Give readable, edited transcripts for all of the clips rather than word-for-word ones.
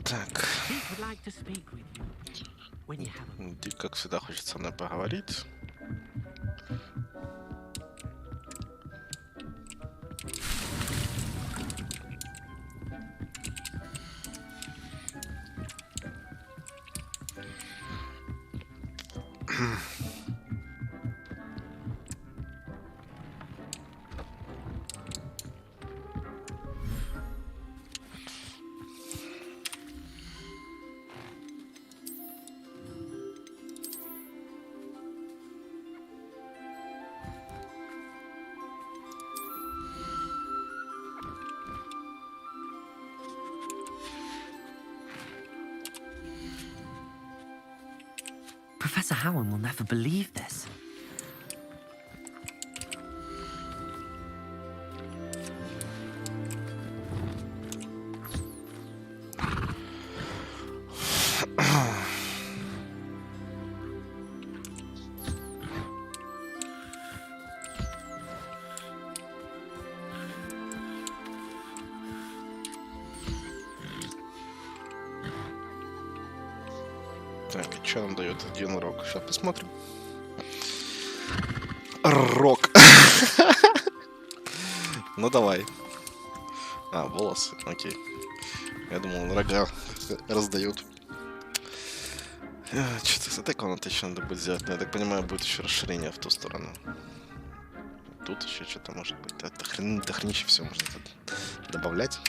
Так. Дик, как всегда, хочет со мной поговорить. Professor Howard will never believe this. Так, и что нам дает один урок? Сейчас посмотрим. Рок. Ну давай. А, волосы, окей. Я думал, рога раздают. Что-то с этой комнатой еще надо будет сделать. Но я так понимаю, будет еще расширение в ту сторону. Тут еще что-то может быть. Это хренище все можно добавлять.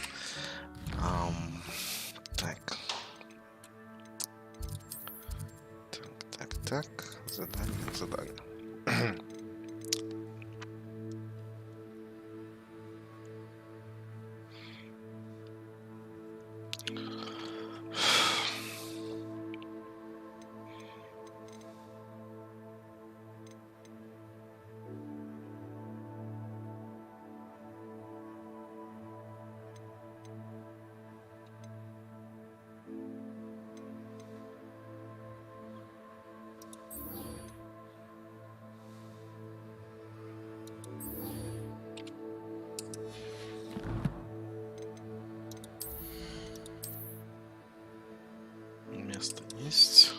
Так. Так, задание. Место есть.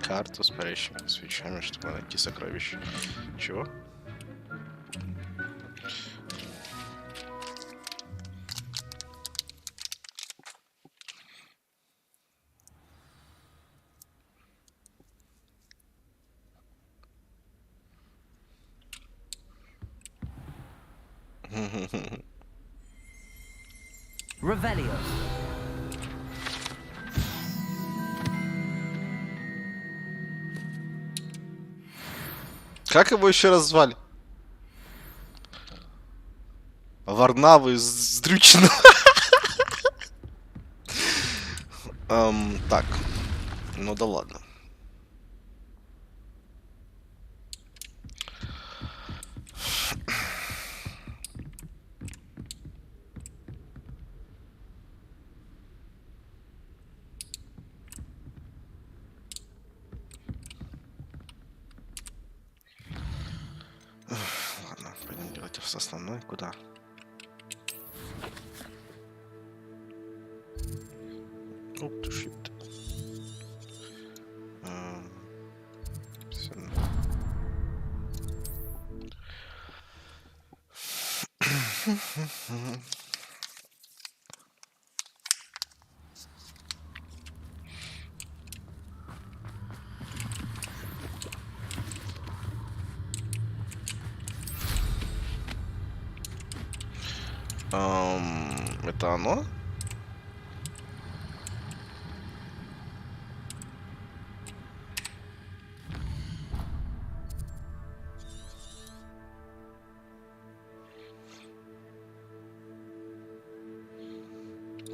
Карту с парящими свечами, чтобы найти сокровища. Чего? Revelio. Как его еще раз звали? Варнавы с Дрючино. Так. Ну да ладно. Ладно, пойдем делать с основной. Куда? Ух ты, шит. Это оно?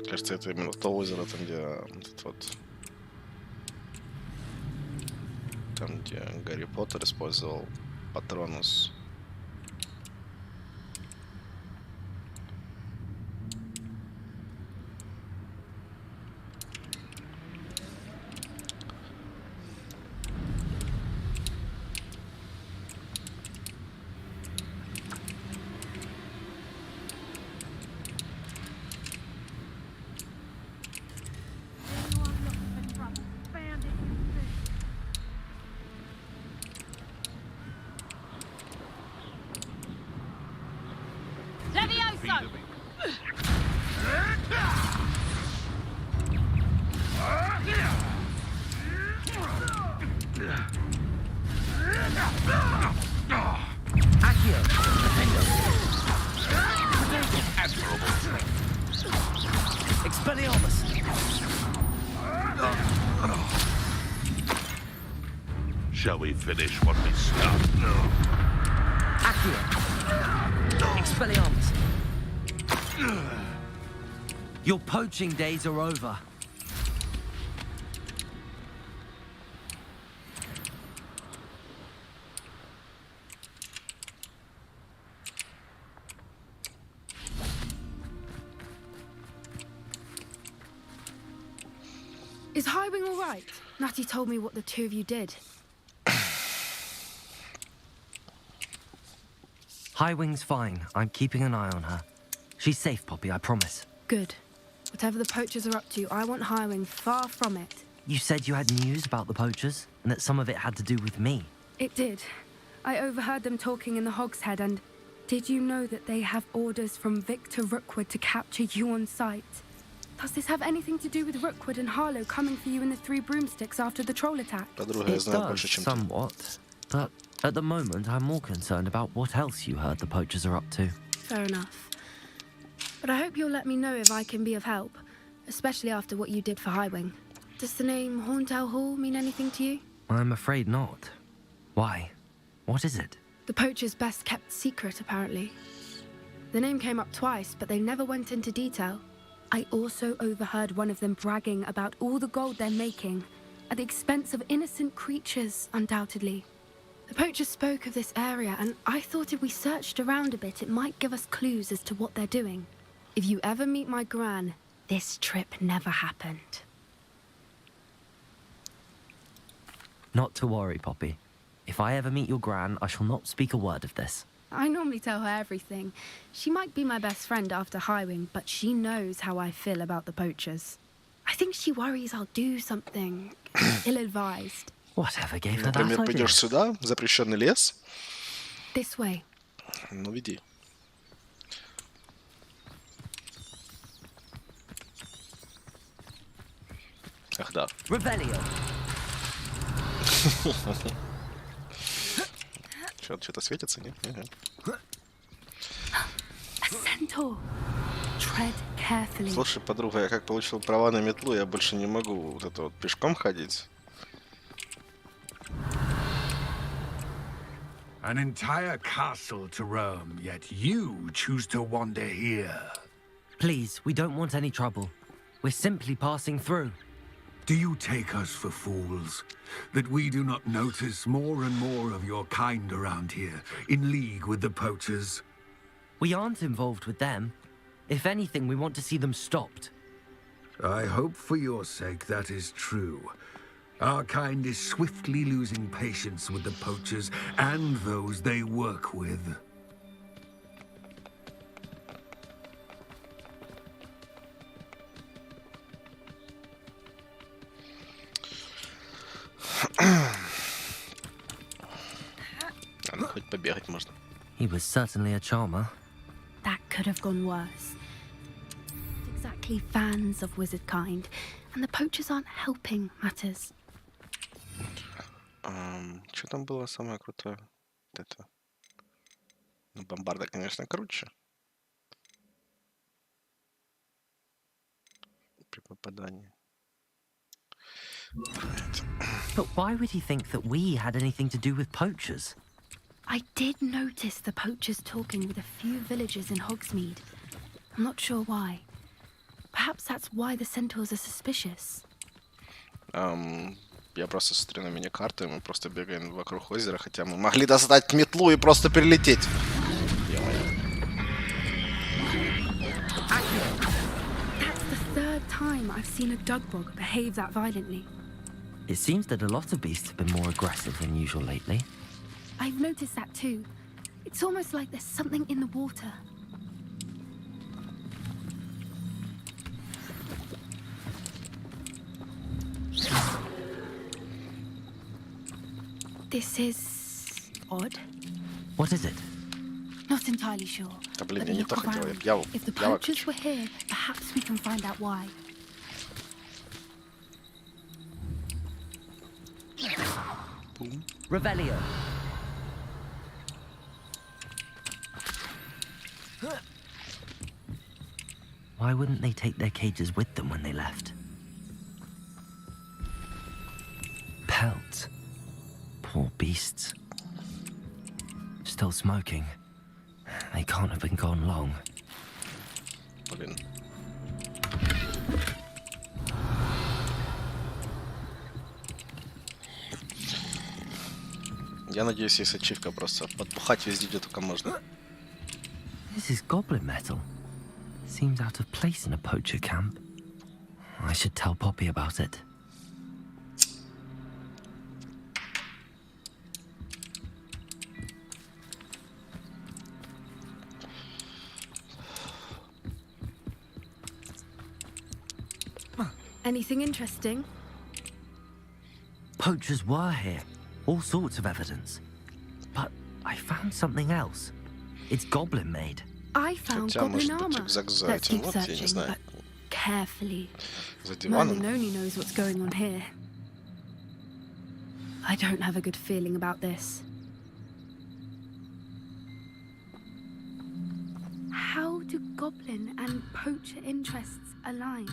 Кажется, это именно то озеро, там, где этот вот... Там, где Гарри Поттер использовал Патронус. Shall we finish what we started? Accio. Expelliarmus. Your poaching days are over. Is Highwing all right? Natty told me what the two of you did. Highwing's fine. I'm keeping an eye on her. She's safe, Poppy, I promise. Good. Whatever the poachers are up to, I want Highwing far from it. You said you had news about the poachers, and that some of it had to do with me. It did. I overheard them talking in the Hogshead, and did you know that they have orders from Victor Rookwood to capture you on sight? Does this have anything to do with Rookwood and Harlow coming for you in the Three Broomsticks after the troll attack? Подруга, я It знаю does, больше, чем ты. somewhat. But at the moment, I'm more concerned about what else you heard the poachers are up to. Fair enough. But I hope you'll let me know if I can be of help, especially after what you did for Highwing. Does the name Horntail Hall mean anything to you? I'm afraid not. Why? What is it? The poacher's best kept secret, apparently. The name came up twice, but they never went into detail. I also overheard one of them bragging about all the gold they're making, at the expense of innocent creatures, undoubtedly. The poacher spoke of this area, and I thought if we searched around a bit, it might give us clues as to what they're doing. If you ever meet my gran, this trip never happened. Not to worry, Poppy. If I ever meet your gran, I shall not speak a word of this. I normally tell her everything. She might be my best friend after Highwing, but she knows how I feel about the poachers. I think she worries I'll do something ill-advised. Whatever gave her that Например, idea? пойдешь сюда, в запрещенный лес. This way. Ну, веди. Ах, да. Revelio. Что-то светится, нет? Ага. A centaur. Tread carefully. Слушай, подруга, я как получил права на метлу, я больше не могу вот это вот пешком ходить. An entire castle to roam, yet you choose to wander here. Please, we don't want any trouble. We're simply passing through. Do you take us for fools? That we do not notice more and more of your kind around here, in league with the poachers? We aren't involved with them. If anything, we want to see them stopped. I hope for your sake that is true. Our kind is swiftly losing patience with the poachers and those they work with. Ладно, хоть побегать можно. He was certainly a charmer. That could have gone worse. Not exactly fans of wizard kind, and the poachers aren't helping matters. Что там было самое крутое? Вот это. Ну, бомбарда, конечно, круче. При попадании. But why would he think that we had anything to do with poachers? I did notice the poachers talking with a few villagers in Hogsmeade. I'm not sure why. Perhaps that's why the centaurs are suspicious. Я просто смотрю на мини-карту, и мы просто бегаем вокруг озера, хотя мы могли достать метлу и просто перелететь. That's the third time I've seen a dugbog behave that violently. It seems that a lot of beasts have been more aggressive than usual lately. I've noticed that too. It's almost like there's something in the water. This is odd. What is it? Not entirely sure. Да блин, But я не look то хотел, around. я If the я poachers were here, perhaps we can find out why. Revelio. Why wouldn't they take their cages with them when they left? Pelts. Poor beasts. Still smoking. They can't have been gone long. Блин. Я надеюсь, есть ачивка просто подбухать везде, где только можно. This is goblin metal. Seems out of place in a poacher camp. I should tell Poppy about it. Anything interesting? Poachers were here. All sorts of evidence. But I found something else. It's goblin made. I found Хотя, goblin может быть, armor. рюкзак за Let's этим, keep вот, я не searching, знаю, but carefully. за диваном. Merlin only knows what's going on here. I don't have a good feeling about this. How do goblin and poacher interests align?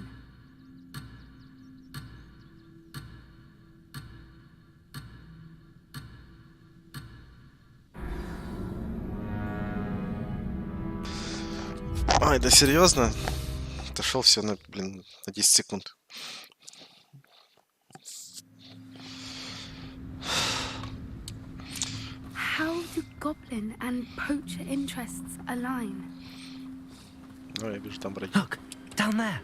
Ай, да серьезно? Отошел все на, блин, на 10 секунд. How do goblin and poacher interests align? Ну, я вижу там враги. Look, down there.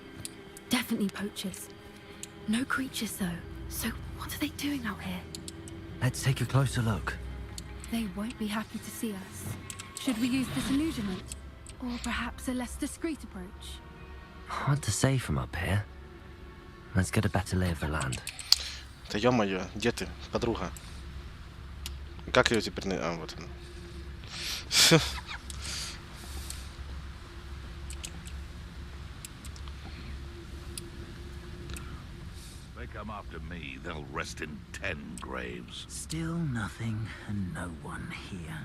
Definitely poachers. No creatures though. So what are they doing out here? Let's take a closer look. They won't be happy to see us. Should we use disillusionment? Or perhaps a less discreet approach? Hard to say from up here. Let's get a better lay of the land. Да ё-моё, где ты, подруга? Как ее теперь... А, вот она. They come after me, they'll rest in 10 graves. Still nothing and no one here.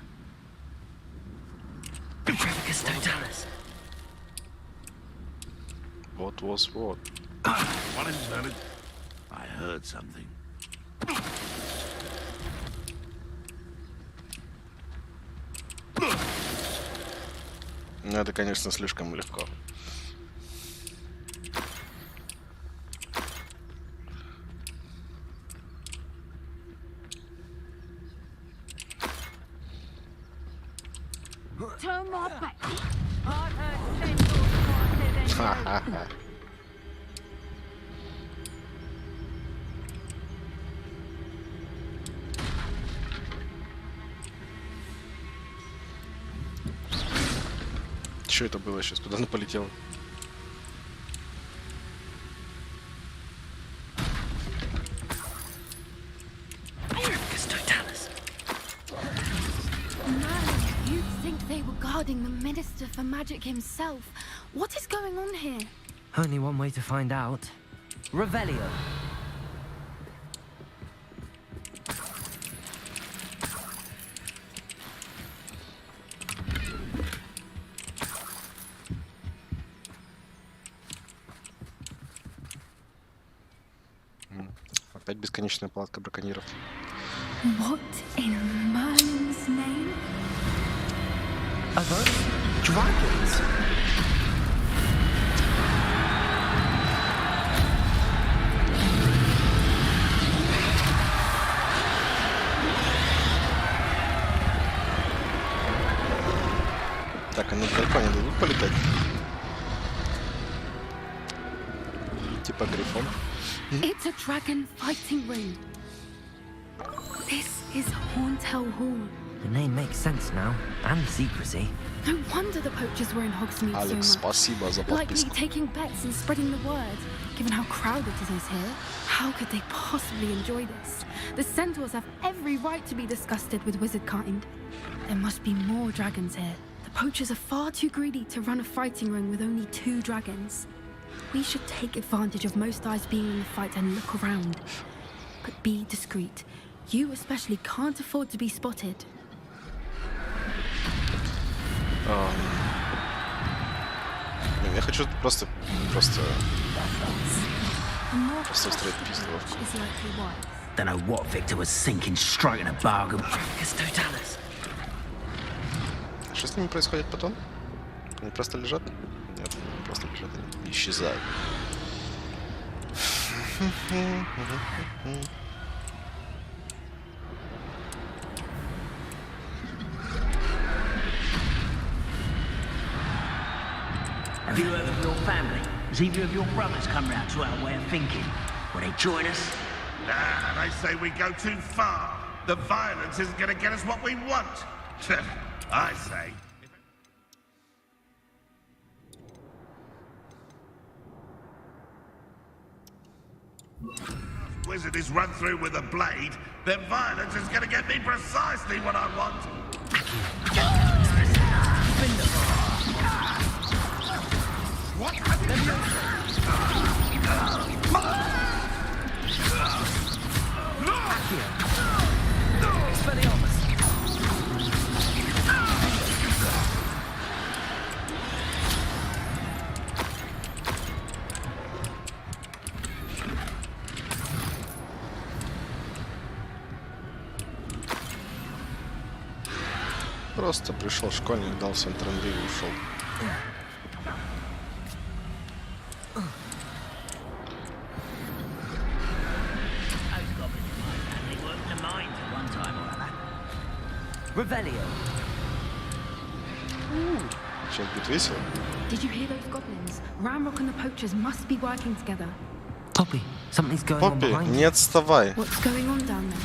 What was what? One inserted. I heard something. Ну, это, конечно, слишком легко. Turn my back. Ха-ха-ха. Что это было сейчас? Куда она полетела? You'd think they were guarding the Minister for Magic himself. What is going on here? Only one way to find out. Revelio. Опять бесконечная палатка браконьеров. What in Merlin's name? Are those dragons? Так, они далеко не дадут полетать. Типа грифон. It's a dragon fighting ring. This is Horntail Hall. The name makes sense now, and secrecy. No wonder the poachers were in Hogsmeade Алекс, so much. спасибо за Likely подписку. taking bets and spreading the word. Given how crowded it is here, how could they possibly enjoy this? The centaurs have every right to be disgusted with wizard kind. There must be more dragons here. The poachers are far too greedy to run a fighting ring with only 2 dragons. We should take advantage of most eyes being in the fight and look around. But be discreet. You especially can't afford to be spotted. Я хочу просто A more устроить trusted пиздовку. approach is likely wise. Don't know what Victor was thinking, striking a bargain. It's Totalis. Что с ними происходит потом? Они просто лежат? Нет, они просто лежат, они исчезают. Have you heard of your family? Has either of your brothers come round to our way of thinking? Will they join us? Nah, they say we go too far. The violence isn't going to get us what we want. I say. Wizard is run through with a blade, then violence is going to get me precisely what I want. Просто пришел школьник, дал всем тренды и ушел. Revelio. Сейчас будет весело. Did you hear those goblins? Ramrock and the poachers must be working together. Poppy, something's going on Поппи, behind не you. отставай. What's going on down there?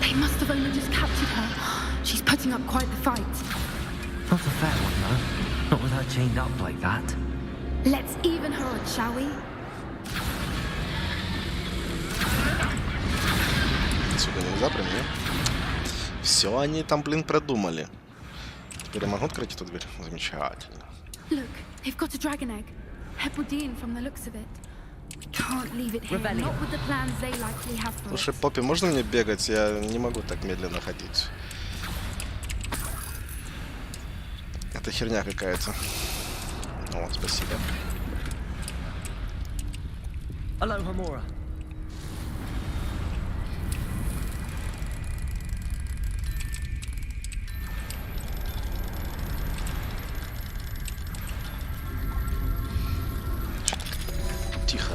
They must have only just captured her. She's putting up quite the fight. Not a fair one, though. Not with her chained up like that. Let's even her odds, shall we? Сюда нельзя прям, нет? Все они там, блин, продумали. Теперь я могу открыть эту дверь? Замечательно. Look, they've got a dragon egg. Heppeldean from the looks of it. We can't leave it here, Rebellion. not with the plans they likely have for Слушай, it. Поппи, можно мне бегать? Я не могу так медленно ходить. Это херня какая-то. О, спасибо. Aloha, Mora. Тихо.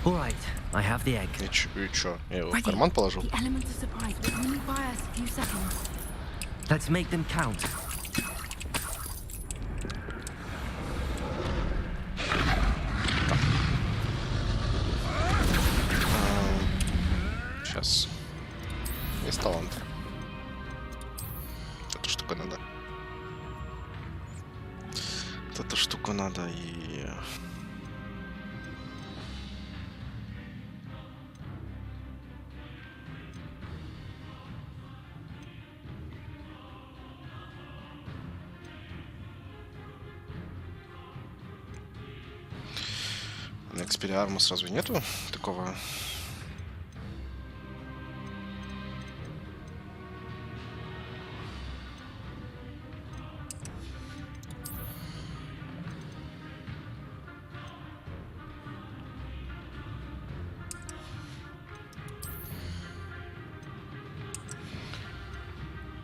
All right, I have the egg. И чё? Я его в Ready. карман положил? The element of surprise will only buy us a few seconds. Let's make them count. Сейчас. Есть талант. Эту штуку надо. Вот эту штуку надо и... На Экспириармус разве нету такого?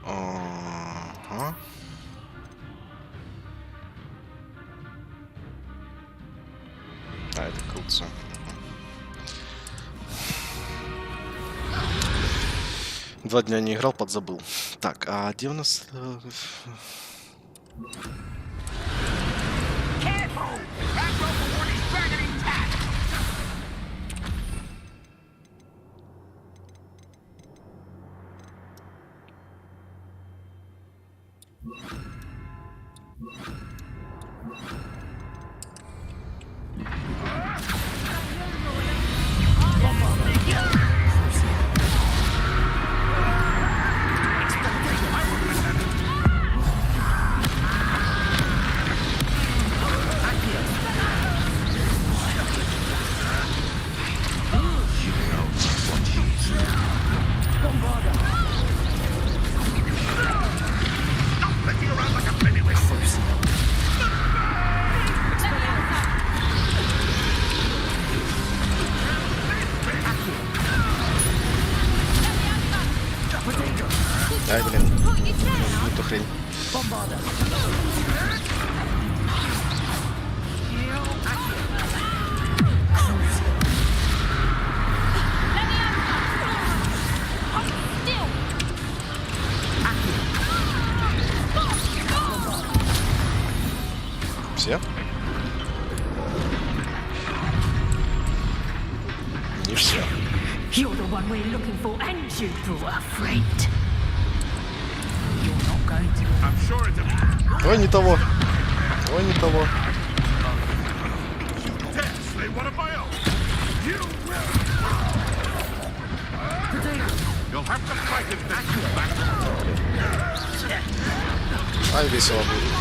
Ага. А, это кольцо. Два дня не играл, подзабыл. Так, а где у нас... Careful! That rope one is dragging intact! Flicking around like a pennywise. Ай, блин. Не ту хрень. Все? Не все. You're the one we're looking for, and you brought a friend. You're not going to... I'm sure it's a... Ой, не того. Ой, не того. Dare slay one of my own. You will. You'll have to fight him back to back. Ай, весело будет.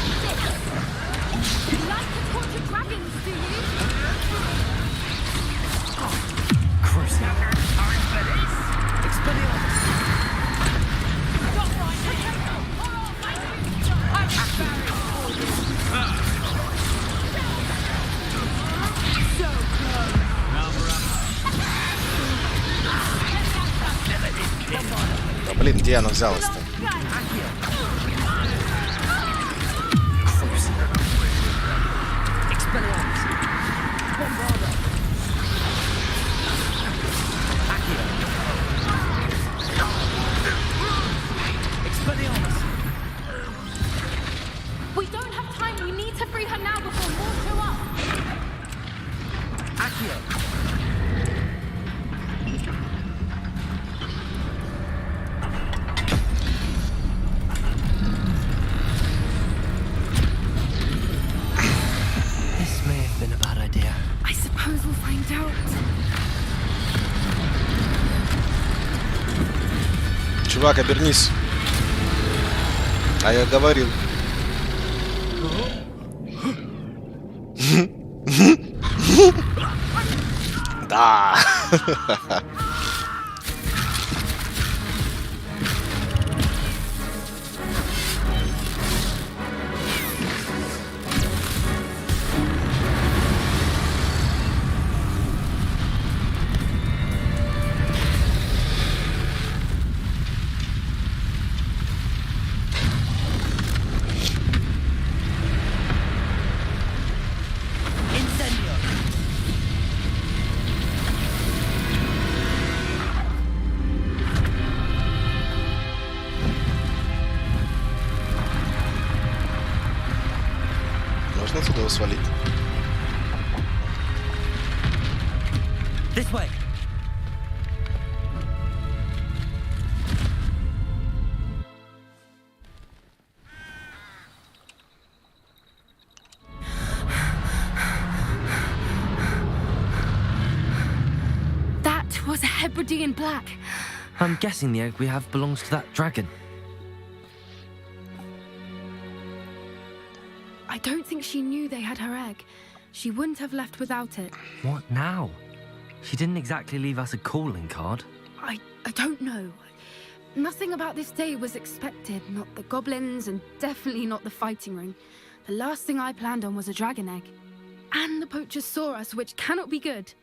You like to torture dragons, do you? Да, блин, где она взялась-то? We don't have time. We need to free her now before more show up. This may have been a bad idea. I suppose we'll find out. Чувак, обернись. А я говорил. Да. Можно отсюда его свалить? This way. That was a Hebridean black. I'm guessing the egg we have belongs to that dragon. I don't think she knew they had her egg. She wouldn't have left without it. What now? She didn't exactly leave us a calling card. I don't know. Nothing about this day was expected. Not the goblins, and definitely not the fighting ring. The last thing I planned on was a dragon egg. And the poachers saw us, which cannot be good.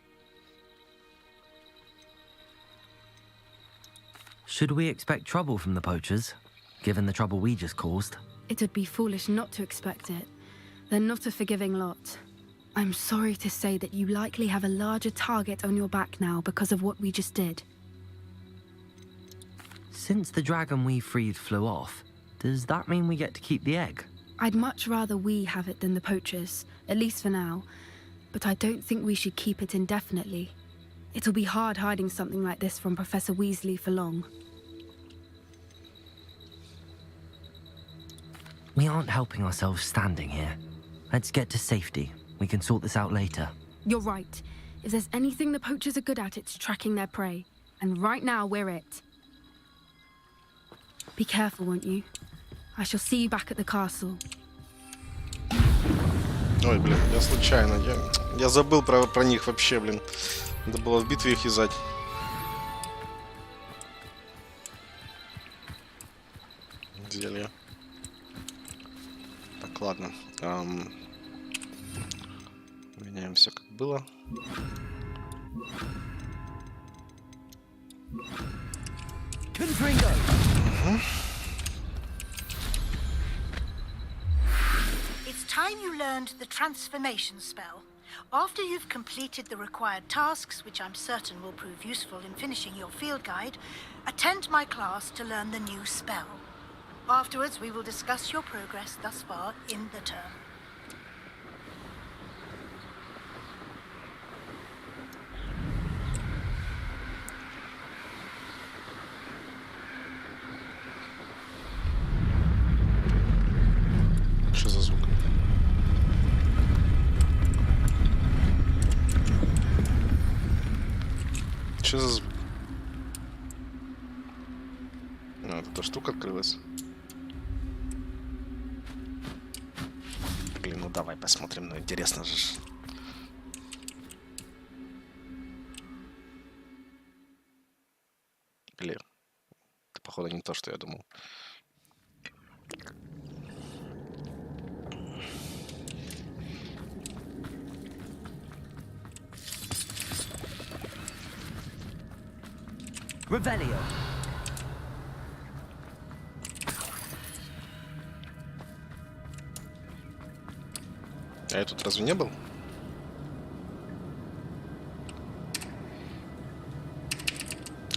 Should we expect trouble from the poachers? given the trouble we just caused. It would be foolish not to expect it. They're not a forgiving lot. I'm sorry to say that you likely have a larger target on your back now because of what we just did. Since the dragon we freed flew off, does that mean we get to keep the egg? I'd much rather we have it than the poachers, at least for now. But I don't think we should keep it indefinitely. It'll be hard hiding something like this from Professor Weasley for long. We aren't helping ourselves standing here. Let's get to safety. We can sort this out later. You're right. If there's anything the poachers are good at, it's tracking their prey. And right now, we're it. Be careful, won't you? I shall see you back at the castle. Ой, блин, я случайно. Я забыл про них вообще, блин. Надо было в битве их юзать. Зелье. Так, ладно. Меняем все как было. It's time you learned the transformation spell. After you've completed the required tasks, which I'm certain will prove useful in finishing your field guide, attend my class to learn the new spell. Afterwards, we will discuss your progress thus far in the term. Что за звук? Что за звук? А, эта штука открылась. Блин, ну давай посмотрим, ну интересно же. Или это, походу, не то, что я думал. Revelio. А я тут разве не был?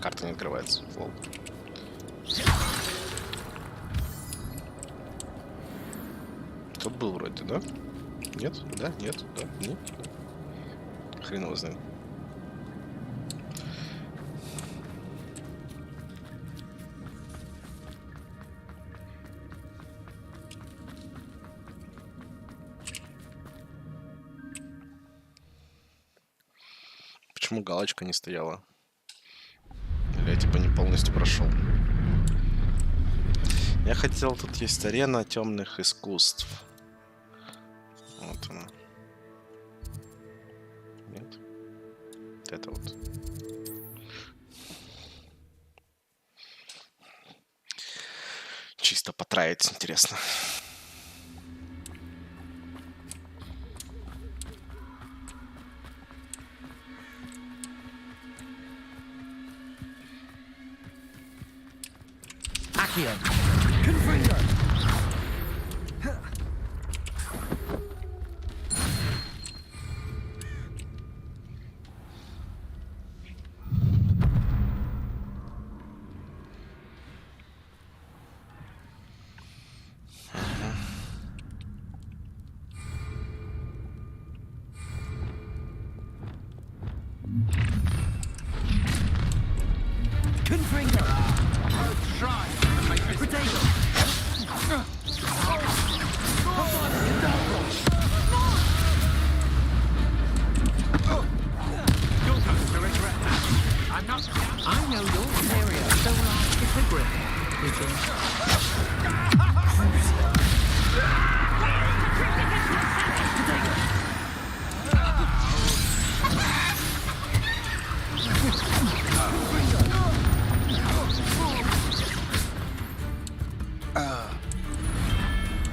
Карта не открывается. Лол. Тут был вроде, да? Нет? Да? Нет? Да? Нет? Хрен его знает. Почему галочка не стояла? Или я типа не полностью прошел? Я хотел, тут есть арена темных искусств. Вот она. Нет? Это вот. Чисто потраить, интересно. Confringo! Confringo! Try! Potato! You're going to regret that. I'm not. I know your area so like it's a grip.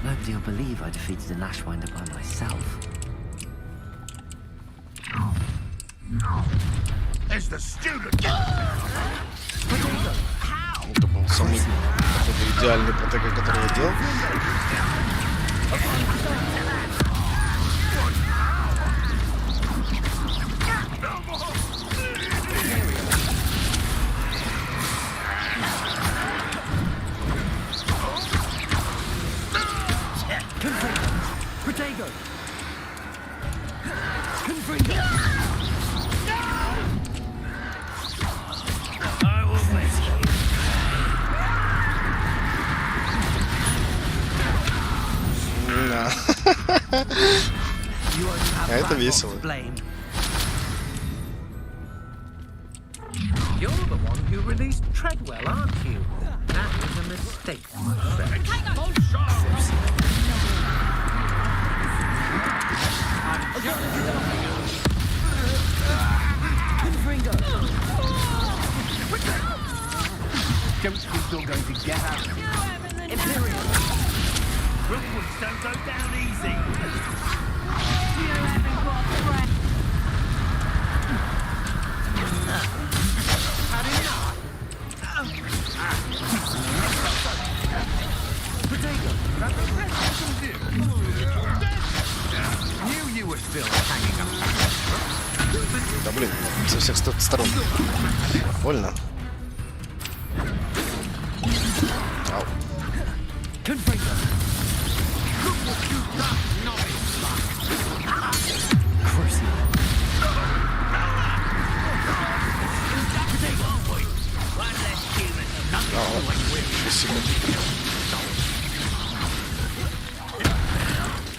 Nobody will believe I defeated an Ashwinder by myself. There's the student! Это был самый идеальный протега, который я делал. А это весело. You're the one who released Treadwell, aren't you? That was a mistake, my friend. Don't think you're going to get out. Imperial. Rookwoods don't go down easy. You haven't got a friend. Had enough. Potato, that's the best I can do. Knew you were still hanging up. Да блин, со всех сторон. Больно. Ау.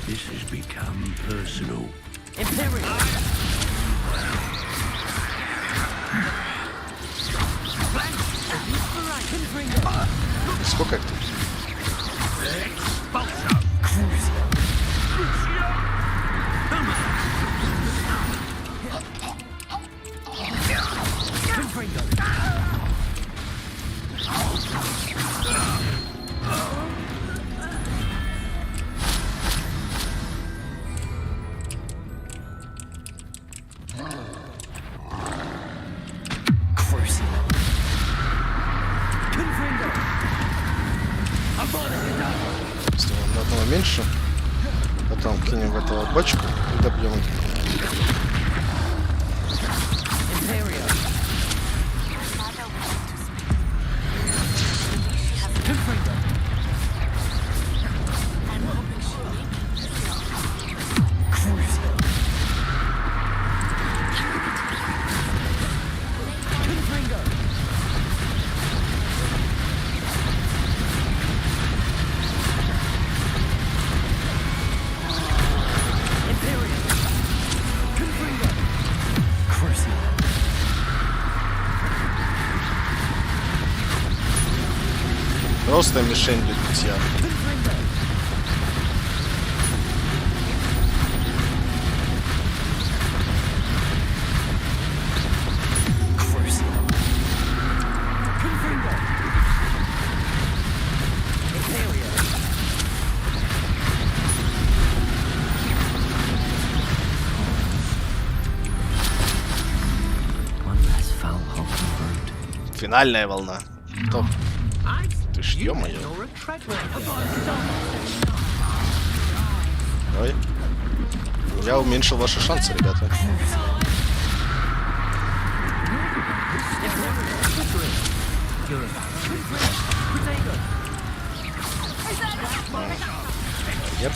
This has become personal. Imperial. Сколько их тут? Сделаем на одного меньше. Потом кинем в этого бочку и добьем их. Просто мишень для битья. Финальная волна. Топ. Ты ж ё-моё. Ой. Я уменьшил ваши шансы, ребята. Yep.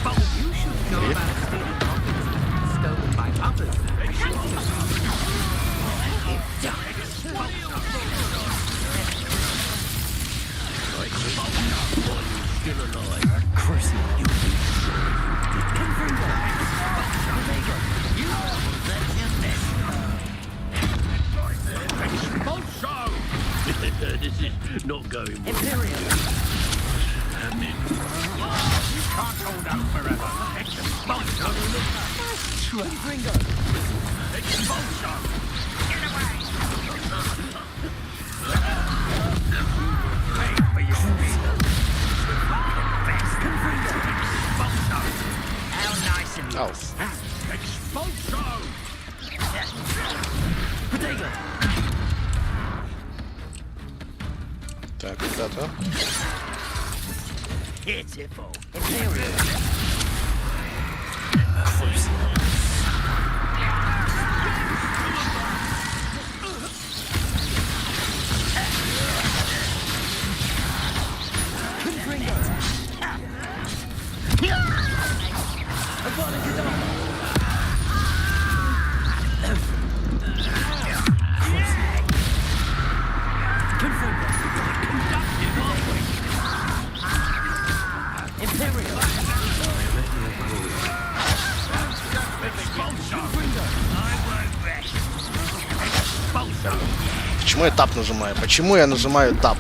This is not going well. Imperial. You can't hold out forever. Expulsion. Ringo. Expulsion. Get away. Wait for your best. Expulsion. How nice of you. Oh. Expulsion. Potato. Так, ребята. Pitiful. Imperial. Почему я тап нажимаю? Почему я нажимаю тап?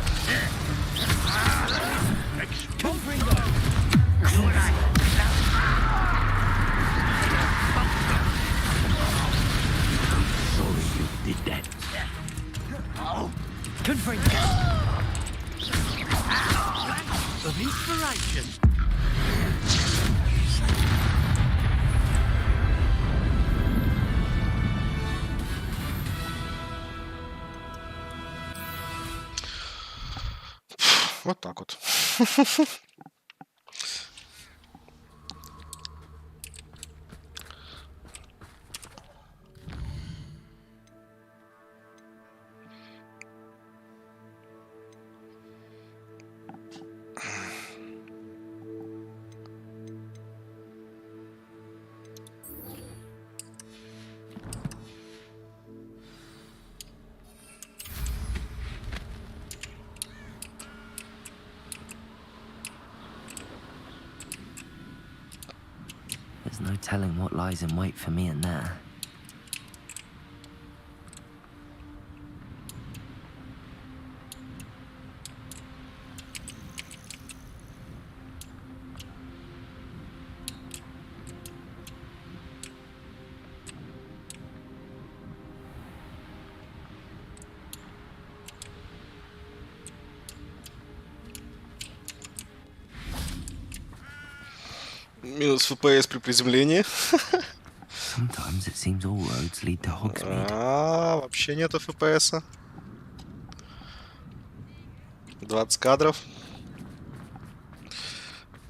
Of inspiration. Вот так вот. There's no telling what lies in wait for me in there. Минус FPS при приземлении. Sometimes it seems all roads lead to Hogsmeade. Вообще нету FPS. 20 кадров.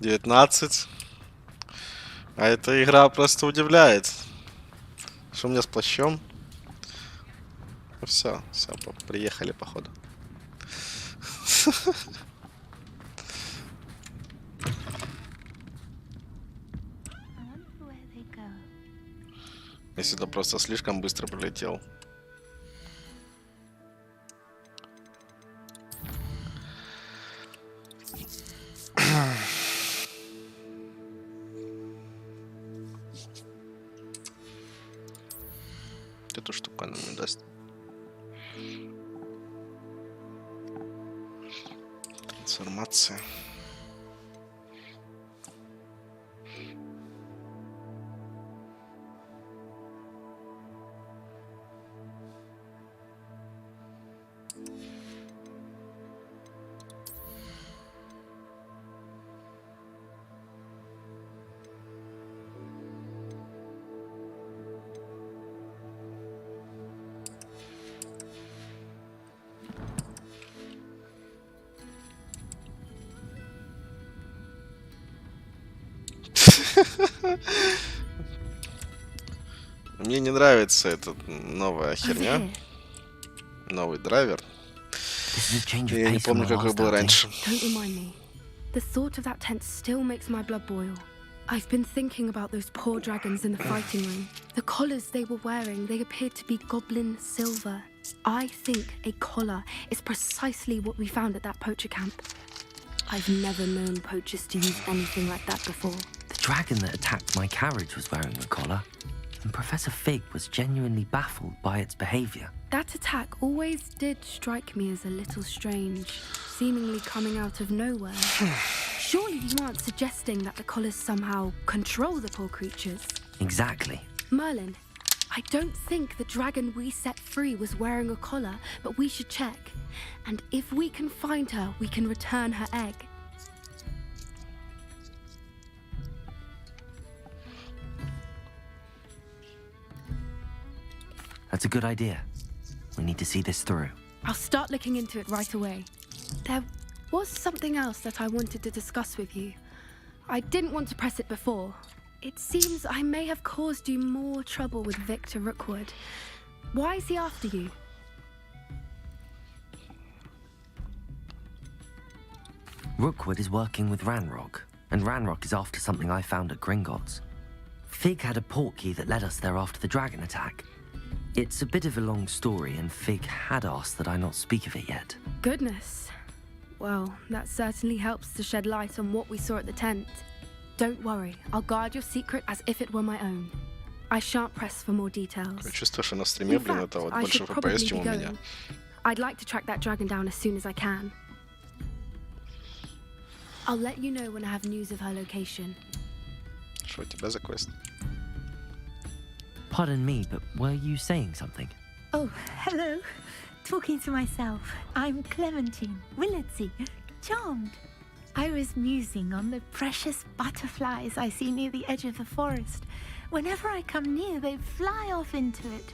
19. А эта игра просто удивляет. Что у меня с плащом? Ну все, приехали, походу. Я сюда просто слишком быстро прилетел. Эту штуку она мне даст. Трансформация. Мне не нравится эта новая херня. Новый драйвер. Я не помню, какой был раньше. Don't remind me. The thought of that tent still makes my blood boil. I've been thinking about those poor dragons in the fighting room. The collars they were wearing, they appeared to be goblin silver. I think a collar is precisely what we found at that poacher camp. I've never known poachers to use anything like that before. The dragon that attacked my carriage was wearing a collar, and Professor Fig was genuinely baffled by its behavior. That attack always did strike me as a little strange, seemingly coming out of nowhere. Surely you aren't suggesting that the collars somehow control the poor creatures? Exactly. Merlin, I don't think the dragon we set free was wearing a collar, but we should check. And if we can find her, we can return her egg. That's a good idea. We need to see this through. I'll start looking into it right away. There was something else that I wanted to discuss with you. I didn't want to press it before. It seems I may have caused you more trouble with Victor Rookwood. Why is he after you? Rookwood is working with Ranrock, and Ranrock is after something I found at Gringotts. Fig had a portkey that led us there after the dragon attack. It's a bit of a long story, and Fig had asked that I not speak of it yet. Goodness. Well, that certainly helps to shed light on what we saw at the tent. Don't worry, I'll guard your secret as if it were my own. I shan't press for more details. Чувствую, что на стриме, блин, это вот больше FPS, чем у меня. I'd like to track that dragon down as soon as I can. I'll let you know when I have news of her location. Что у тебя за квест? Pardon me, but were you saying something? Oh, hello. Talking to myself. I'm Clementine, Willardsey. Charmed. I was musing on the precious butterflies I see near the edge of the forest. Whenever I come near, they fly off into it.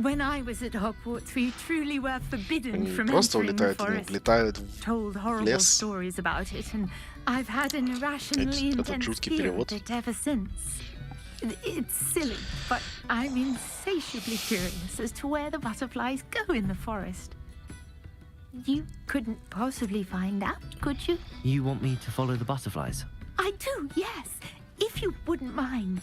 When I was at Hogwarts, we truly were forbidden from entering the forest. Told horrible stories about it, and I've had an irrationally intense fear of it ever since. It's silly, but I'm insatiably curious as to where the butterflies go in the forest. You couldn't possibly find out, could you? You want me to follow the butterflies? I do, yes, if you wouldn't mind.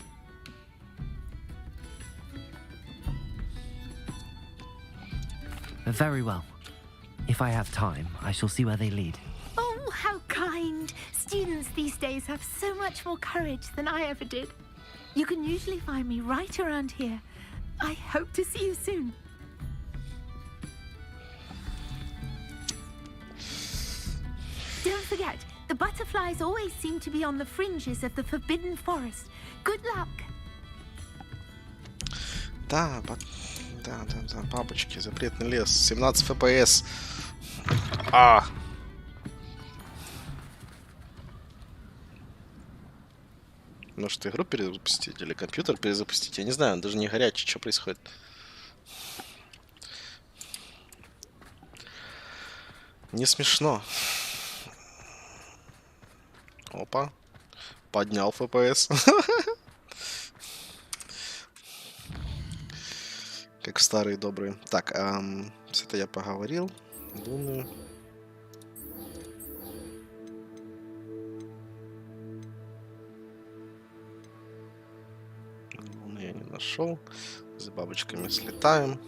Very well. If I have time, I shall see where they lead. Oh, how kind! Students these days have so much more courage than I ever did. You can usually find me right around here. I hope to see you soon. Don't forget, the butterflies always seem to be on the fringes of the Forbidden Forest. Good luck! Да, бабочки, запретный лес, 17 FPS. Может, игру перезапустить или компьютер перезапустить? Я не знаю, он даже не горячий, что происходит. Не смешно. Опа. Поднял FPS. Как в старые добрые. Так, с этой я поговорил. Луны. Луны я не нашел. За бабочками слетаем.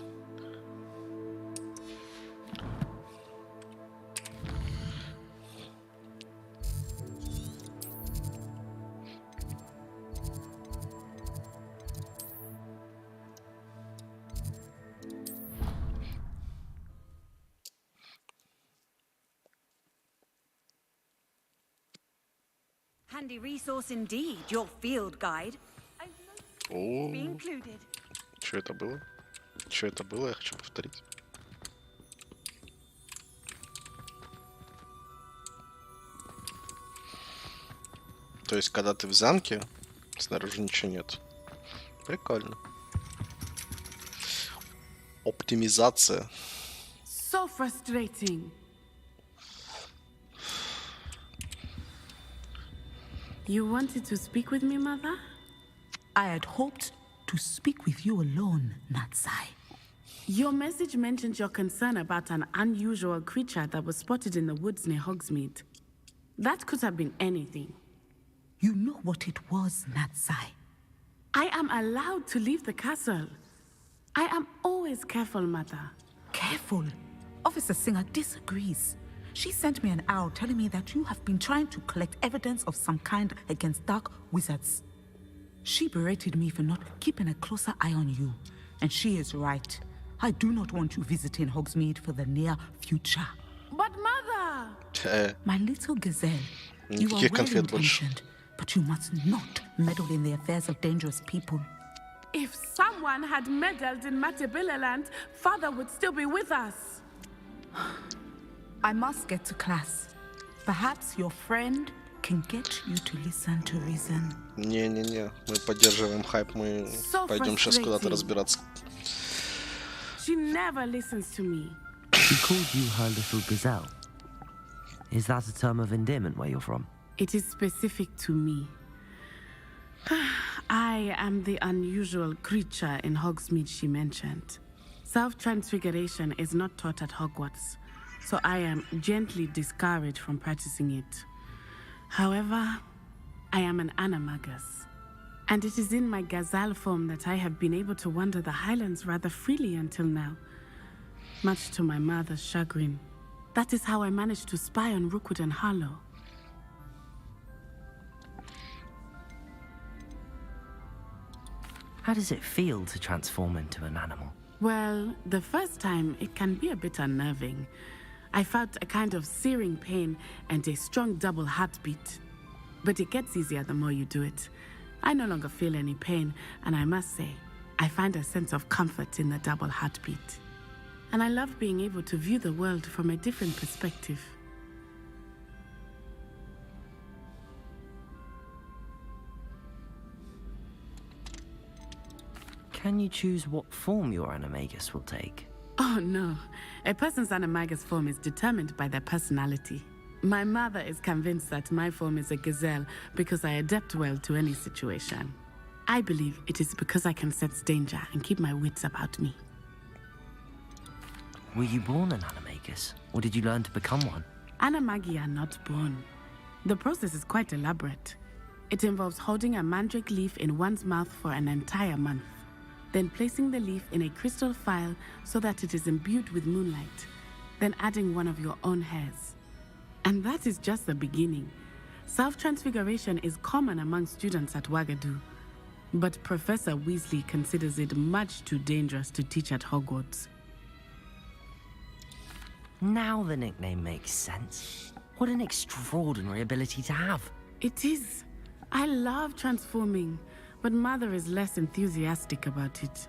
Handy resource indeed, your field guide. О, что это было? Что это было? Я хочу повторить. То есть, когда ты в замке, снаружи ничего нет. Прикольно. Оптимизация. So frustrating. You wanted to speak with me, Mother? I had hoped to speak with you alone, Natsai. Your message mentioned your concern about an unusual creature that was spotted in the woods near Hogsmeade. That could have been anything. You know what it was, Natsai. I am allowed to leave the castle. I am always careful, Mother. Careful? Officer Singer disagrees. She sent me an owl telling me that you have been trying to collect evidence of some kind against dark wizards. She berated me for not keeping a closer eye on you. And she is right. I do not want you visiting Hogsmeade for the near future. But Mother! My little gazelle, you are well-intentioned, but you must not meddle in the affairs of dangerous people. If someone had meddled in Matabeleland, Father would still be with us. I must get to class. Perhaps your friend can get you to listen to reason. Не-не-не, мы поддерживаем хайп, мы пойдем сейчас куда-то разбираться. She never listens to me. She called you her little gazelle. Is that a term of endearment where you're from? It is specific to me. I am the unusual creature in Hogsmeade she mentioned. Self-transfiguration is not taught at Hogwarts, so I am gently discouraged from practicing it. However, I am an animagus, and it is in my gazelle form that I have been able to wander the Highlands rather freely until now, much to my mother's chagrin. That is how I managed to spy on Rookwood and Harlow. How does it feel to transform into an animal? Well, the first time, it can be a bit unnerving. I felt a kind of searing pain and a strong double heartbeat. But it gets easier the more you do it. I no longer feel any pain, and I must say, I find a sense of comfort in the double heartbeat. And I love being able to view the world from a different perspective. Can you choose what form your animagus will take? Oh no, a person's animagus form is determined by their personality. My mother is convinced that my form is a gazelle because I adapt well to any situation. I believe it is because I can sense danger and keep my wits about me. Were you born an animagus, or did you learn to become one? Animagi are not born. The process is quite elaborate. It involves holding a mandrake leaf in one's mouth for an entire month, then placing the leaf in a crystal phial so that it is imbued with moonlight, then adding one of your own hairs. And that is just the beginning. Self-transfiguration is common among students at Wagadu, but Professor Weasley considers it much too dangerous to teach at Hogwarts. Now the nickname makes sense. What an extraordinary ability to have. It is. I love transforming, but Mother is less enthusiastic about it.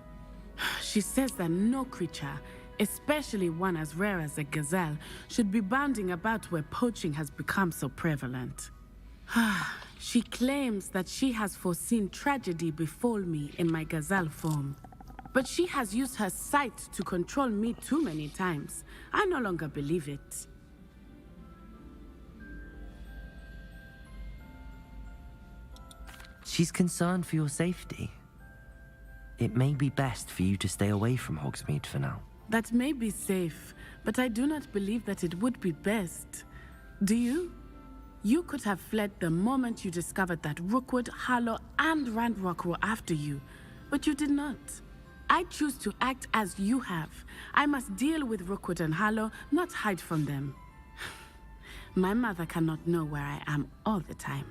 She says that no creature, especially one as rare as a gazelle, should be bounding about where poaching has become so prevalent. She claims that she has foreseen tragedy befall me in my gazelle form. But she has used her sight to control me too many times. I no longer believe it. She's concerned for your safety. It may be best for you to stay away from Hogsmeade for now. That may be safe, but I do not believe that it would be best. Do you? You could have fled the moment you discovered that Rookwood, Harlow, and Ranrock were after you, but you did not. I choose to act as you have. I must deal with Rookwood and Harlow, not hide from them. My mother cannot know where I am all the time.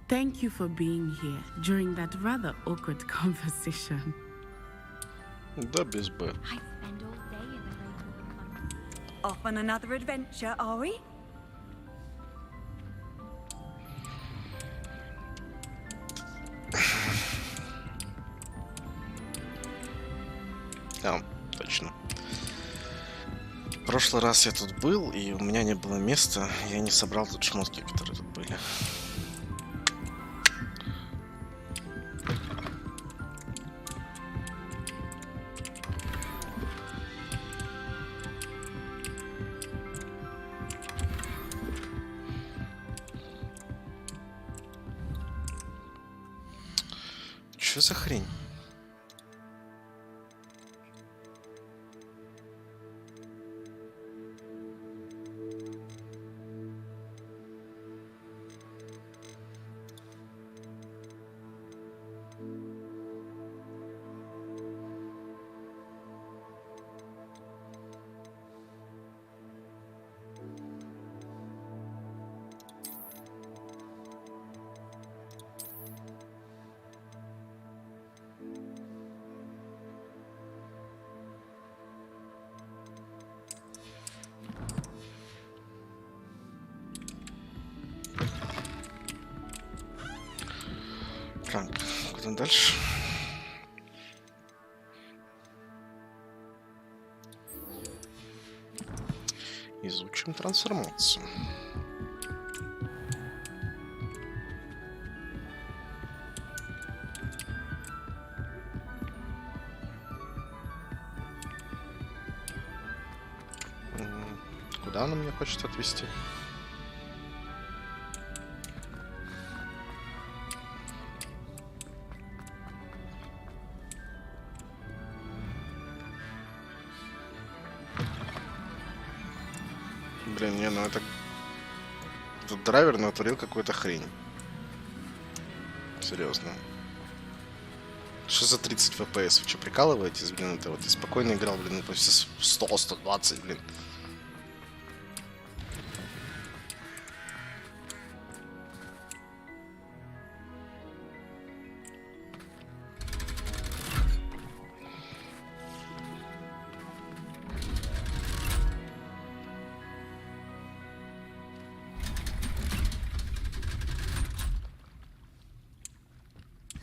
Thank you for being here during that rather awkward conversation. Да, без Б. I spend all day in the Ravenwood. Off on another adventure, are we? А, точно. В прошлый раз я тут был, и у меня не было места. Я не собрал тут шмотки, которые тут были. Что за хрень? Так, куда дальше? Изучим трансформацию. Куда она меня хочет отвезти? Блин, не, ну это... Этот драйвер натворил какую-то хрень. Серьезно. Что за 30 FPS? Вы что, прикалываетесь, блин? Это вот я спокойно играл, блин, ну, почти 100-120, блин.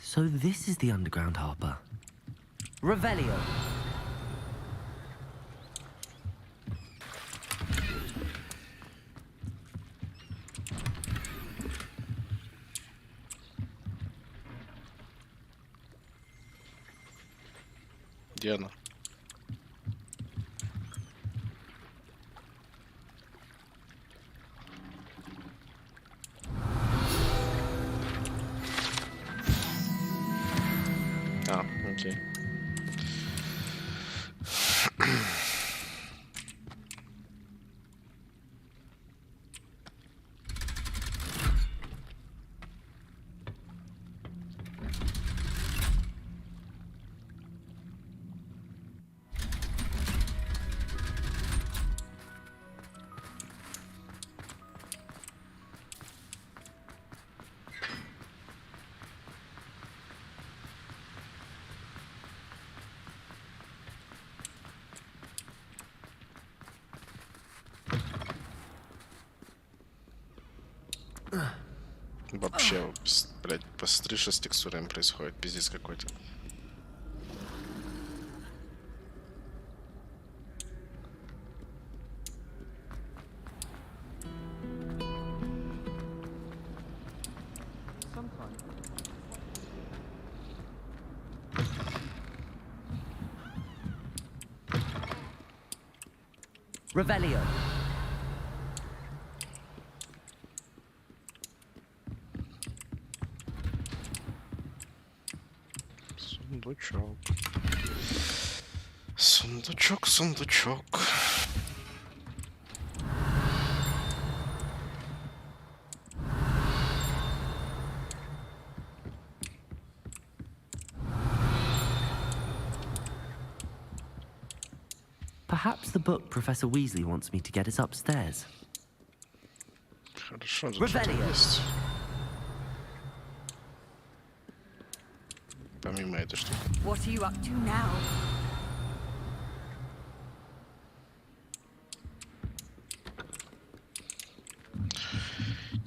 So this is the underground harbor. Revelio. Где она? А, окей. Вообще, блядь, посмотри, что с текстурами происходит. Пиздец какой-то. Revelio. Сундучок. Сундучок, сундучок. Perhaps the book Professor Weasley wants me to get is upstairs. Хорошо, тут что-то есть. Помимо этой штуки. What are you up to now?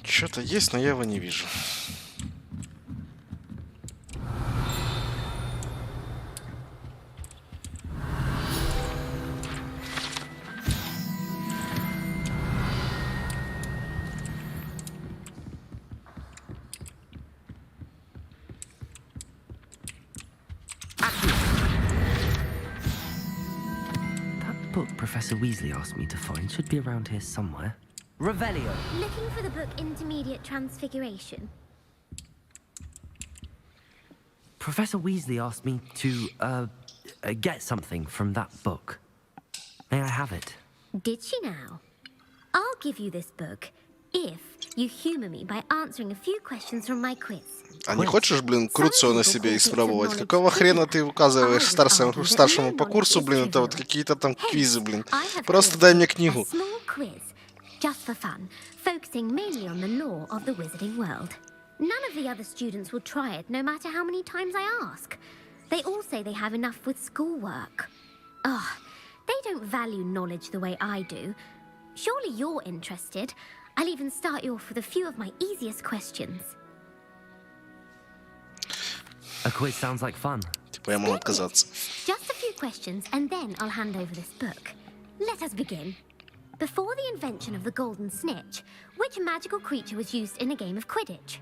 Что-то есть, но я его не вижу. Book Professor Weasley asked me to find should be around here somewhere. Revelio. Looking for the book Intermediate Transfiguration. Professor Weasley asked me to, get something from that book. May I have it? Did she now? I'll give you this book if you humor me by answering a few questions from my quiz. А не хочешь, блин, круцо на себе испробовать? Какого хрена ты указываешь старшему по курсу, блин, это вот какие-то там квизы, блин. Просто дай мне книгу. Just for fun, focusing mainly on the lore of the wizarding world. None of the other students will try it, no matter how many times I ask. They all say they have enough with schoolwork. Ugh, they don't value knowledge the way I do. Surely you're interested. I'll even start you off with a few of my easiest questions. A quiz sounds like fun. Типа я могу отказаться. Just a few questions, and then I'll hand over this book. Let us begin. Before the invention of the golden snitch, which magical creature was used in a game of Quidditch?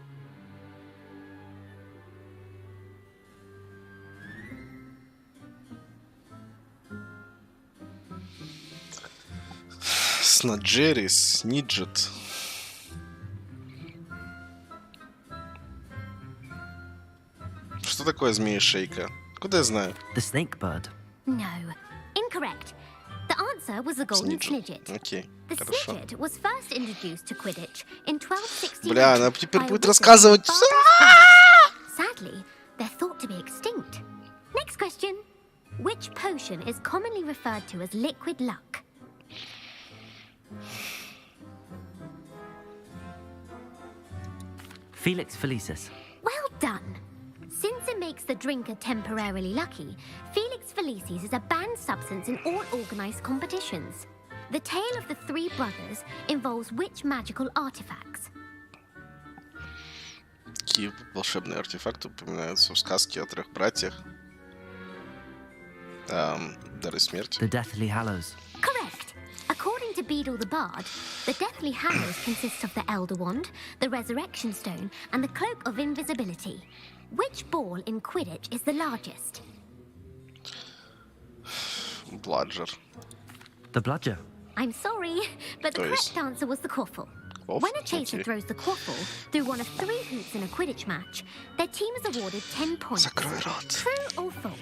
Ясно, Джерри, Сниджет. Что такое змея-шейка? Куда я знаю? The snake bird. No. Incorrect. The answer was the golden snidget. Окей, The хорошо. snidget was first introduced to Quidditch in 1260. Бля, она теперь будет рассказывать... Sadly, they're thought to be extinct. Next question. Which potion is commonly referred to as liquid luck? Felix Felicis. Well done. Since it makes the drinker temporarily lucky, Felix Felicis is a banned substance in all organized competitions. The tale of the three brothers involves which magical artifacts? Какие волшебные артефакты упоминаются в сказке о трех братьях? Дары смерти. The Deathly Hallows. Correct. According to Beedle the Bard, the Deathly Hallows consists of the Elder Wand, the Resurrection Stone, and the Cloak of Invisibility. Which ball in Quidditch is the largest? Бладжер. The Bludger. I'm sorry, but the correct answer was the quaffle. When a chaser throws the quaffle through one of 3 hoops in a Quidditch match, their team is awarded 10 points. Закрой рот. True or false?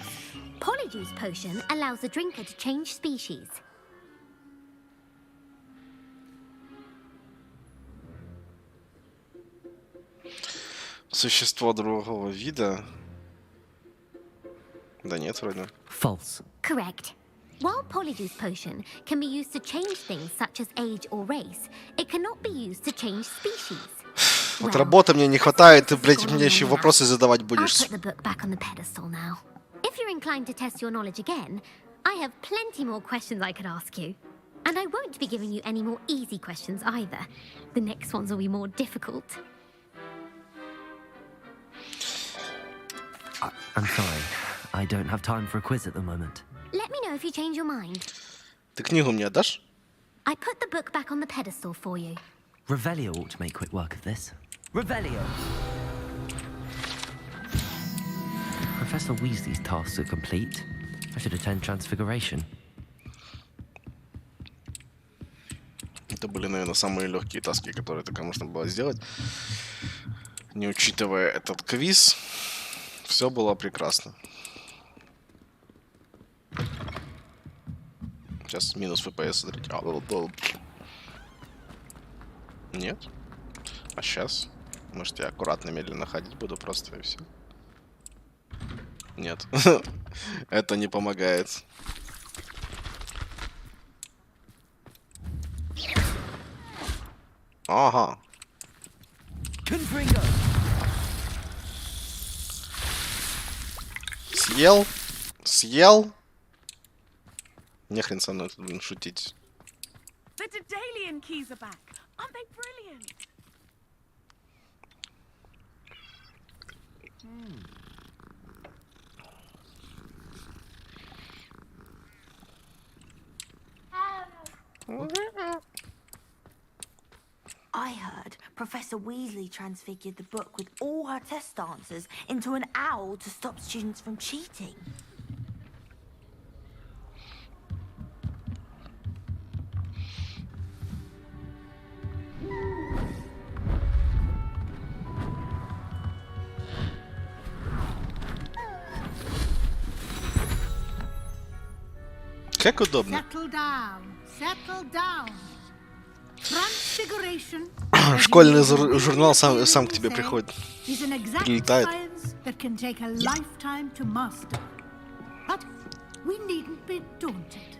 Polyjuice potion allows the drinker to change species. Существо другого вида? Да нет, вроде. False. Correct. While Polyjuice potion can be used to change things such as age or race, it cannot be used to change species. Вот работы мне не хватает, ты, блядь, мне еще вопросы задавать будешь. I'll put the book back on the pedestal now. If you're inclined to test your knowledge again, I have plenty more questions I could ask you. And I won't be giving you any more easy questions either. The next ones will be more difficult. I'm sorry. I don't have time for a quiz at the moment. Let me know if you change your mind. Ты книгу мне отдашь? I put the book back on the pedestal for you. Revelio ought to make quick work of this. Revelio! Professor Weasley's tasks are complete. I should attend Transfiguration. Это были, наверное, самые легкие таски, которые только можно было сделать. Не учитывая этот квиз, все было прекрасно. Сейчас минус FPS, смотрите. Нет? А сейчас? Может, я аккуратно, медленно ходить буду просто и все? Нет. Это не помогает. Ага. Съел? Съел? Не хрен со мной тут, блин, шутить. The Daedalian keys are back. Aren't they brilliant? I heard Professor Weasley transfigured the book with all her test answers into an owl to stop students from cheating. Как удобно. Settle down. Settle down. Transfiguration. Школьный журнал сам к тебе приходит. Прилетает. That can take a lifetime to master. But we needn't be daunted.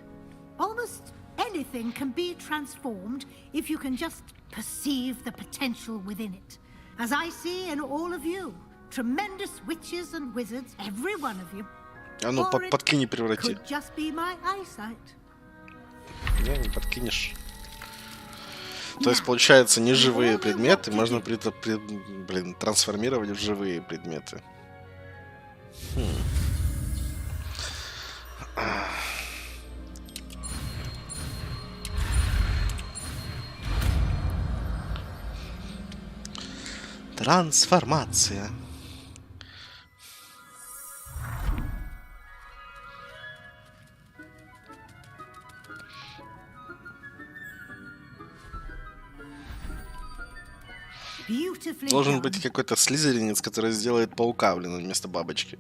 Almost anything can be transformed if you can just perceive the potential within it. As I see in all of you, tremendous witches and wizards, every one of you. А ну, подкини, преврати. Could just be my eyesight. Не подкинешь. То есть, получается, неживые предметы можно трансформировать в живые предметы. Трансформация. Beautifully Должен done. быть какой-то слизеринец, который сделает паука, блин, вместо бабочки.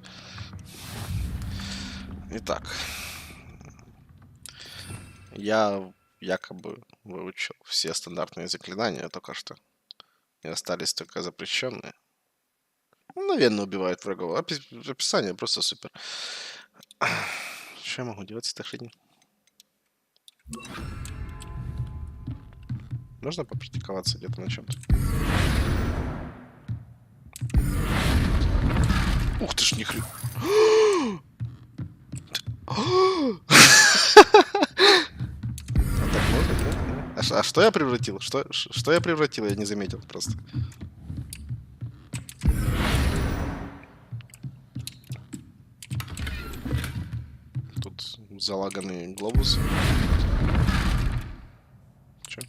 Итак. Я якобы выучил все стандартные заклинания только что. И остались только запрещенные. Мгновенно убивает врагов. Описание просто супер. Что я могу делать с этой хренью? Можно попрактиковаться где-то на чем-то? Ух ты ж, нихрена. А так можно, да? А что я превратил? Что я превратил? Я не заметил просто. Тут залаганный глобус. Чё?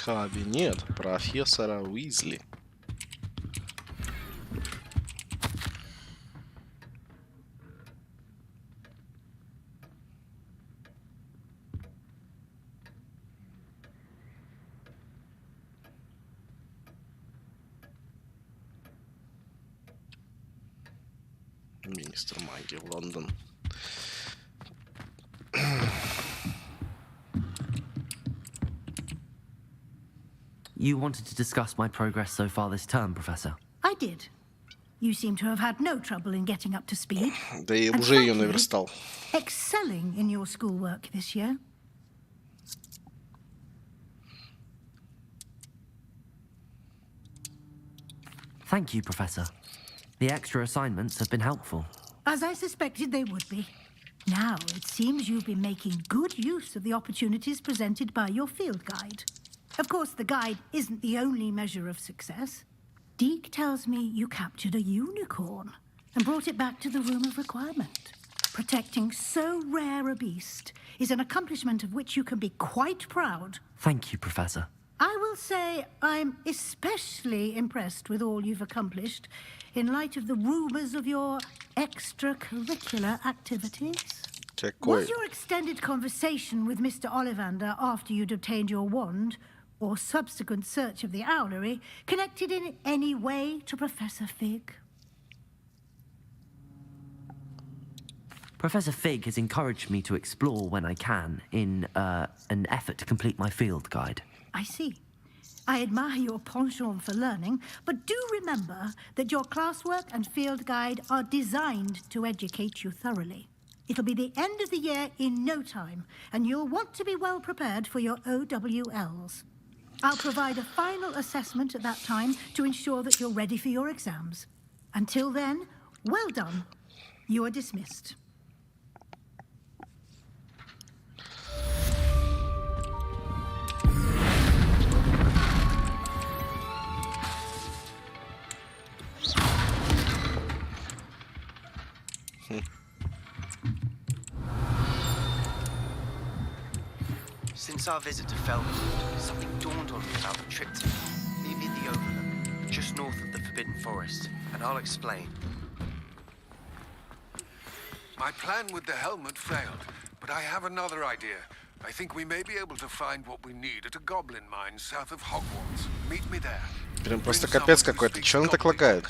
Кабинет профессора Уизли. Министр магии в Лондон. You wanted to discuss my progress so far this term, Professor? I did. You seem to have had no trouble in getting up to speed. Да и And уже ее frankly, наверстал. excelling in your schoolwork this year. Thank you, Professor. The extra assignments have been helpful. As I suspected they would be. Now, it seems you've been making good use of the opportunities presented by your field guide. Of course, the guide isn't the only measure of success. Deke tells me you captured a unicorn and brought it back to the Room of Requirement. Protecting so rare a beast is an accomplishment of which you can be quite proud. Thank you, Professor. I will say I'm especially impressed with all you've accomplished in light of the rumors of your extracurricular activities. Was your extended conversation with Mr. Ollivander after you'd obtained your wand, or subsequent search of the owlery, connected in any way to Professor Fig? Professor Fig has encouraged me to explore when I can in an effort to complete my field guide. I see. I admire your penchant for learning, but do remember that your classwork and field guide are designed to educate you thoroughly. It'll be the end of the year in no time, and you'll want to be well prepared for your OWLs. I'll provide a final assessment at that time to ensure that you're ready for your exams. Until then, well done. You are dismissed. Since our visit to Felwood, something dawned on me about the trip to maybe the Overlook, just north of the Forbidden Forest, and I'll explain. My plan with the helmet failed, but I have another idea. I think we may be able to find what we need at a goblin mine south of Hogwarts. Meet me there. Прям просто капец какой-то. Чё он так лагает?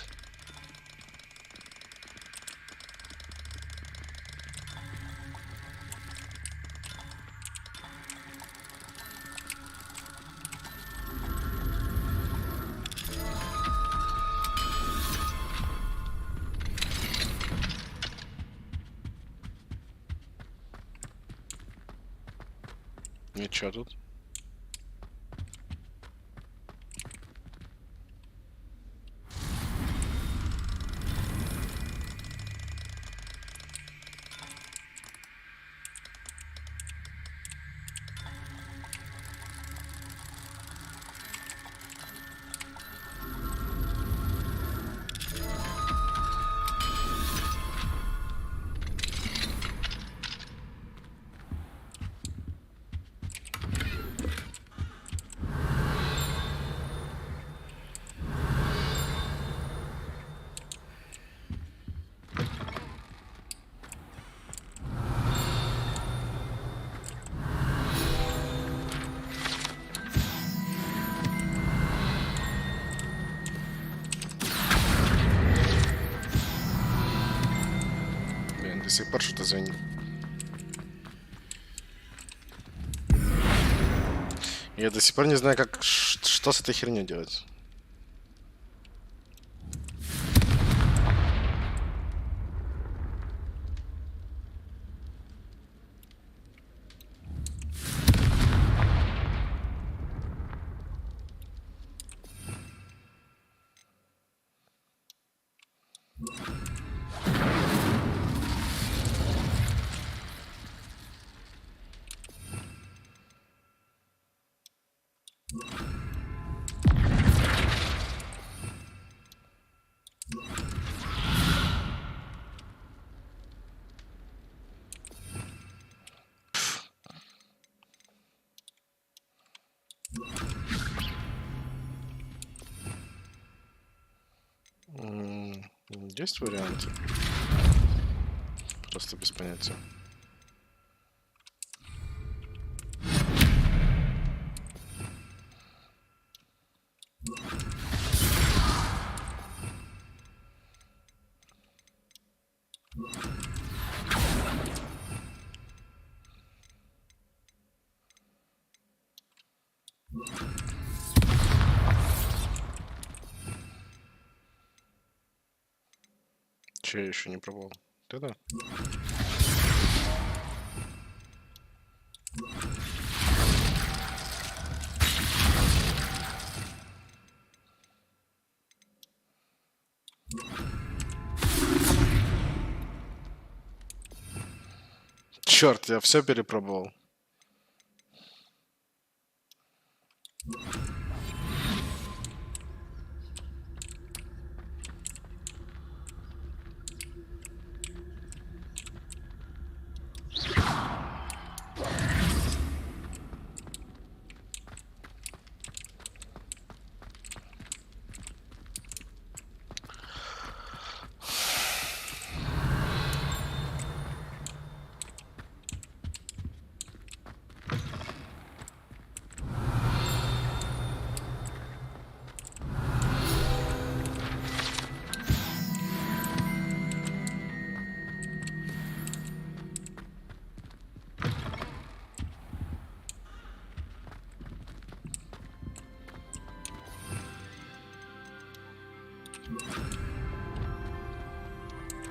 И чё тут? сих пор что-то звенит. Я до сих пор не знаю, как что с этой херней делать. Есть варианты? Просто без понятия. Че я еще не пробовал? Ты-да? Черт, я все перепробовал.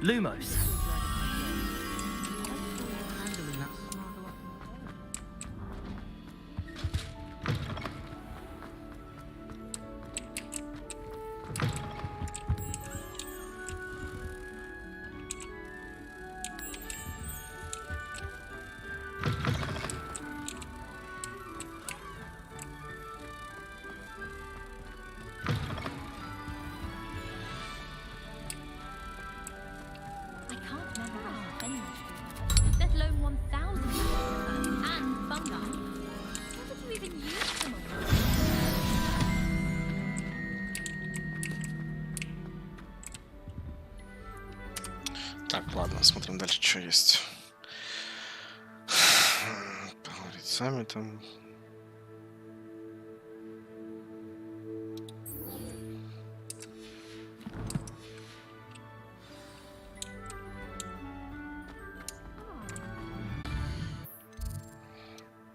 Lumos. Let alone 1,000 and fungi. How would you even use them all? Так, ладно, смотрим дальше, что есть. Поговорить сами там.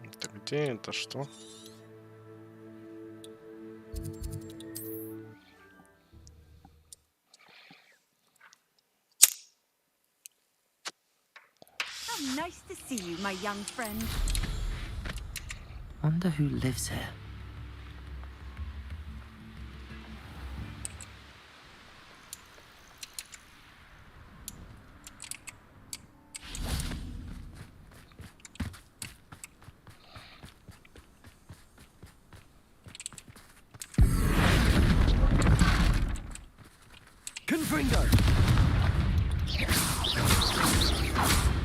Это где это что? How nice to see you, my young friend. Wonder who lives here. Confringo!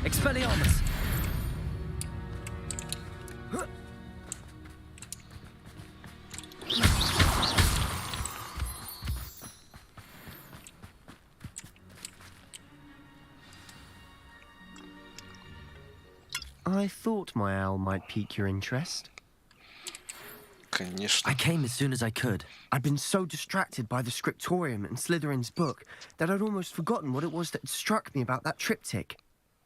Expelliarmus! I thought my owl might pique your interest. Конечно. I came as soon as I could. I'd been so distracted by the scriptorium and Slytherin's book that I'd almost forgotten what it was that struck me about that triptych.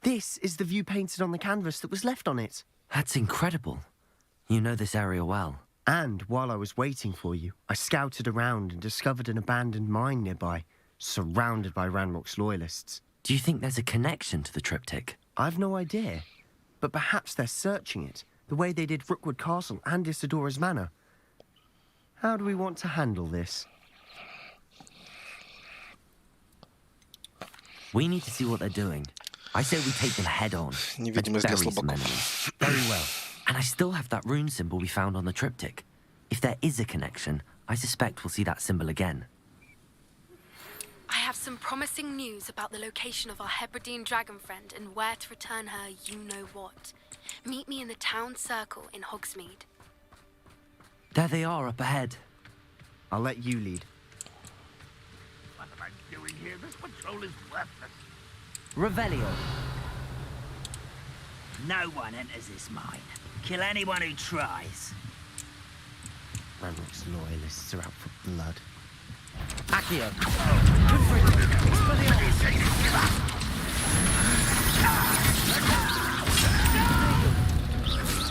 This is the view painted on the canvas that was left on it. That's incredible. You know this area well. And while I was waiting for you, I scouted around and discovered an abandoned mine nearby, surrounded by Ranrock's loyalists. Do you think there's a connection to the triptych? I've no idea, but perhaps they're searching it, the way they did Rookwood Castle and Isidora's Manor. How do we want to handle this? We need to see what they're doing. I say we take them head on. Невидимость для слабаков. Very well. And I still have that rune symbol we found on the triptych. If there is a connection, I suspect we'll see that symbol again. I have some promising news about the location of our Hebridean dragon friend and where to return her you-know-what. Meet me in the town circle in Hogsmeade. There they are up ahead. I'll let you lead. What am I doing here? This patrol is worthless. Revelio. No one enters this mine. Kill anyone who tries. Ranrock's loyalists are out for blood. Accio.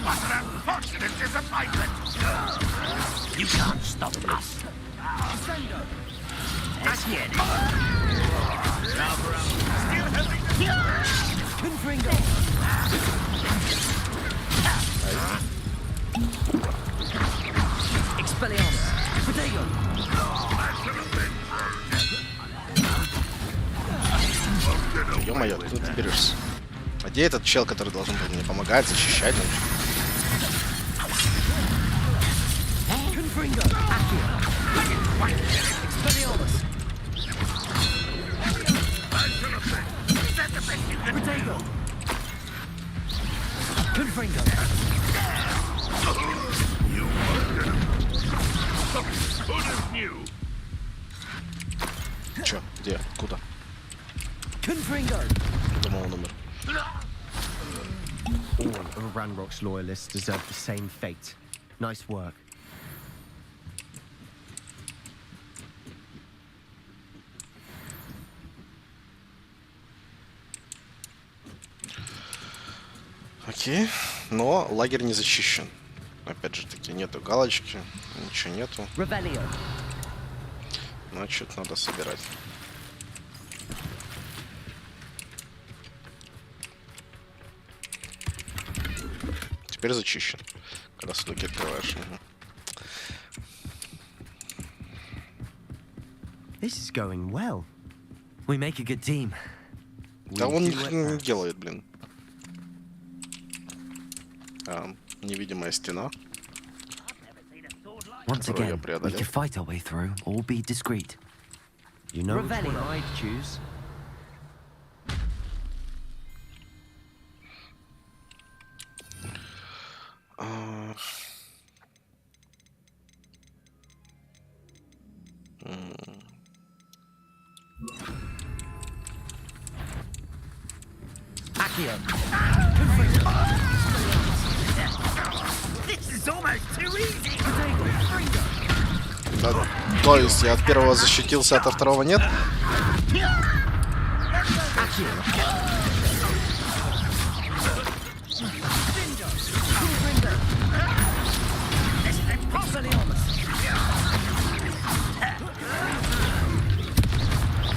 What an unfortunate disappointment! You can't stop us. Accio. Confringo. Expelliarmus. Protego. Ё-моё, тут ты берешься. А где этот чел, который должен был мне помогать, защищать? Confringo. Accio. Expelliarmus. Protego. Confringo. You wonder. Who knew? Чё? Где? Куда? Confringo. Думал, он умер. All of Ranrock's loyalists deserve the same fate. Nice work. Окей, но лагерь не защищен. Опять же таки, нету галочки, ничего нету. Revelio. Значит, надо собирать. Теперь зачищен. Когда сундуки открываешь. Угу. This is going well. We make a good team. Да он не делает, блин. Невидимая стена. Once again, we can fight our way through or be discreet. You know which one I'd choose. Accio. This is almost too easy. Да, то есть я от первого защитился, от второго нет?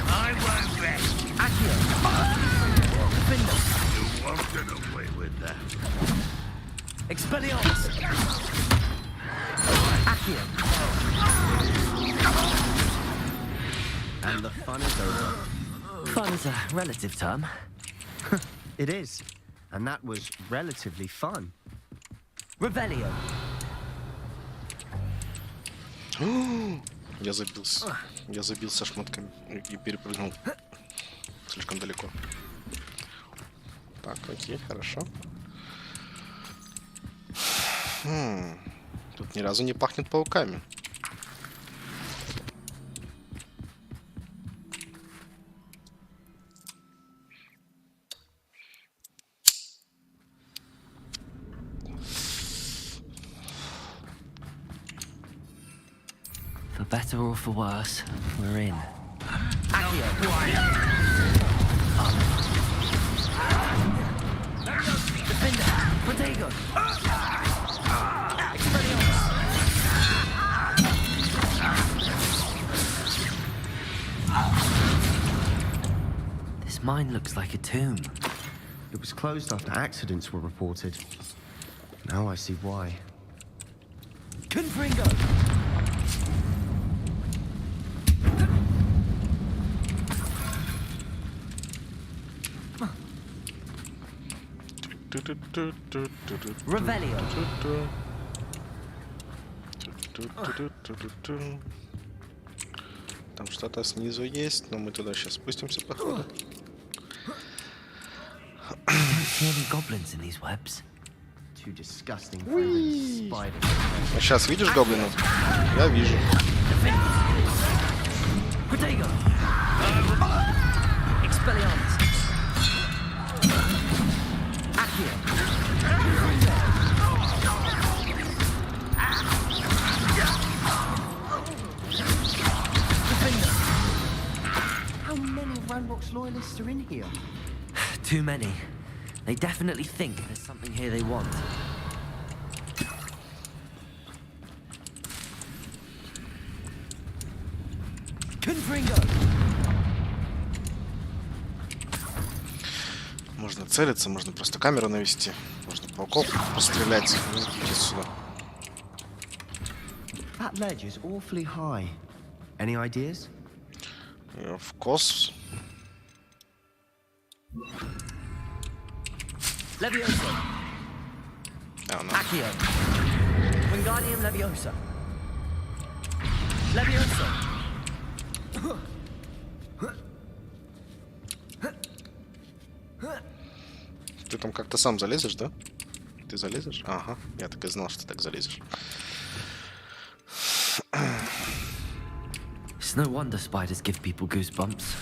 I won't rest. You won't get away with that. Expelliarmus. Accio. And the fun is over. Fun is a relative term. It is. And that was relatively fun. Revelio. Я забился. Я забился шмотками и перепрыгнул слишком далеко. Так, окей, хорошо. Тут ни разу не пахнет пауками. For better or for worse, we're in. This mine looks like a tomb. It was closed after accidents were reported. Now I see why. Confringo! Revelio. Там что-то снизу есть, но мы туда сейчас спустимся, походу. Goblins in these webs. Too disgusting for even spiders. А сейчас видишь гоблинов? Я вижу. Protego. Expelliarmus. How many Ranrock's loyalists are in here? Too many. They definitely think there's something here they want. Confringo. Можно целиться, можно просто камеру навести, можно пауков пострелять. Иди сюда. That ledge is awfully high. Any ideas? В кос. Leviosa. Accio. Wingardium Leviosa. Leviosa. Ты там как-то сам залезешь, да? Ты залезешь? Ага, я так и знал, что ты так залезешь. It's no wonder spiders give people goosebumps.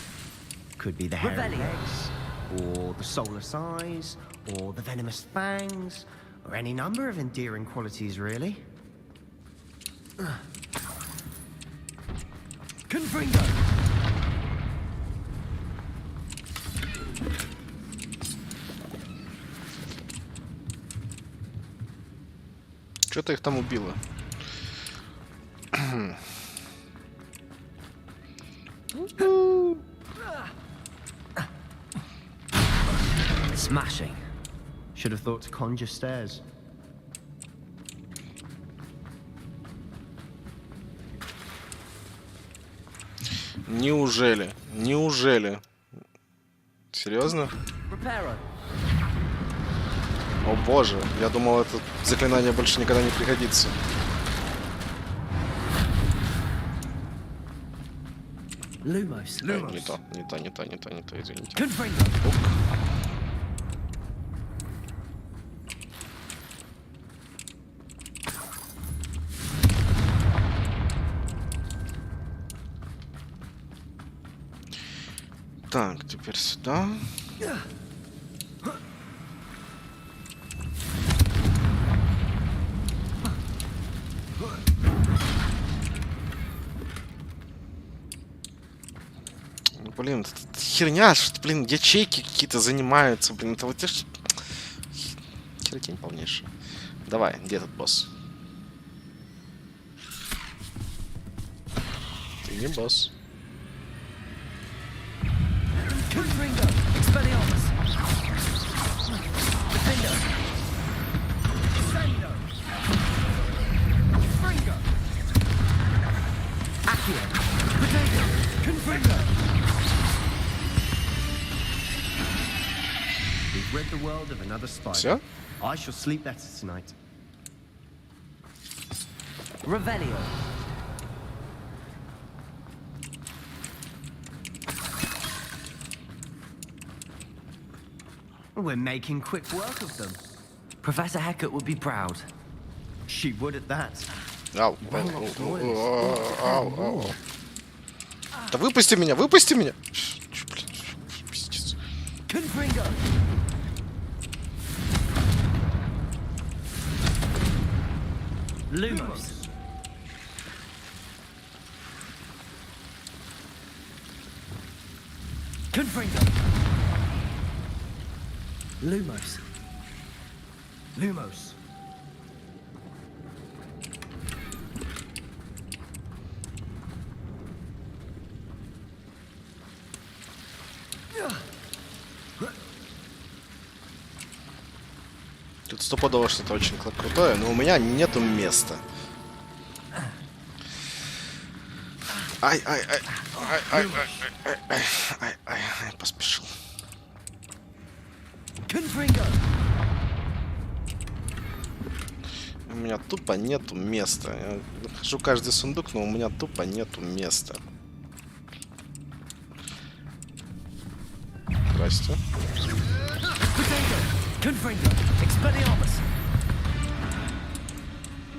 Could be the hairy legs, or the soulless eyes, or the venomous fangs, or any number of endearing qualities, really. Confringo. Что-то их там убило. Smashing. Should have thought to conjure stairs. Неужели? Неужели? Серьезно? Reparo. О боже, я думал, это заклинание больше никогда не пригодится. Lumos. Не то, извините. Confringo. Так, теперь сюда. Блин, это херня, что, блин, ячейки какие-то занимаются, блин, это вот те, что... Херотень полнейшая. Давай, где этот босс? Ты не босс. Confringo. Expelliarmus. Defender. Sendo. Confringo. Accio. Protego. Confringo. We've rid the world of another spider. Всё? I shall sleep better tonight. Revelio. We're making quick work of them. Professor Hecat would be proud. She would at that. Ау, ау. Да выпусти меня, выпусти меня! Блин, пиздец. Confringo. Lumos. Confringo. Lumos. Lumos. Тут стопудово что-то очень крутое, но у меня нету места. Ай, поспешил. У меня тупо нету места. Я нахожу каждый сундук, но у меня тупо нету места. Здрасте.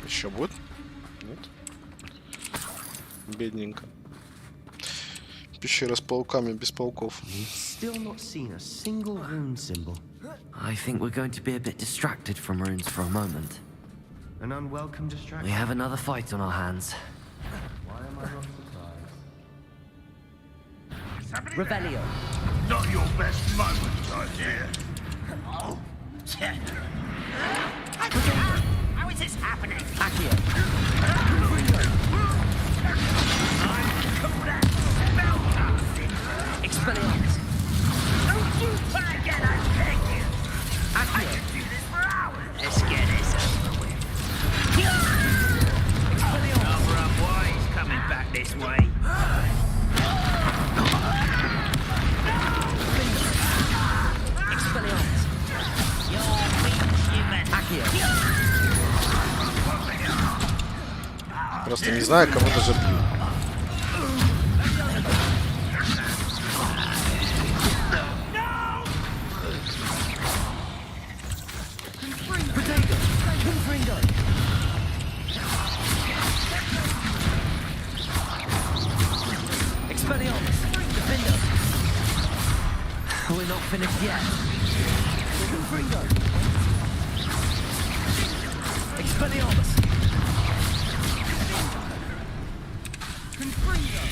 Еще будет? Нет? Бедненько. Пещера с пауками без пауков. I think we're going to be a bit distracted from runes for a moment. An unwelcome distraction. We have another fight on our hands. Why am I not surprised? Revelio. Not your best moment, I fear. Oh. How is this happening? Accio. Expelliarmus. Don't you try again, I beg you. Accio. I could do this for hours. Let's get this over with. Expelliarmus. Number up wise coming back this way. Expelliarmus. You're weak, human. Accio. Просто не знаю, кого даже бью. We're not finished yet. Expelliarmus.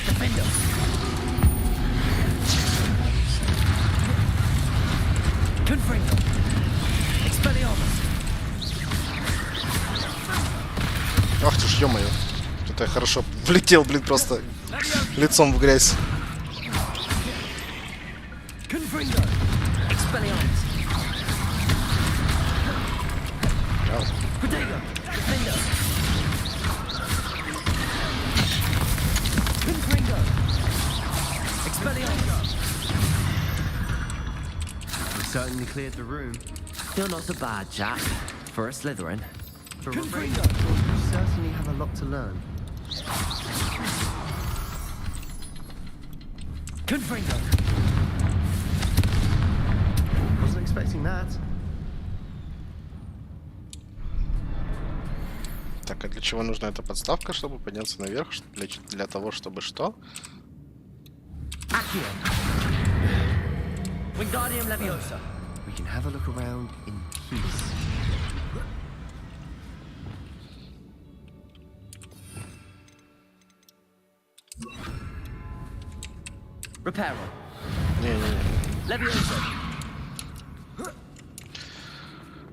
Defender. Confringo. Expelliarmus. Ах ты ж, ё-моё. Это я хорошо влетел, блин, просто лицом в грязь. Confringo. Expelliarmus. Protego. Defender. Confringo. Expelliarmus. Certainly cleared the room. You're not so bad, chap. For a Slytherin. For a Ravenclaw, you certainly have a lot to learn. Confringo. Wasn't expecting that. Так, а для чего нужна эта подставка, чтобы подняться наверх? Для того, чтобы что? Accio. Wingardium Leviosa. We can have a look around in peace. Reparo. Не-не-не. Leviosa.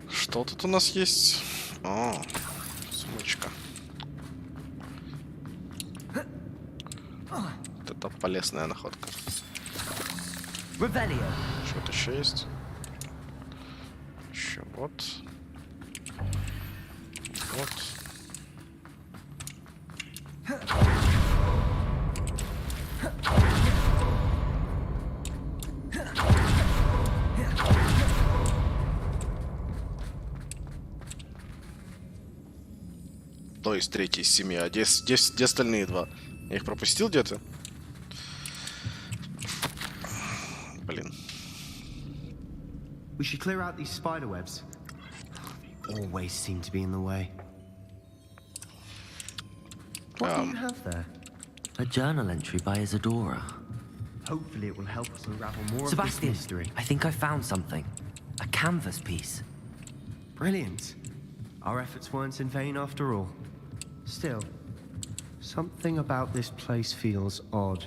Что тут у нас есть? О, сумочка. Вот это полезная находка. Revelio. Что-то еще есть? Еще вот. Вот. То есть третий из 7. А где остальные два? Я их пропустил где-то? Блин. We should clear out these spider webs. Always seem to be in the way. What do you have there? A journal entry by Isadora. Hopefully it will help us unravel more Sebastian, of this mystery. I think I found something. A canvas piece. Brilliant. Our efforts weren't in vain after all. Still, something about this place feels odd.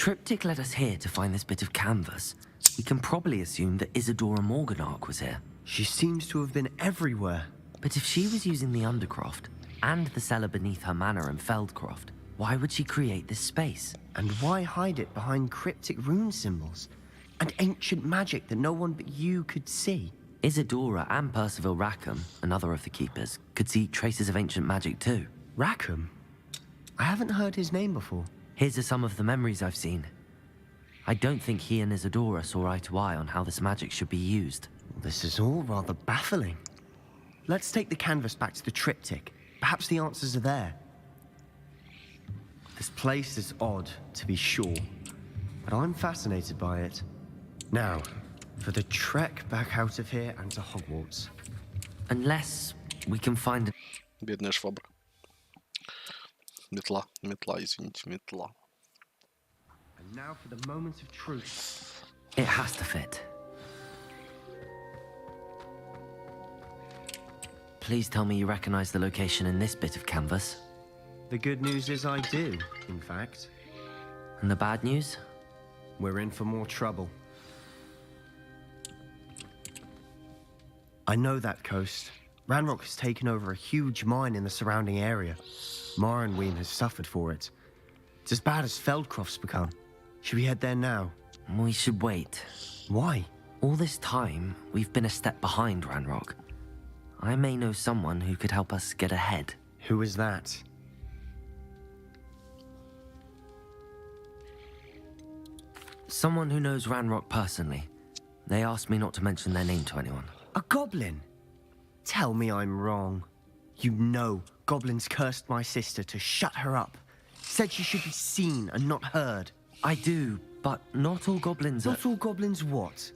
triptych led us here to find this bit of canvas. We can probably assume that Isadora Morganark was here. She seems to have been everywhere. But if she was using the Undercroft and the cellar beneath her manor in Feldcroft, why would she create this space? And why hide it behind cryptic rune symbols? And ancient magic that no one but you could see? Isadora and Percival Rackham, another of the Keepers, could see traces of ancient magic too. Rackham? I haven't heard his name before. Here's some of the memories I've seen. I don't think he and Isadora saw eye to eye on how this magic should be used. This is all rather baffling. Let's take the canvas back to the triptych. Perhaps the answers are there. This place is odd, to be sure, but I'm fascinated by it. Now, for the trek back out of here and to Hogwarts. Unless we can find... Бедная швабра. Метла, извините, метла. And now for the moment of truth. It has to fit. Please tell me you recognize the location in this bit of canvas. The good news is I do, in fact. And the bad news? We're in for more trouble. I know that coast. Ranrock has taken over a huge mine in the surrounding area. Mornweem has suffered for it. It's as bad as Feldcroft's become. Should we head there now? We should wait. Why? All this time, we've been a step behind Ranrock. I may know someone who could help us get ahead. Who is that? Someone who knows Ranrock personally. They asked me not to mention their name to anyone. A goblin? Tell me I'm wrong. You know goblins cursed my sister to shut her up. Said she should be seen and not heard. I do, but not all goblins are... Not all goblins what?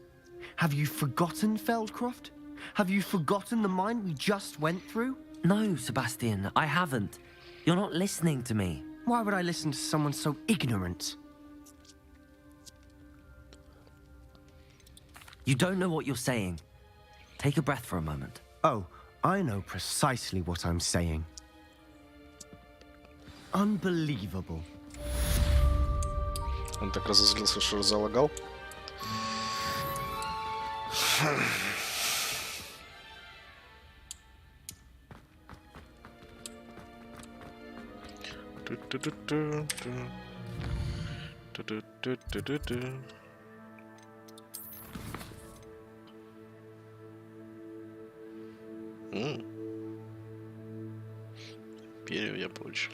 Have you forgotten Feldcroft? Have you forgotten the mine we just went through? No, Sebastian, I haven't. You're not listening to me. Why would I listen to someone so ignorant? You don't know what you're saying. Take a breath for a moment. Oh, I know precisely what I'm saying. Unbelievable. Он так разозлился, что залагал. Перьев я получил.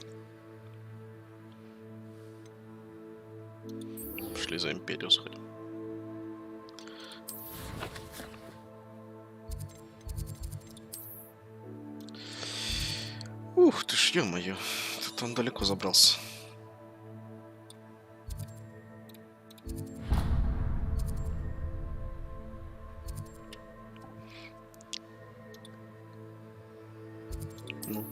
Пошли за империю сходим. Ух ты ж, ё-моё. Тут он далеко забрался. Ну.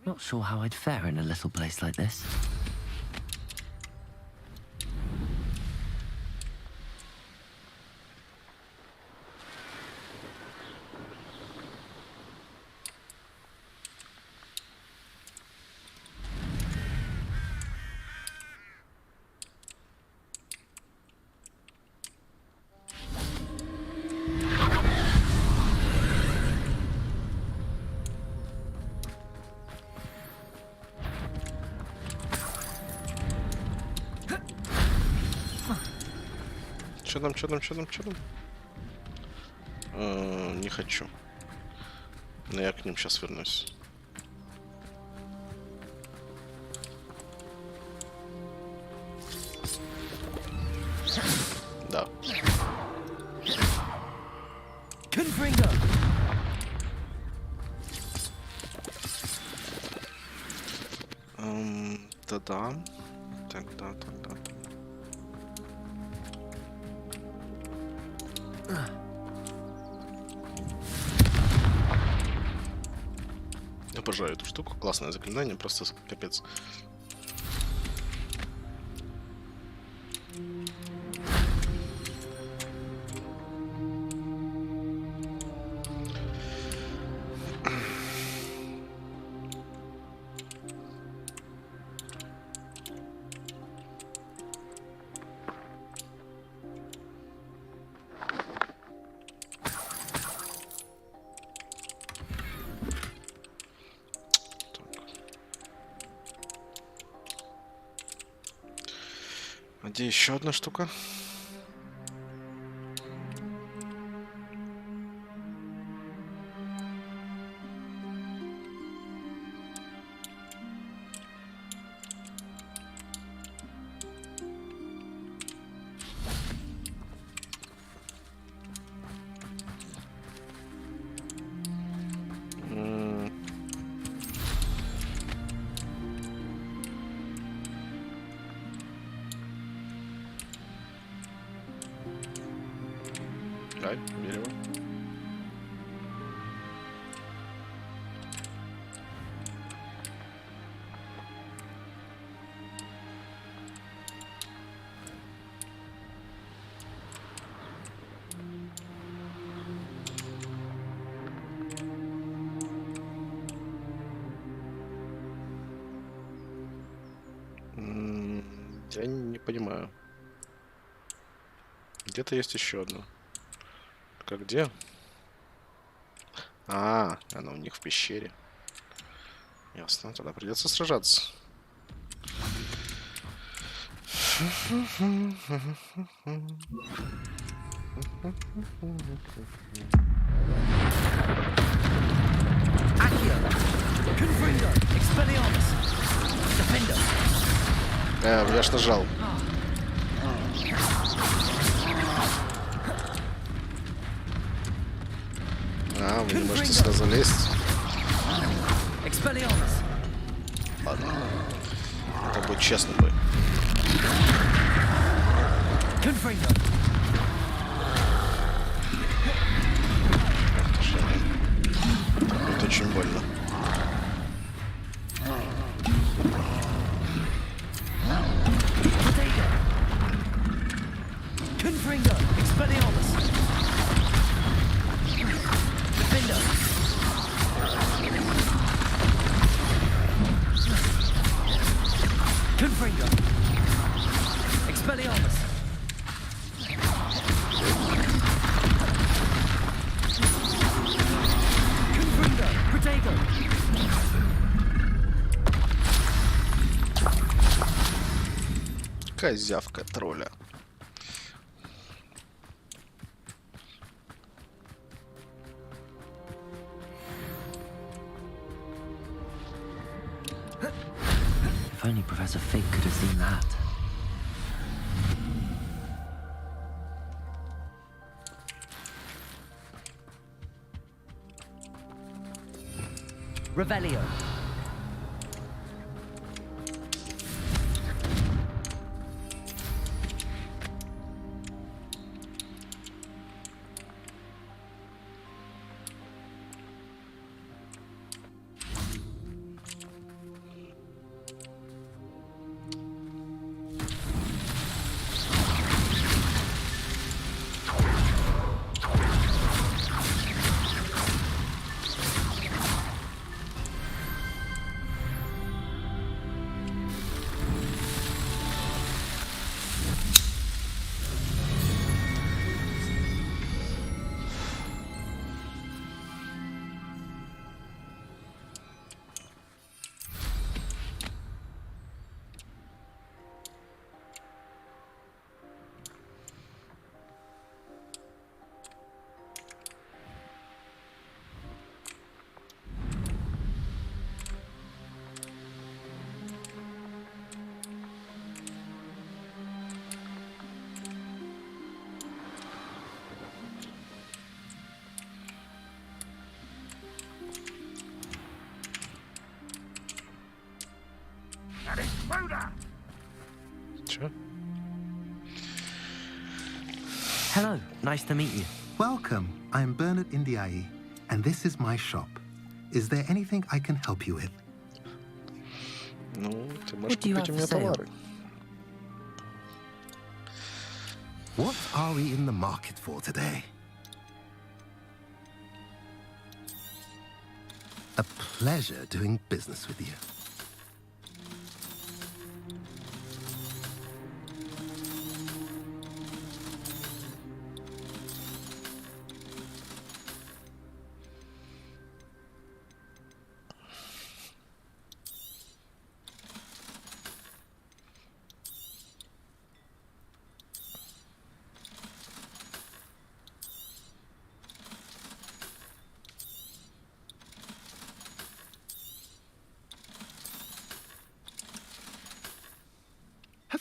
Not sure how I'd fare in a little place like this. Чё там? Не хочу. Но я к ним сейчас вернусь. Да. Да-да. Тогда. Обожаю эту штуку. Классное заклинание, просто капец. А где еще одна штука? Ай, дерево. Я не понимаю. Где-то есть еще одно. Как где? А, она у них в пещере. Ясно, тогда придется сражаться. Я ж нажал. А, вы не можете сюда залезть. Ладно. Это будет честно бы. Это очень больно. Козявка тролля. If only Professor Fig could have seen that. Revelio. Чё? Hello, nice to meet you. Welcome. I'm Bernard Indiai, and this is my shop. Is there anything I can help you with? Ну, ты можешь What do you купить have у меня for sale? товары. What are we in the market for today? A pleasure doing business with you.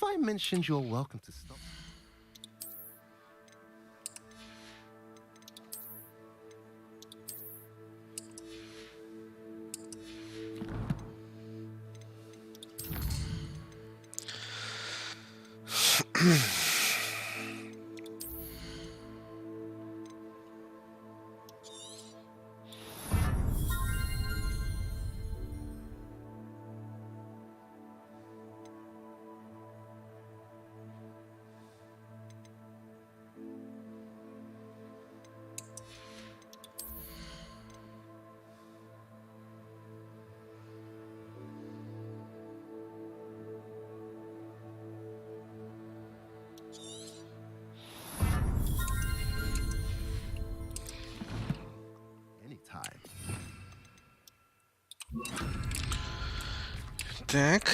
I mentioned you're welcome to stop. Так.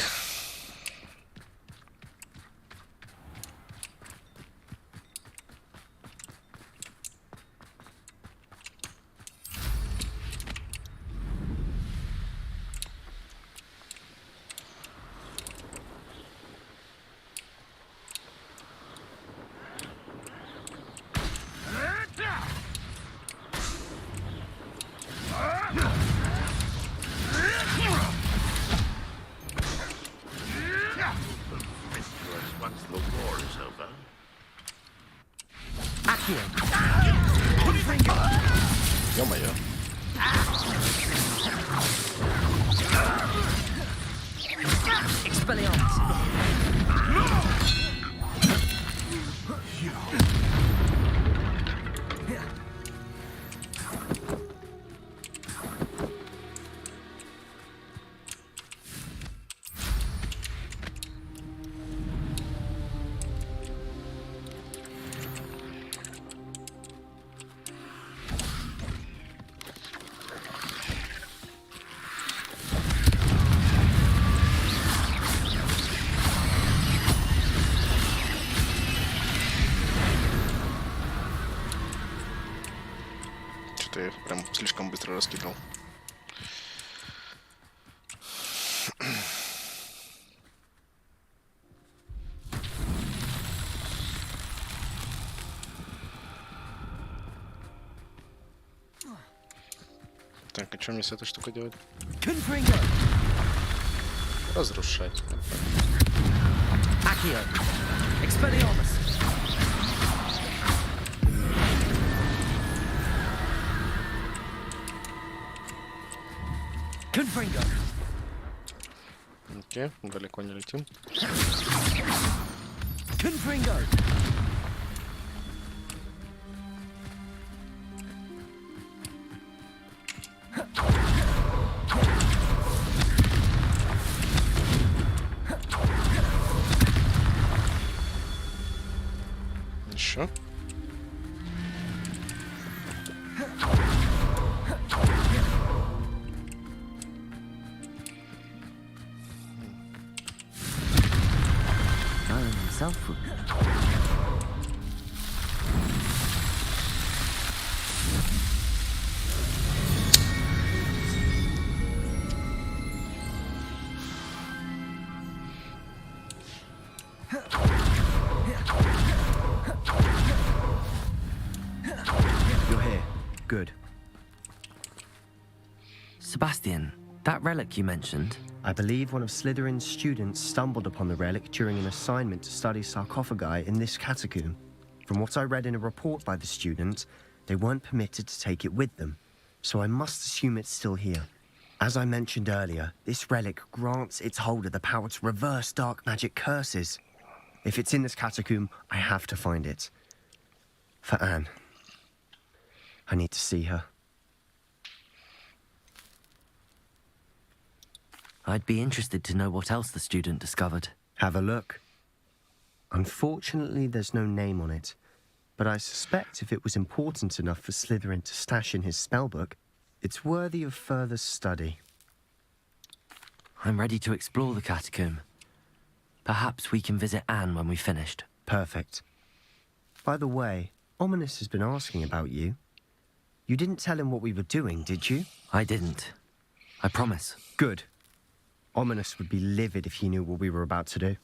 Once the war is over. Ё-моё. Что-то я их прям слишком быстро раскидал. Так, а что мне с этой штукой делать? Разрушать. Окей, далеко не летим. Еще. Himself would. You're here. Good. Sebastian, that relic you mentioned. I believe one of Slytherin's students stumbled upon the relic during an assignment to study sarcophagi in this catacomb. From what I read in a report by the student, they weren't permitted to take it with them, so I must assume it's still here. As I mentioned earlier, this relic grants its holder the power to reverse dark magic curses. If it's in this catacomb, I have to find it. For Anne. I need to see her. I'd be interested to know what else the student discovered. Have a look. Unfortunately, there's no name on it, but I suspect if it was important enough for Slytherin to stash in his spellbook, it's worthy of further study. I'm ready to explore the catacomb. Perhaps we can visit Anne when we've finished. Perfect. By the way, Ominous has been asking about you. You didn't tell him what we were doing, did you? I didn't. I promise. Good. Ominous would be livid if he knew what we were about to do.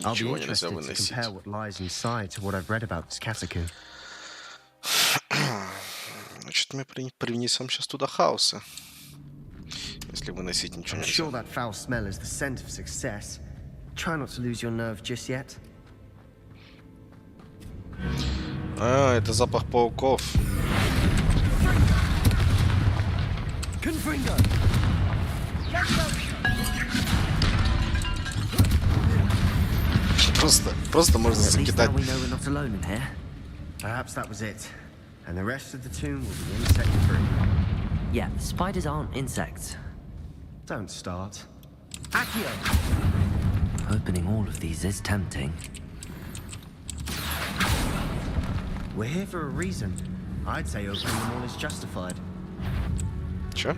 I'll be Ничего нельзя interested to выносить. compare what lies inside to what I've read about this Kataku. Значит, мы привнесем сейчас туда хаоса. Если выносить ничего I'm нельзя. sure that foul smell is the scent of success. Try not to lose your nerve just yet. А, это запах пауков. Confringo! Просто можно At least now закидать. we know we're not alone in here. Perhaps that was it. And the rest of the tomb will be insect-free. Yeah, spiders aren't insects. Don't start. Accio! Opening all of these is tempting. We're here for a reason. I'd say opening them all is justified. Чё?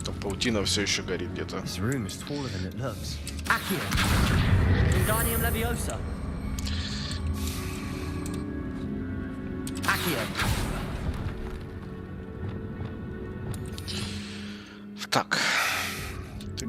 Там паутина все еще горит где-то. This room is taller than it looks. Accio! Wingardium Leviosa! Accio! Так. Тык.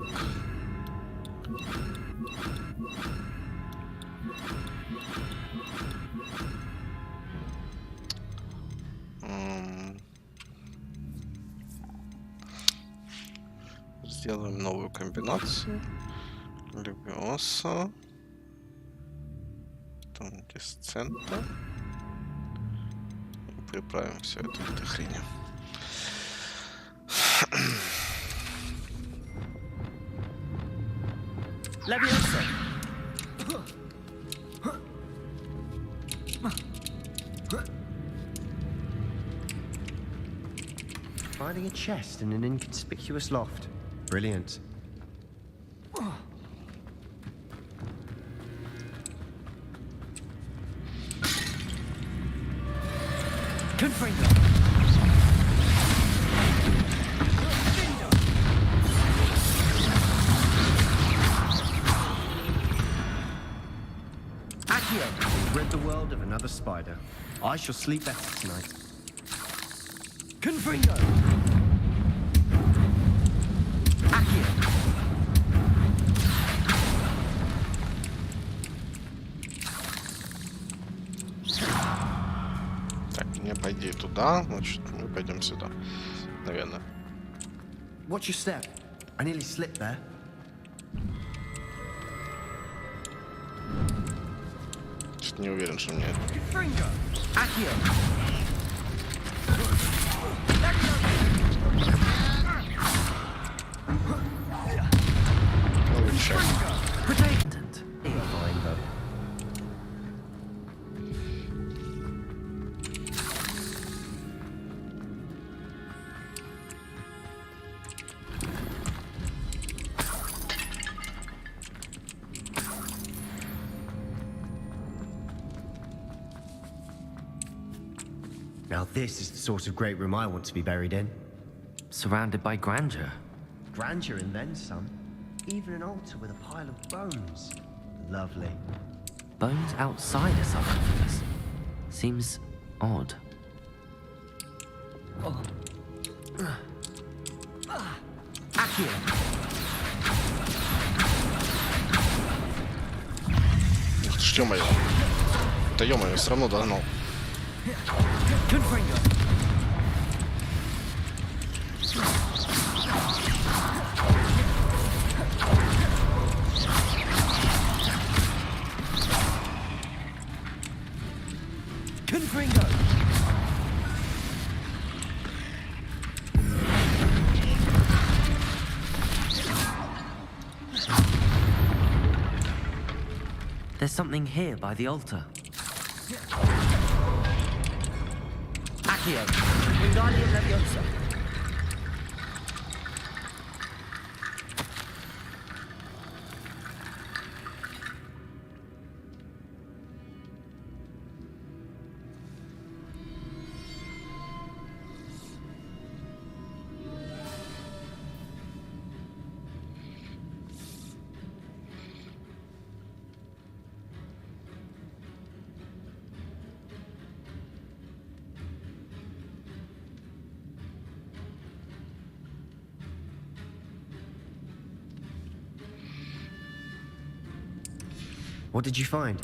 Сделаем новую комбинацию. Левиоса. Там дисцента. И приправим все это этой хренью. Leviosa! Finding a chest in an inconspicuous loft. Brilliant. Confringo! Accio! We've rid the world of another spider. I shall sleep better tonight. Confringo! Accio! Так, не пойди туда, значит, мы пойдем сюда. Наверное. Watch your step. I nearly slipped there. Что-то не уверен, что мне... Confringo! Accio! Лучше. Protectant! Fine, though. Now this is the sort of great room I want to be buried in. Surrounded by grandeur. Grandeur and then some. Even an altar with a pile of bones. Lovely. Bones outside a sarcophagus. Seems odd. Accio! Ух ты ж, ё-моё. Да ё-моё, все равно догнал. Confringo! Confringo! There's something here by the altar. Accio! Wingardium Leviosa! What did you find?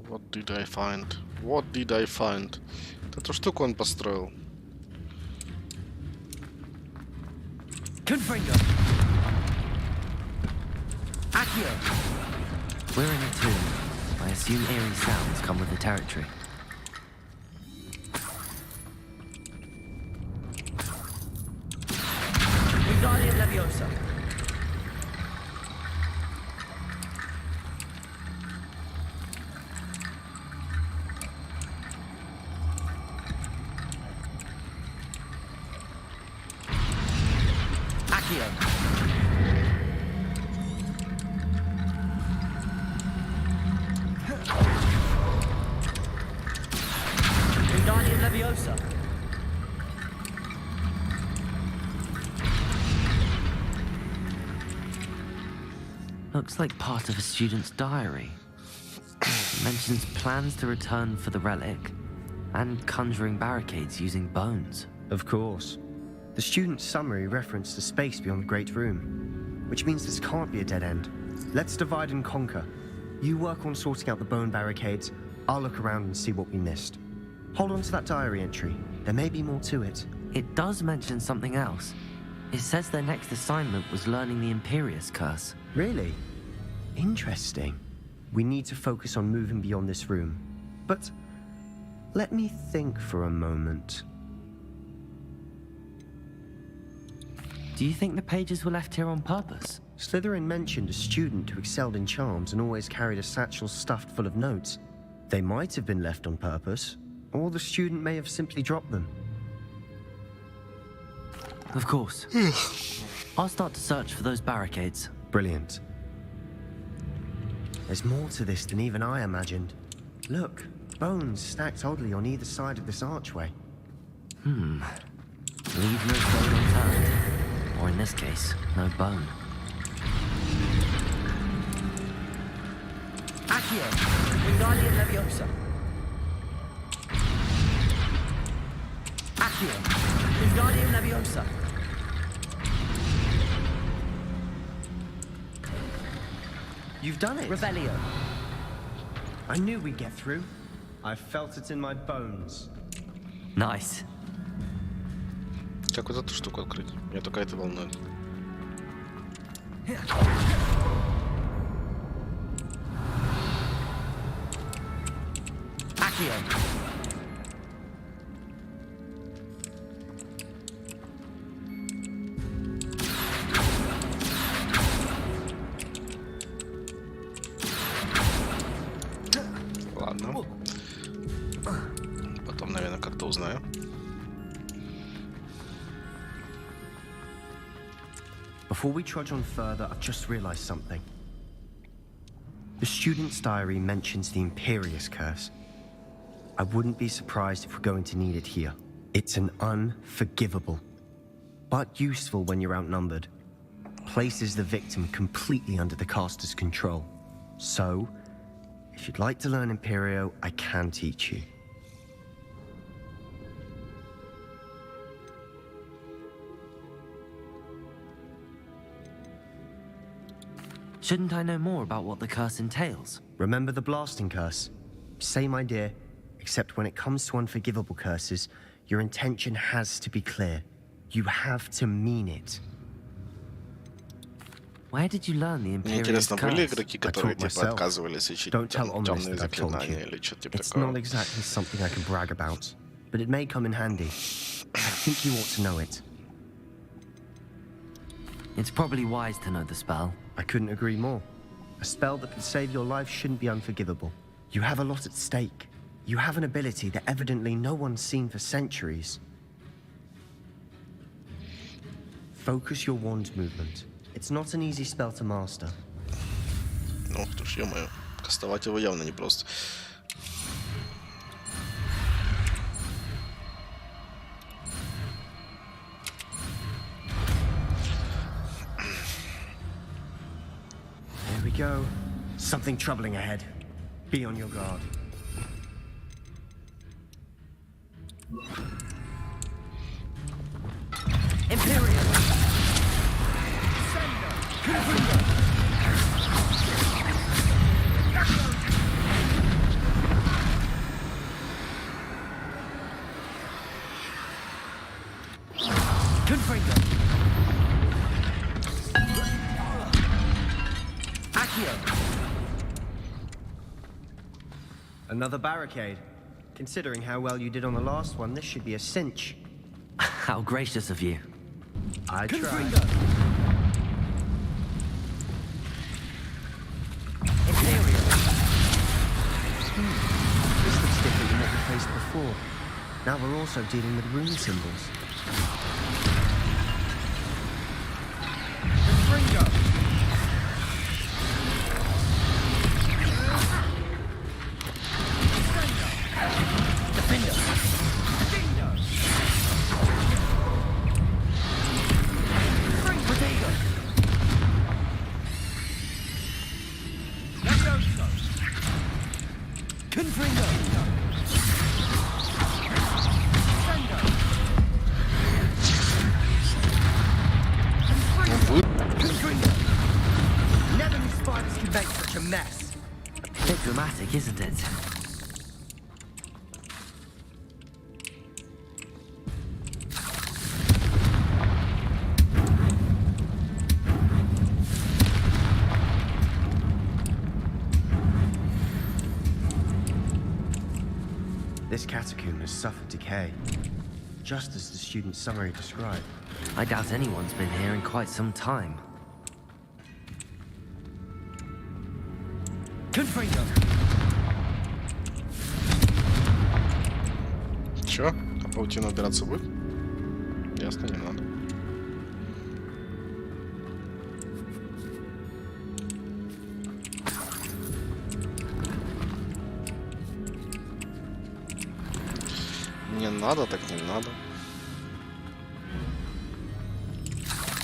What did I find? What did I find? Эту штуку он построил. Confringo. Accio. We're in a tomb. I assume eerie sounds come with the territory. Wingardium Leviosa. Accio. Wingardium Leviosa. Looks like part of a student's diary. It mentions plans to return for the relic and conjuring barricades using bones. Of course. The student's summary referenced a space beyond the Great Room, which means this can't be a dead end. Let's divide and conquer. You work on sorting out the bone barricades, I'll look around and see what we missed. Hold on to that diary entry. There may be more to it. It does mention something else. It says their next assignment was learning the Imperius Curse. Really? Interesting. We need to focus on moving beyond this room. But let me think for a moment. Do you think the pages were left here on purpose? Slytherin mentioned a student who excelled in charms and always carried a satchel stuffed full of notes. They might have been left on purpose, or the student may have simply dropped them. Of course. I'll start to search for those barricades. Brilliant. There's more to this than even I imagined. Look, bones stacked oddly on either side of this archway. Leave no stone unturned. Or in this case, no bone. Accio. Wingardium Leviosa. Accio. Wingardium Leviosa. You've done it! Revelio. I knew we'd get through. I felt it in my bones. Nice. Как вот эту штуку открыть? Меня только это волнует. Accio. Ладно. Потом, наверное, как-то узнаю. Before we trudge on further, I've just realized something. The student's diary mentions the Imperius Curse. I wouldn't be surprised if we're going to need it here. It's an unforgivable, but useful when you're outnumbered. Places the victim completely under the caster's control. So, if you'd like to learn Imperio, I can teach you. Shouldn't I know more about what the curse entails? Remember the blasting curse? Same idea, except when it comes to unforgivable curses, your intention has to be clear. You have to mean it. Where did you learn the Мне Imperius интересно, были Curse? игроки, которые типа отказывались учить Don't tell Ominous темные that I've told you. заклинания или что-то типа It's такого? not exactly something I can brag about, but it may come in handy. I think you ought to know it. It's probably wise to know the spell. I couldn't agree more. A spell that could save your life shouldn't be unforgivable. You have a lot at stake. You have an ability that evidently no one's seen for centuries. Focus your wand movement. It's not an easy spell to master. Ну, ух ты ж, ё-моё. Кастовать его явно непросто. There we go. Something troubling ahead. Be on your guard. Imperium. Confringo. Accio. Another barricade. Considering how well you did on the last one, this should be a cinch. How gracious of you. I tried. Confringo. Imperial. This looks different than what we faced before. Now we're also dealing with rune symbols. Confringo. Defender. Protego. Confringo. Confringo. Never knew spiders could make such a mess. A bit dramatic, isn't it? This catacomb has suffered decay, just as the student's summary described. I doubt anyone's been here in quite some time. Confringo. Чё? А паутину убираться будет? Ясно, не надо. Не надо, так не надо.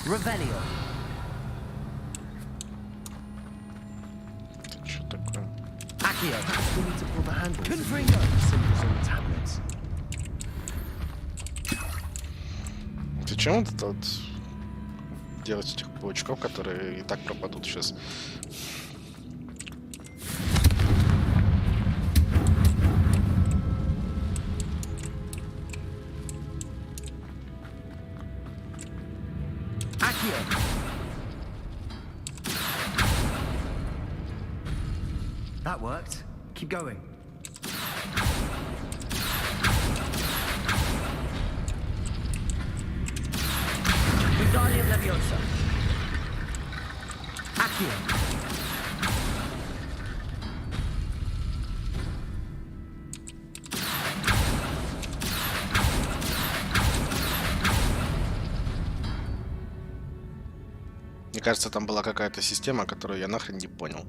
Revelio. Это что такое? Accio. We need to pull the handle. Confringo. Symbols on the tablets. Зачем вот это вот делать этих паучков, которые и так пропадут сейчас? Accio. That worked. Keep going. Wingardium Leviosa. Accio. Мне кажется, там была какая-то система, которую я нахрен не понял.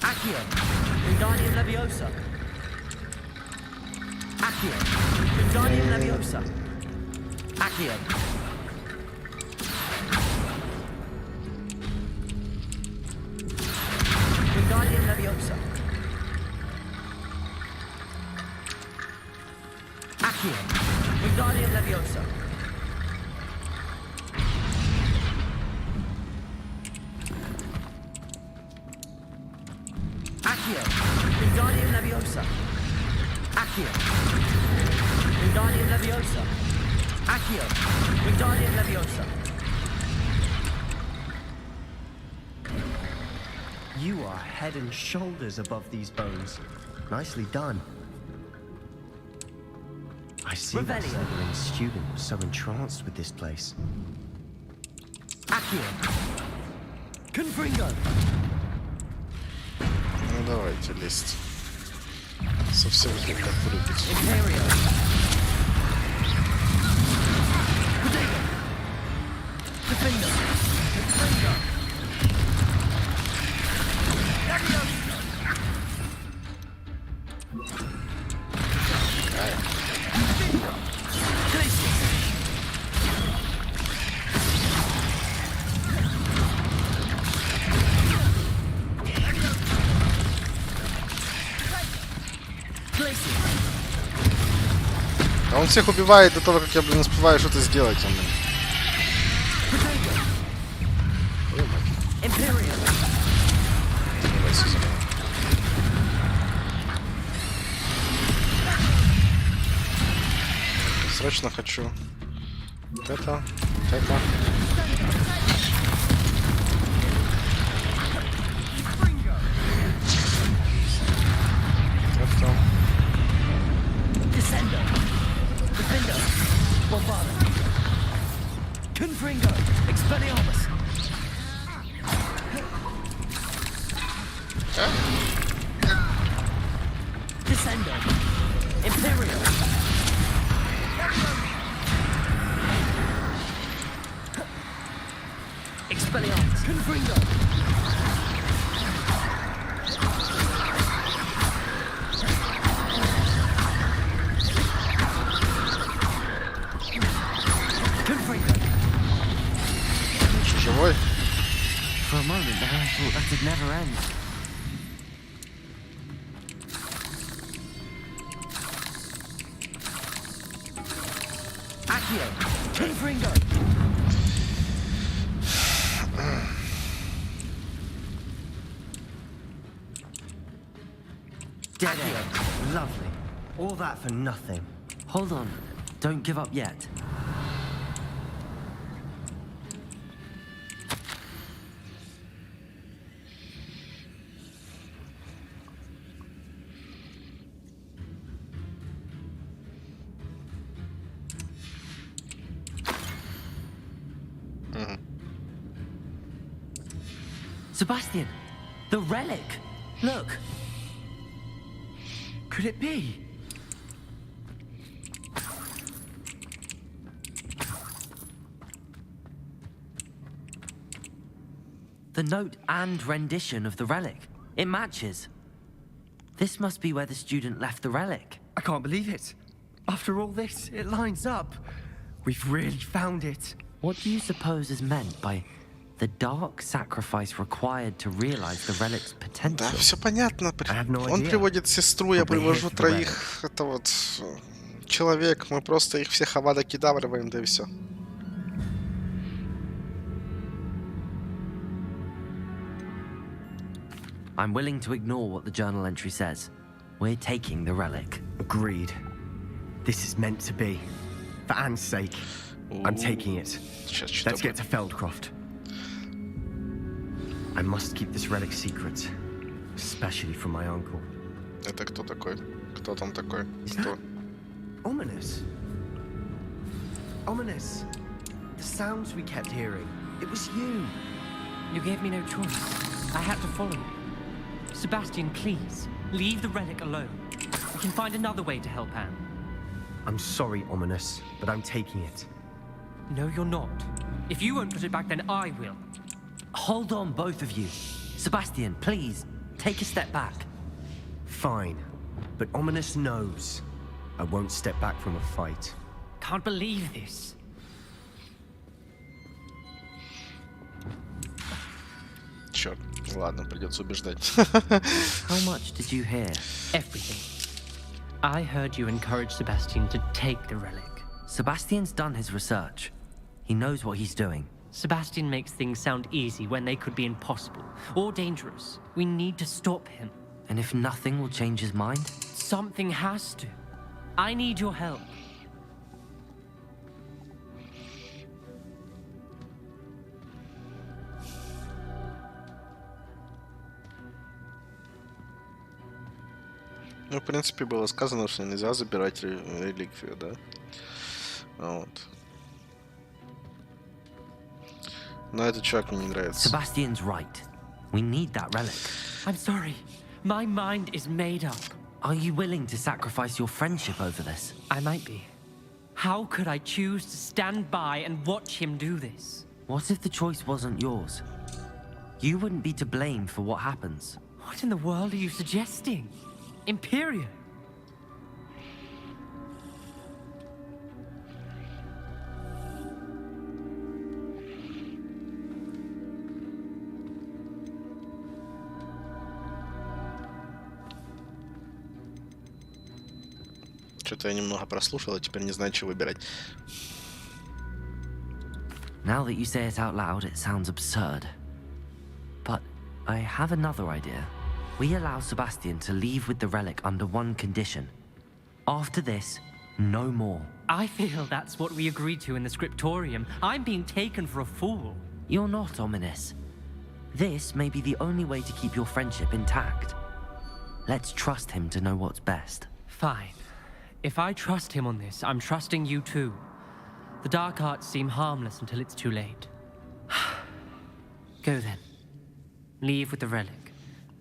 Accio. Wingardium Leviosa. Accio. Wingardium Leviosa. Accio. Wingardium Leviosa. Accio. Wingardium Leviosa. Accio. Wingardium Leviosa. Accio. Wingardium Leviosa. Accio. Wingardium Leviosa. You are head and shoulders above these bones. Nicely done. I see why Revelio. Slytherin's student was so entranced with this place. Accio. Confringo. Ну давайте лезть. Совсем как прыгать. Imperial. Protego. Defender. Confringo. Glacius. Он всех убивает до того, как я, блин, успеваю что-то сделать. Он, блин. Срочно хочу. Вот это. Вот это. Это. Descendo. Defendo. Bombarda. Confringo. Expelliarmus. Descendo. Imperial. Expelliarmus. Confringo. Живой? For a moment there, I thought that'd never end. Accio. Confringo. Dead end. Lovely. All that for nothing. Hold on. Don't give up yet. Sebastian, the relic. Look. Could it be? The note and rendition of the relic. It matches. This must be where the student left the relic. I can't believe it. After all this, it lines up. We've really found it. What do you suppose is meant by the dark sacrifice required to realize the relic's potential? Да, все понятно. Он приводит сестру, я привожу троих. Это вот человек. Мы просто их всех авада кидавриваем, да и все. I'm willing to ignore what the journal entry says. We're taking the relic. Agreed. This is meant to be. For Anne's sake, I'm taking it. Let's get to Feldcroft. I must keep this relic secret, especially from my uncle. Это кто такой? Кто там такой? Кто? Ominous. Ominous. The sounds we kept hearing. It was you. You gave me no choice. I had to follow you. Sebastian, please, leave the relic alone. We can find another way to help Anne. I'm sorry, Ominous, but I'm taking it. No, you're not. If you won't put it back, then I will. Hold on, both of you. Sebastian, please, take a step back. Fine, but Ominous knows I won't step back from a fight. Can't believe this. Черт, ладно, придется убеждать. How much did you hear? Everything. I heard you encourage Sebastian to take the relic. Sebastian's done his research. He knows what he's doing. Sebastian makes things sound easy when they could be impossible or dangerous. We need to stop him. And if nothing will change his mind? Something has to. I need your help. Ну, в принципе, было сказано, что нельзя забирать реликвию, да? Вот. Но этот чувак мне не нравится. Sebastian's right. We need that relic. I'm sorry. My mind is made up. Are you willing to sacrifice your friendship over this? I might be. How could I choose to stand by and watch him do this? What if the choice wasn't yours? You wouldn't be to blame for what happens. What in the world are you suggesting? Imperial? Что-то я немного прослушал, и теперь не знаю, что выбирать. Now that you say it out loud, it sounds absurd. But I have another idea. We allow Sebastian to leave with the relic under one condition. After this, no more. I feel that's what we agreed to in the scriptorium. I'm being taken for a fool. You're not ominous. This may be the only way to keep your friendship intact. Let's trust him to know what's best. Fine. If I trust him on this, I'm trusting you too. The dark arts seem harmless until it's too late. Go then. Leave with the relic.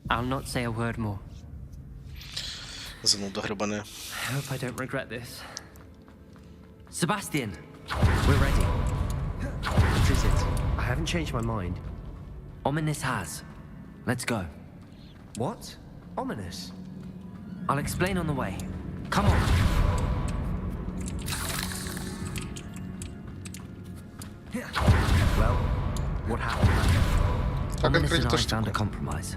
I'll not say a word more. Зануда гребаная. I hope I don't regret this. Sebastian, we're ready. What is it? I haven't changed my mind. Ominous has. Let's go. What? Ominous? I'll explain on the way. Come on. Well, what happened? Ominous and I found a compromise.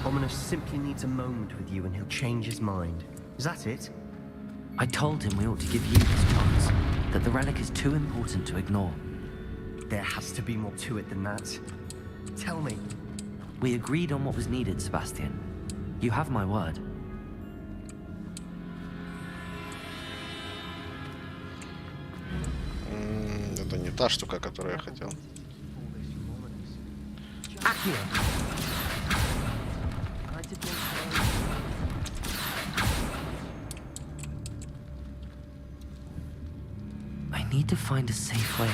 Ominous simply needs a moment with you and he'll change his mind. Is that it? I told him we ought to give you this chance, that the relic is too important to ignore. There has to be more to it than that. Tell me. We agreed on what was needed, Sebastian. You have my word. Это не та штука, которую я хотел. I need to find a safe way.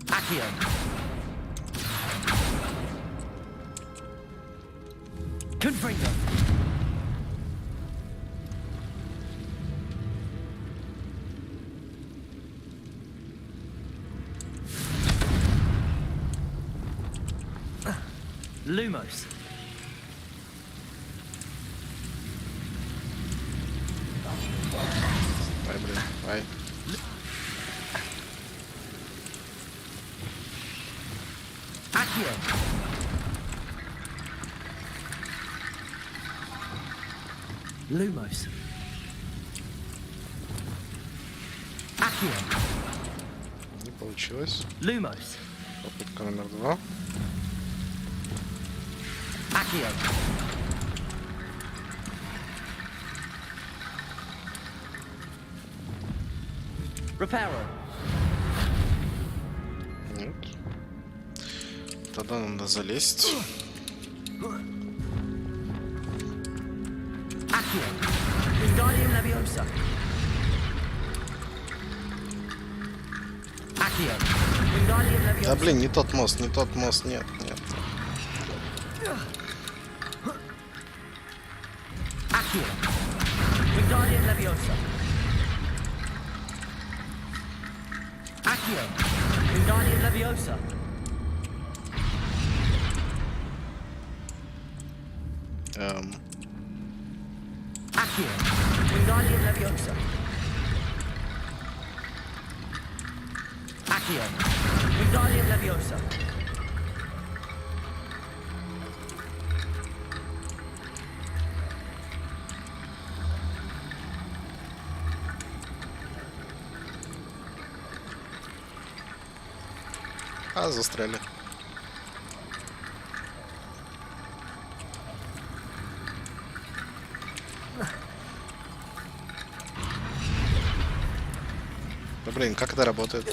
Accio. Confringo. Lumos. Ай, блин, ай. Accio. Lumos. Accio. Не получилось. Lumos. Попытка номер 2. Accio. Reparo. Нет. Тогда надо залезть. Accio. Wingardium Leviosa. Accio. Wingardium Leviosa. Да блин, не тот мост, нет, нет. Accio. Wingardium Leviosa. Accio. Wingardium Leviosa. Accio. Wingardium Leviosa. Accio. Wingardium Leviosa. А, застряли. Да блин, как это работает?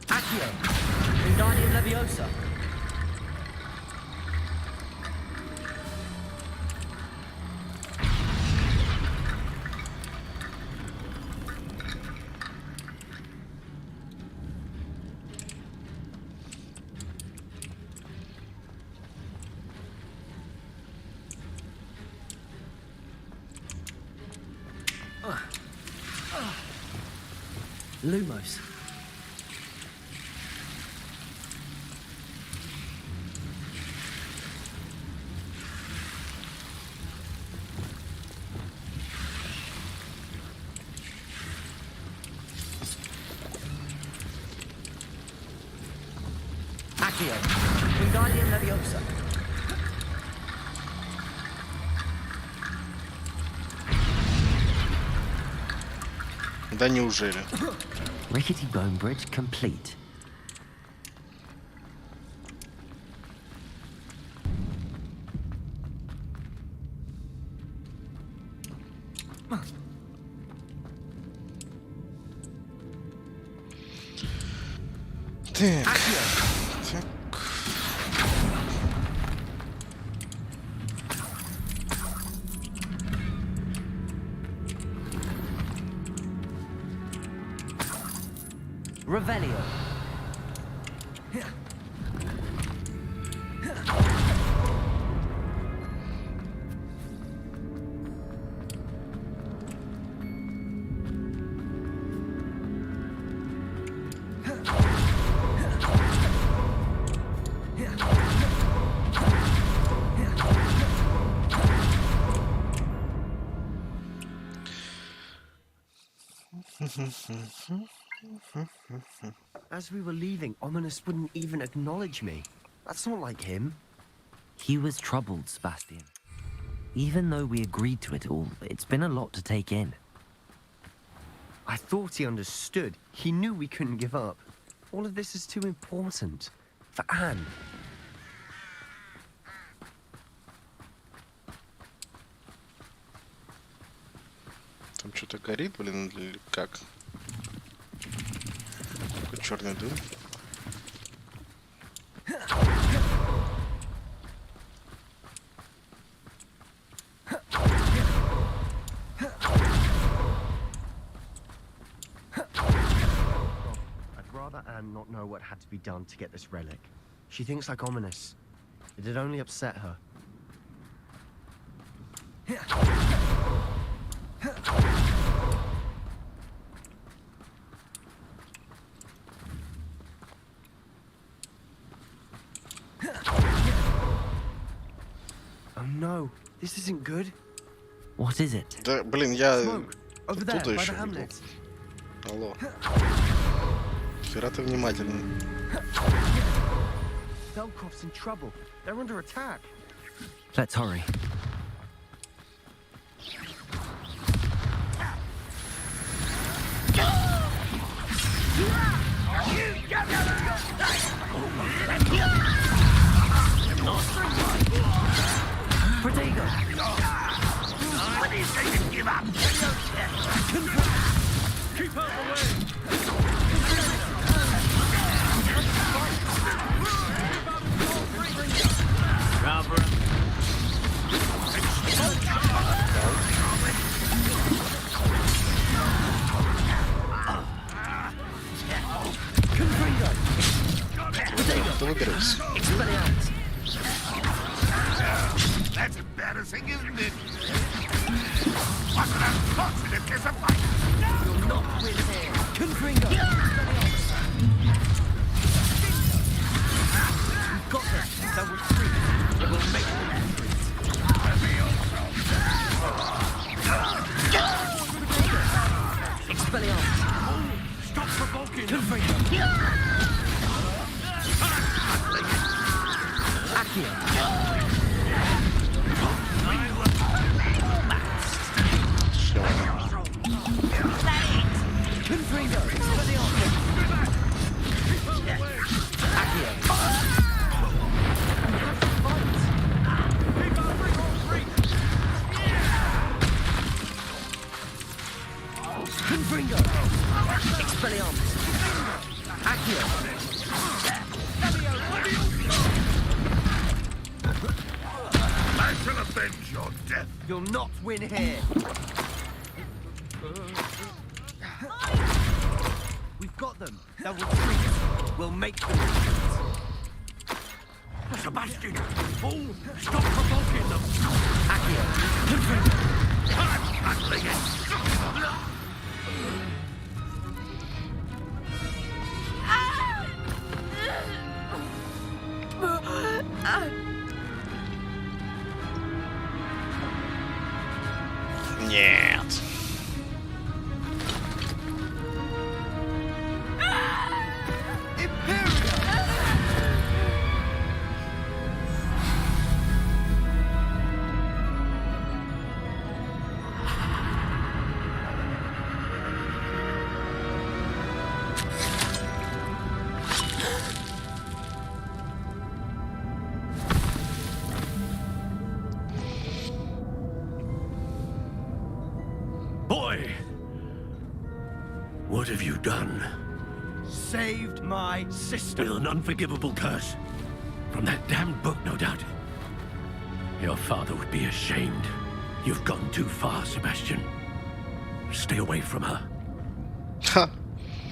Accio. Wingardium Leviosa. Lumos. Accio. Wingardium Leviosa. Да неужели? Rickety bone bridge complete. Так. Так. Revelio. As we were leaving, Ominous wouldn't even acknowledge me. That's not like him. He was troubled, Sebastian. Even though we agreed to it all, it's been a lot to take in. I thought he understood. He knew we couldn't give up. All of this is too important. For Anne. Там что-то горит, блин, или как? Такой черный дым. I'd rather Anne not know what had to be done to get this relic. She thinks like Ominous. It'd only upset her. Oh no, this isn't good. What is it? Да, блин, я Over there, оттуда by еще the видел. hamlet. Алло. Хера ты внимательный. Velcroft's in trouble. They're under attack. Let's hurry. Protego! What do you say to give up? Keep out of the way! Cover. Ты выберешься. That's embarrassing, isn't it? What an unfortunate kiss of fight! You'll not win here. Confringo! We've got them. That will free. It will make them retreat. Expelliarmus! Stop provoking! Confringo! Accio! Confringo! Accio! Confringo! Expelliarmus! Accio! I shall avenge your death. You'll not win here. We've got them. They'll retreat. We'll make them retreat. Sebastian, fool! Stop provoking them! Accio! I'm handling it! Нет. Boy! What have you done? Saved my sister. With an unforgivable curse. From that damned book, no doubt. Your father would be ashamed. You've gone too far, Sebastian. Stay away from her.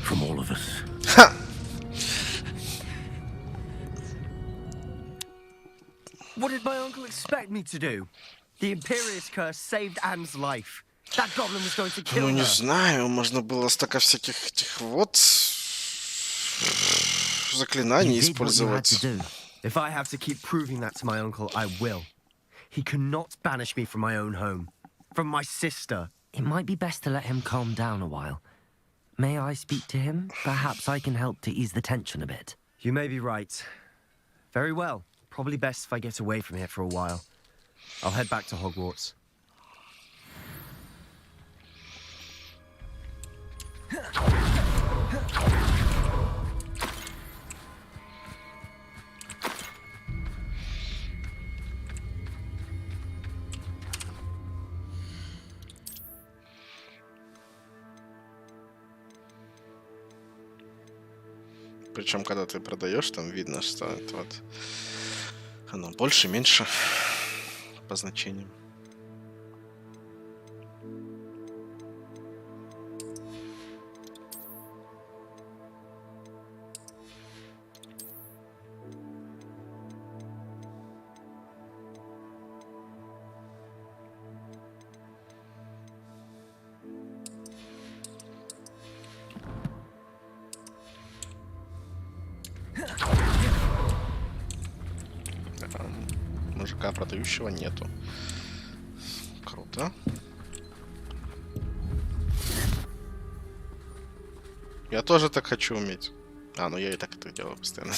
From all of us. What did my uncle expect me to do? The Imperious curse saved Anne's life. That goblin was going to kill Ну, не her. знаю, можно было столько всяких этих вот заклинаний You did what you had to использовать. do. If I have to keep proving that to my uncle, I will. He cannot banish me from my own home. From my sister. It might be best to let him calm down a while. May I speak to him? Perhaps I can help to ease the tension a bit. You may be right. Very well. Probably best if I get away from here for a while. I'll head back to Hogwarts. Причем, когда ты продаешь, там видно, что это вот оно больше, меньше по значениям. Мужика продающего нету. Круто. Я тоже так хочу уметь. А, ну я и так это делаю постоянно.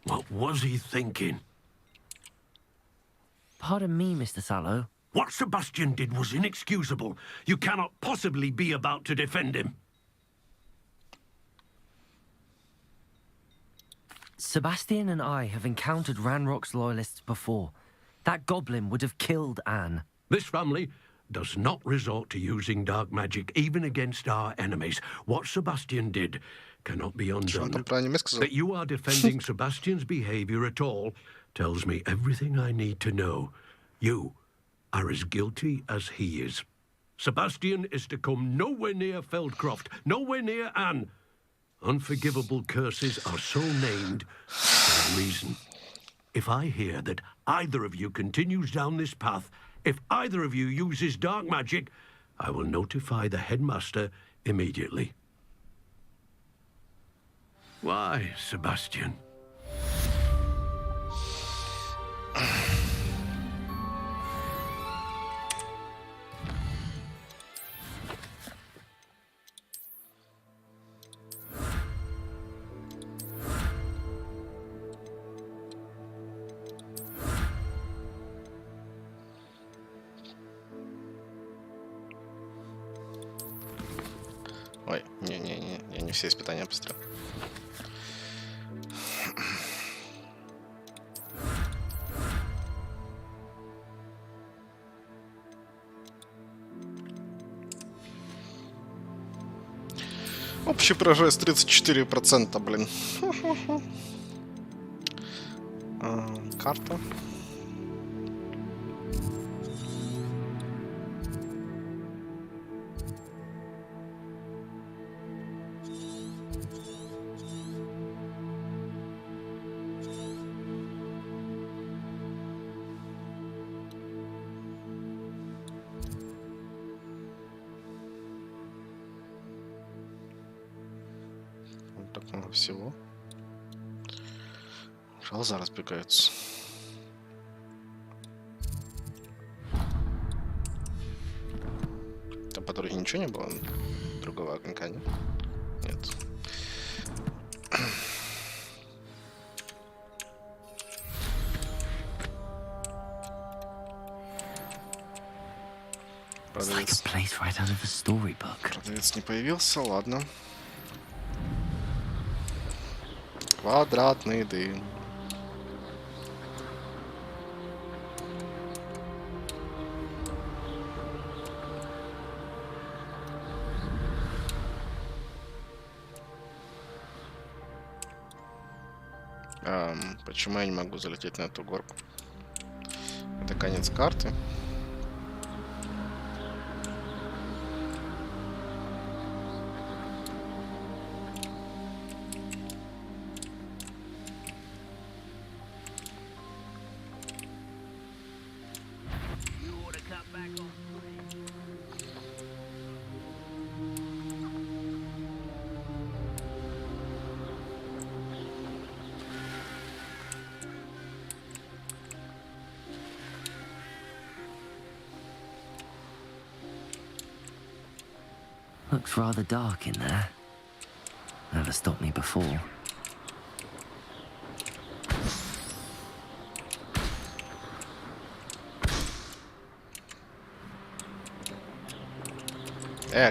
What was he thinking? Pardon me, Mr. Sallow. What Sebastian did was inexcusable. You cannot possibly be about to defend him. Sebastian and I have encountered Ranrock's loyalists before. That goblin would have killed Anne. This family does not resort to using dark magic even against our enemies. What Sebastian did cannot be undone. That you are defending Sebastian's behavior at all tells me everything I need to know. You are as guilty as he is. Sebastian is to come nowhere near Feldcroft, nowhere near Anne. Unforgivable curses are so named for a reason. If I hear that either of you continues down this path, if either of you uses dark magic, I will notify the headmaster immediately. Why, Sebastian? Ой, не-не-не, я не все испытания посмотрел. Общий прогресс 34%, блин. Карта. Так много всего. Глаза разбегаются. Там по дороге ничего не было? Другого огонька, нет? Нет. Продавец. Продавец не появился, ладно. Квадратный дым. Почему я не могу залететь на эту горку? Это конец карты. Looks rather dark in there. Never stopped me before.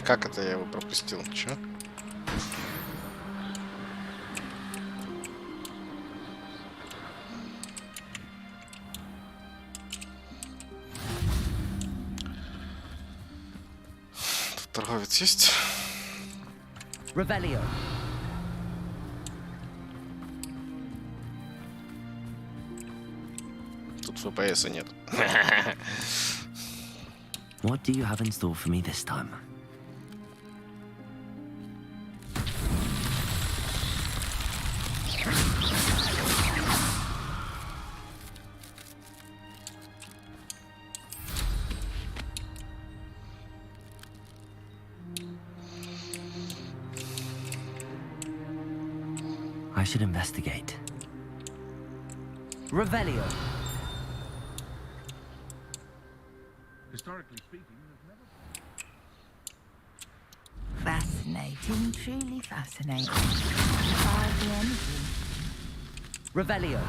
Как это я его пропустил? Чё? Тут торговец есть? Revelio. Тут FPS нет. What do you have in store for me this time? I should investigate. Revelio. Historically speaking, Fascinating, truly fascinating. Hardly anything. Revelio.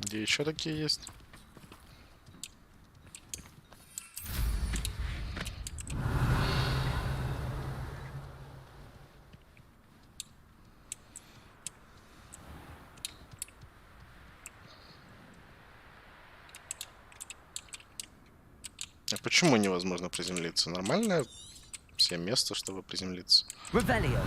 Где еще такие есть? А почему невозможно приземлиться? Нормальное все место, чтобы приземлиться. Revelio.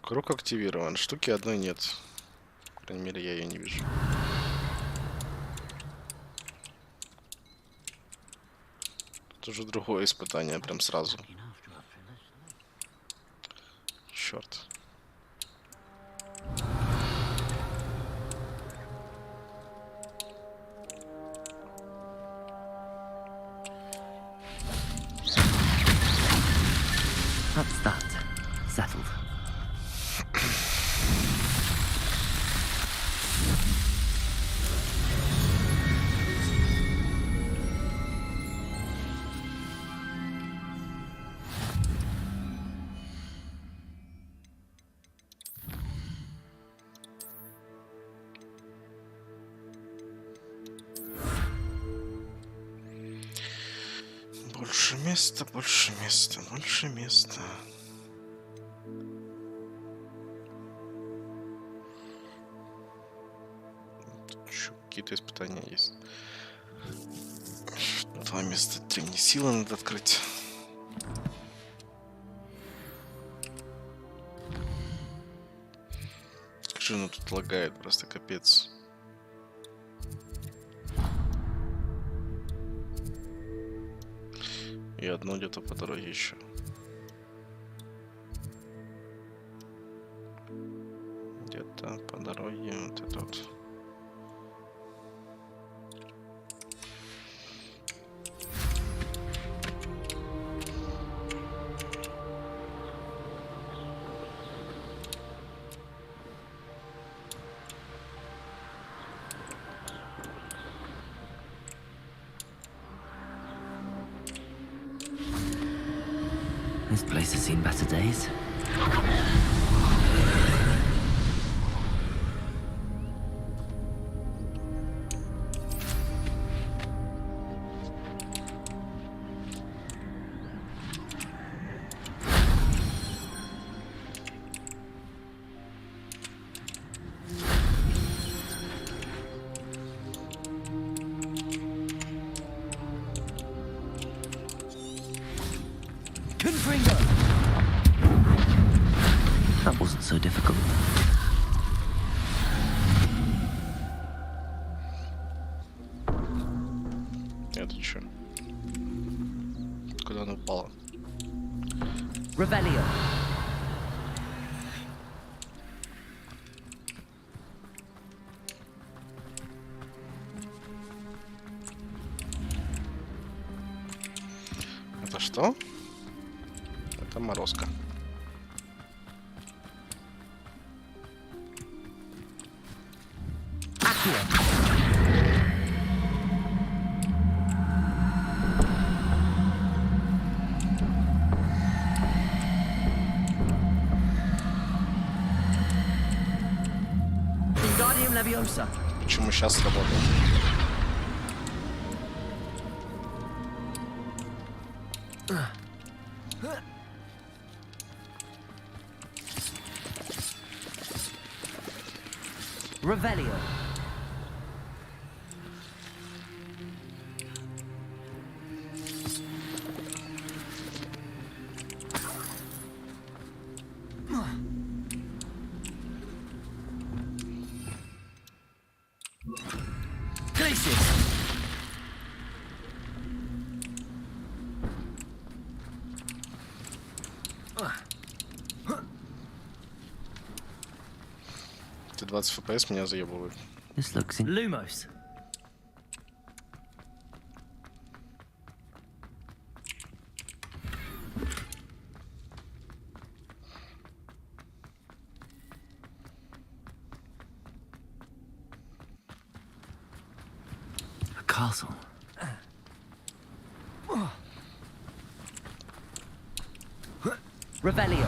Круг активирован. Штуки одной нет. По крайней мере, я ее не вижу. Тут уже другое испытание, прям сразу. Черт. That's that. Settled. Больше места, больше места, больше места. Тут еще какие-то испытания есть. 2 места древней силы надо открыть. Скажи, ну тут лагает просто капец. И одно где-то по дороге еще. Где-то по дороге вот это вот. This place has seen better days. Confringo! That wasn't so difficult. Это чё? Куда она упала? Revelio. Это что? Это морозка. Почему сейчас сработало? Revelio. Ты 20 FPS меня заебывает. This looks in Lumos. A castle. Revelio.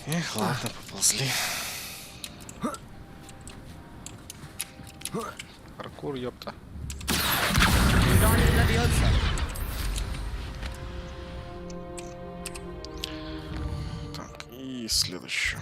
Эх, ладно, поползли. Паркур, ёпта. Так, и следующее.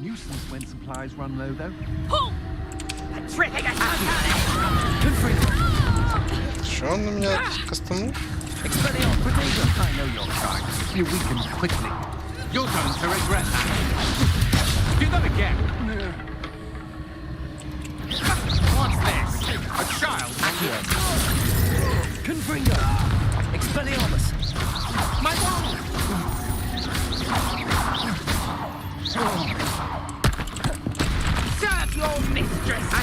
Nuisance when supplies run low, though. Pull! A trick against my Что он на меня кастанул? I know your kind. You weaken quickly. You're going to regret that. Do that again. What's this? A child? Confringo. Expelliarmus. My wand! Serve your mistress!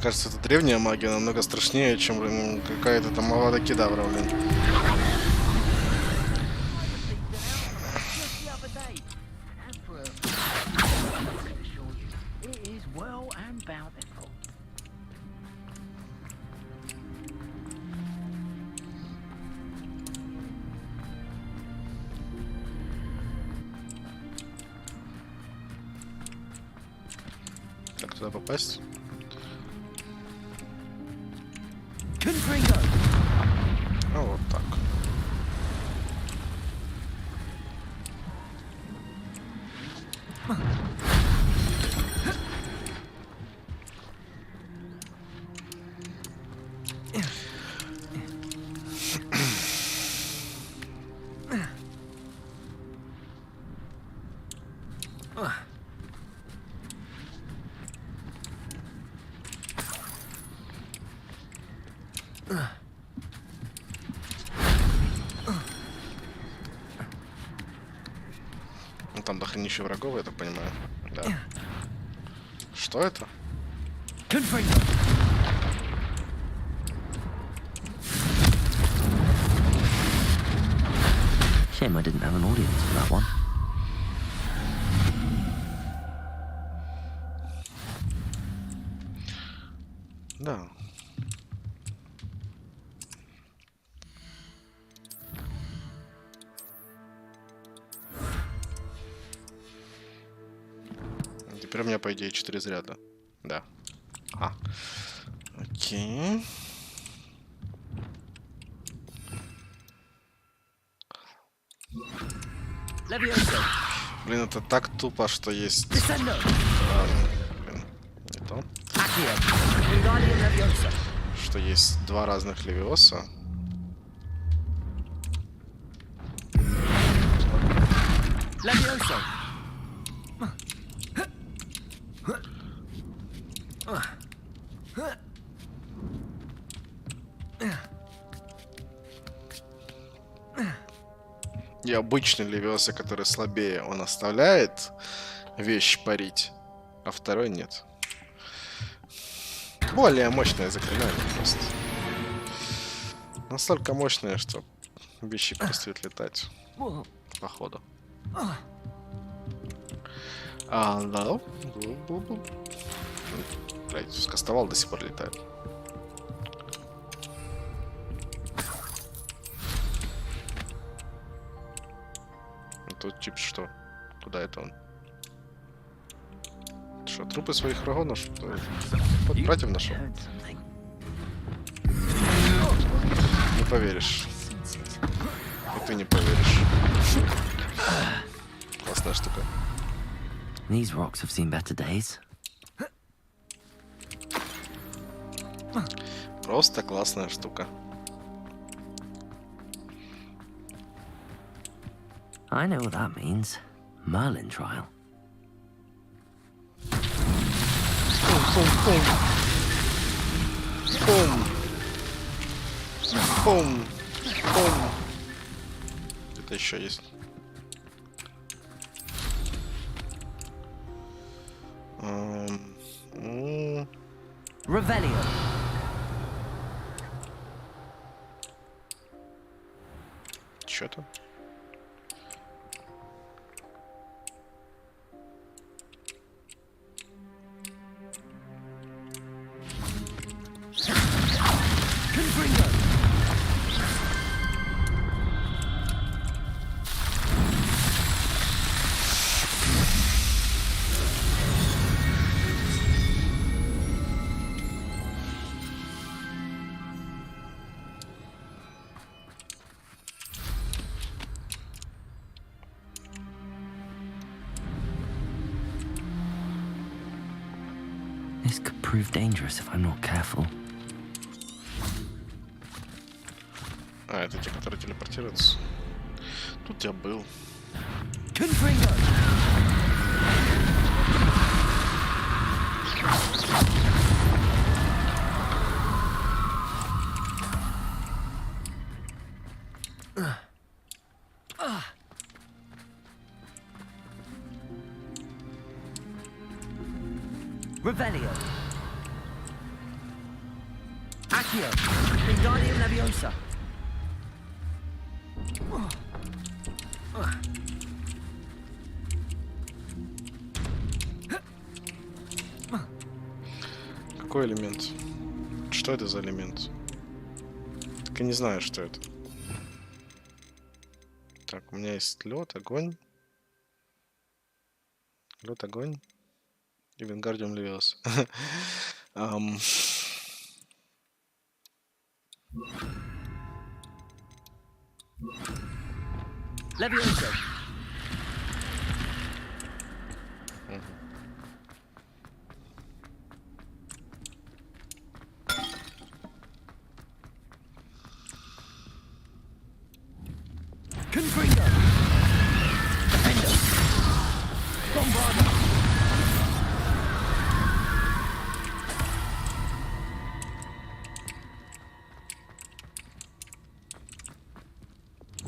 кажется, это древняя магия намного страшнее, чем какая-то там авада-кедавра, блин. Как туда попасть? А вот так. Ну, там дохренища врагов, я так понимаю. Да. Что это? Shame I didn't have an audience for that one. Да. Теперь у меня, по идее, 4 заряда. Да. А. Окей. Блин, это так тупо, что есть... Блин, не то. Что есть два разных левиоса. И обычный левиоса, который слабее, он оставляет вещь парить, а второй нет. Более мощное заклинание просто. Настолько мощное, что вещи перестают летать. Походу. Да. Блять, скастовал, до сих пор летает. Тут типа что? Куда это он? Что, трупы своих врагов нашел? Братьев нашел? Не поверишь. И ты не поверишь. Классная штука. These rocks have seen better days. Просто классная штука. I know what that means. Merlin trial. Бум. Бум. Бум. Где-то еще есть. Revelio. Что-то. This could prove dangerous if I'm not careful. А, это те, которые телепортируются. Тут я был. Revelio. Accio. Wingardium Leviosa. Какой элемент? Что это за элемент? Так я не знаю, что это. Так, у меня есть лед, огонь. Лед, огонь. И Вингардиум Левиос. Leviosa. Confringo. Defender. Bombarda.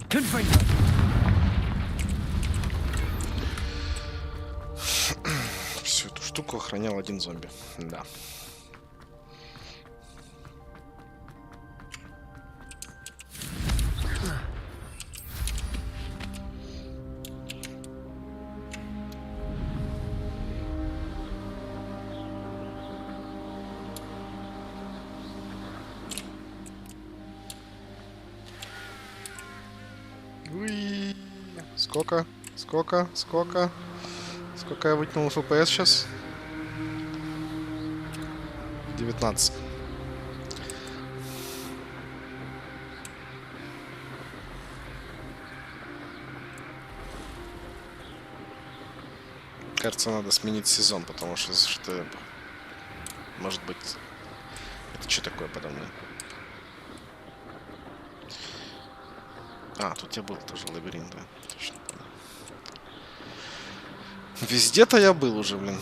Confringo. Всю эту штуку охранял один зомби. Да. Уи. Сколько? Сколько? Сколько? Сколько я вытянул FPS сейчас? 19. Кажется, надо сменить сезон, потому что может быть... Это что такое подо мной? А, тут я был тоже лабиринт, да. Точно. Везде-то я был уже, блин.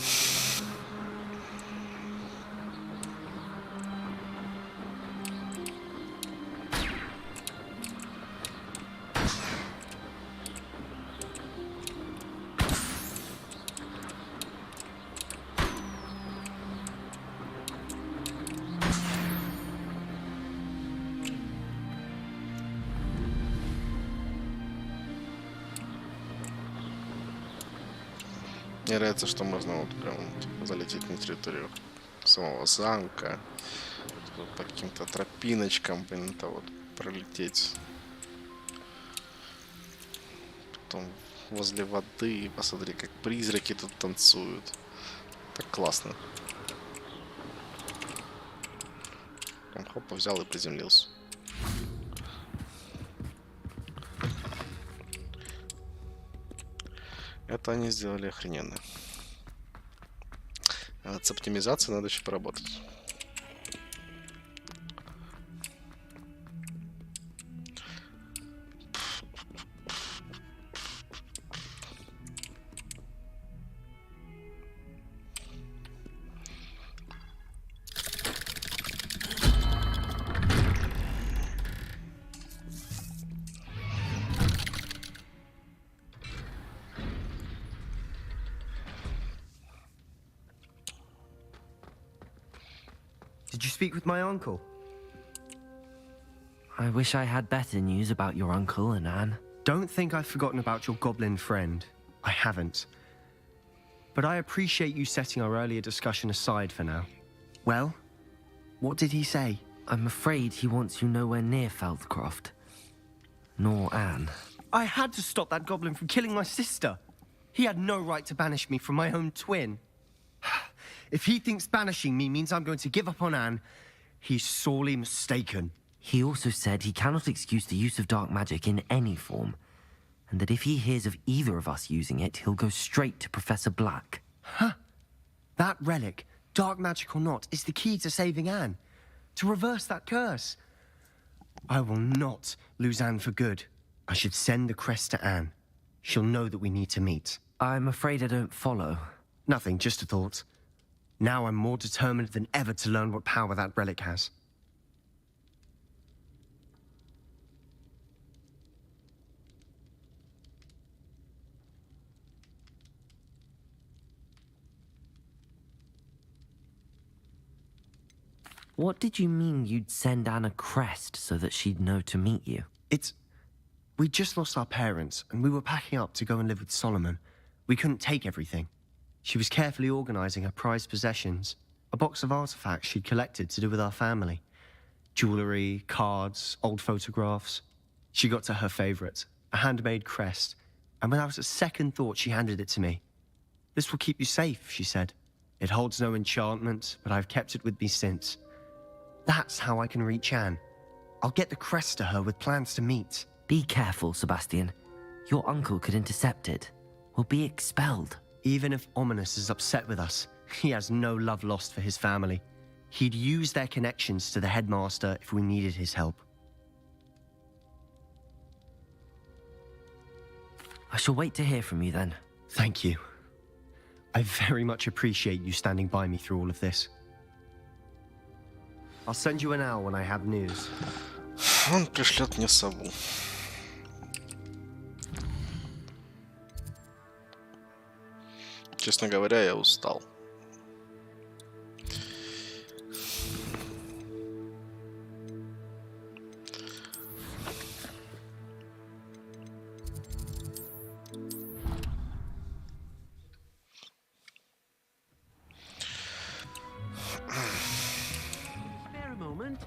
Мне нравится, что можно вот прям вот залететь на территорию самого замка, вот по каким-то тропиночкам, блин, это вот пролететь. Потом возле воды, посмотри, как призраки тут танцуют. Так классно. Прям хоп, взял и приземлился. Это они сделали охрененно. А с оптимизацией надо еще поработать. Did you speak with my uncle? I wish I had better news about your uncle and Anne. Don't think I've forgotten about your goblin friend. I haven't. But I appreciate you setting our earlier discussion aside for now. Well, what did he say? I'm afraid he wants you nowhere near Feldcroft. Nor Anne. I had to stop that goblin from killing my sister. He had no right to banish me from my own twin. If he thinks banishing me means I'm going to give up on Anne, he's sorely mistaken. He also said he cannot excuse the use of dark magic in any form, and that if he hears of either of us using it, he'll go straight to Professor Black. Huh? That relic, dark magic or not, is the key to saving Anne. To reverse that curse. I will not lose Anne for good. I should send the crest to Anne. She'll know that we need to meet. I'm afraid I don't follow. Nothing, just a thought. Now I'm more determined than ever to learn what power that relic has. What did you mean you'd send Anne a crest so that she'd know to meet you? We just lost our parents, and we were packing up to go and live with Solomon. We couldn't take everything. She was carefully organizing her prized possessions, a box of artifacts she'd collected to do with our family. Jewelry, cards, old photographs. She got to her favorite, a handmade crest, and when I was at second thought, she handed it to me. This will keep you safe, she said. It holds no enchantment, but I've kept it with me since. That's how I can reach Anne. I'll get the crest to her with plans to meet. Be careful, Sebastian. Your uncle could intercept it. We'll be expelled. Even if Ominous is upset with us, he has no love lost for his family. He'd use their connections to the headmaster if we needed his help. I shall wait to hear from you then. Thank you. I very much appreciate you standing by me through all of this. I'll send you an hour when I have news. Он пришлет мне сову. Честно говоря, я устал. Spare a moment.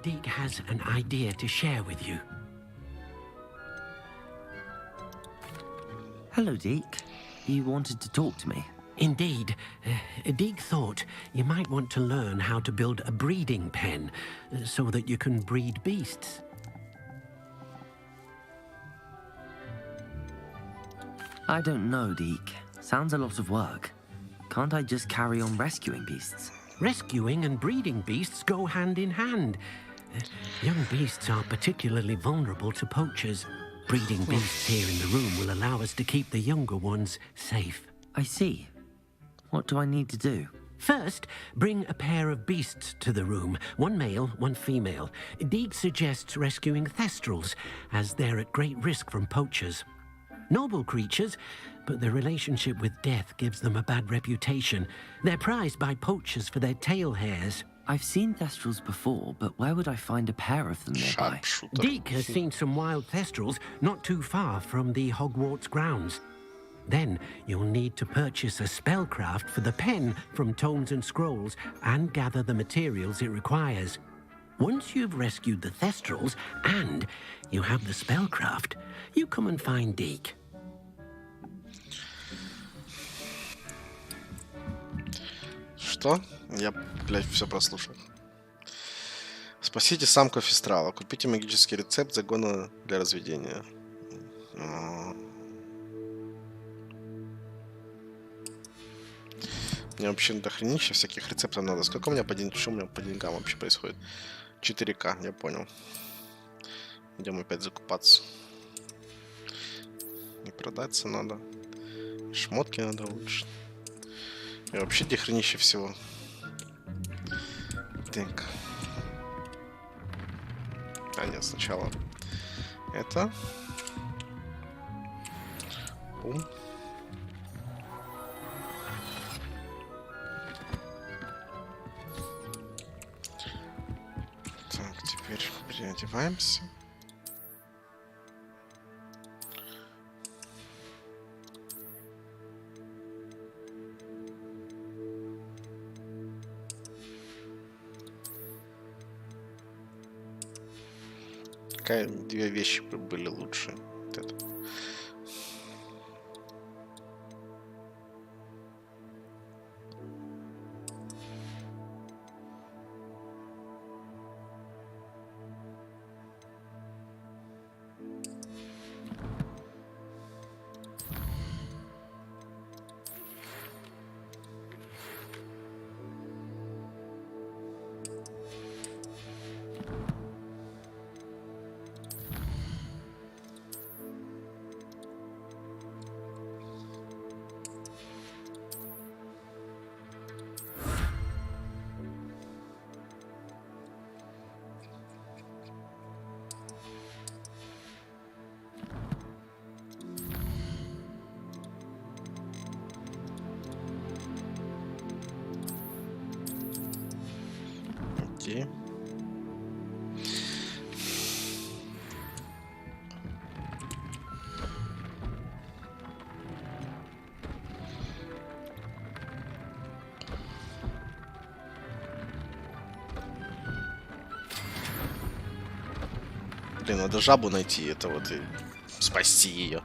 Deke has an idea to share with you. Hello, Deke. You wanted to talk to me? Indeed. Deke thought you might want to learn how to build a breeding pen so that you can breed beasts. I don't know, Deke. Sounds a lot of work. Can't I just carry on rescuing beasts? Rescuing and breeding beasts go hand in hand. Young beasts are particularly vulnerable to poachers. Breeding beasts here in the room will allow us to keep the younger ones safe. I see. What do I need to do? First, bring a pair of beasts to the room. One male, one female. Deke suggests rescuing thestrals, as they're at great risk from poachers. Noble creatures, but their relationship with death gives them a bad reputation. They're prized by poachers for their tail hairs. I've seen thestrals before, but where would I find a pair of them nearby? Deke has seen some wild thestrals not too far from the Hogwarts grounds. Then you'll need to purchase a spellcraft for the pen from Tomes and Scrolls and gather the materials it requires. Once you've rescued the thestrals and you have the spellcraft, you come and find Deke. Что? Я, блядь, все прослушал. Спасите самку Фистрала. Купите магический рецепт загона для разведения. Мне вообще дохренища всяких рецептов надо. Сколько у меня по деньгам? Что у меня по деньгам вообще происходит? 4К, я понял. Идем опять закупаться. И продаться надо. Шмотки надо улучшить. И вообще дохренища всего. Так. А нет, сначала это. Бум. Так, теперь переодеваемся. Две вещи были лучше. Вот это. Окей. Блин, надо жабу найти, это вот и спасти ее.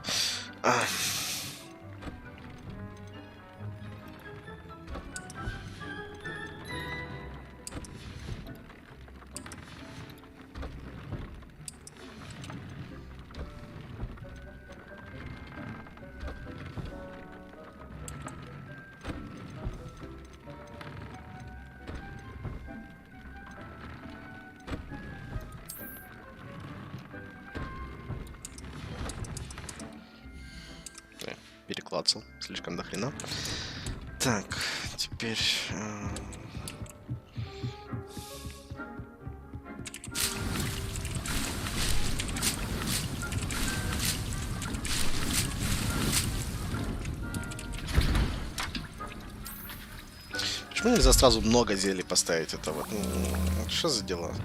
Переклацал слишком дохрена. Так, теперь... Почему нельзя сразу много зелий поставить? Это вот... Что за дела?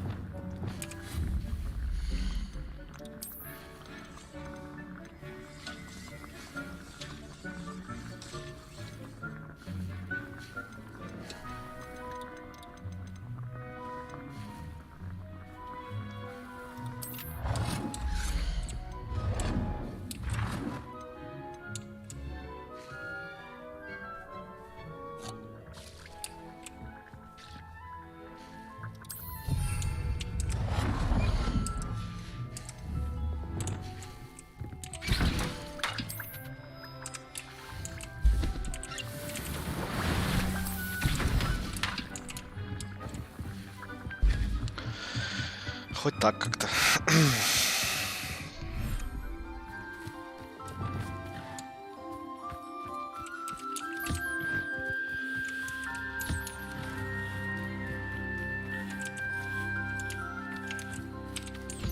Хоть так как-то.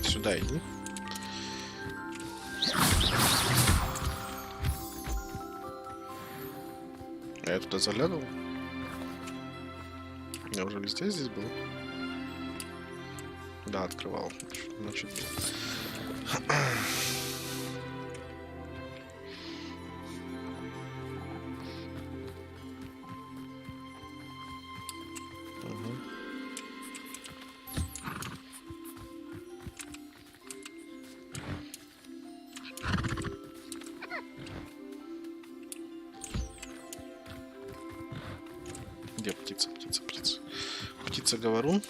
Сюда иди. А я туда заглядывал? Я уже везде здесь был. Да, открывал. Значит, где птица? Птица-говорун.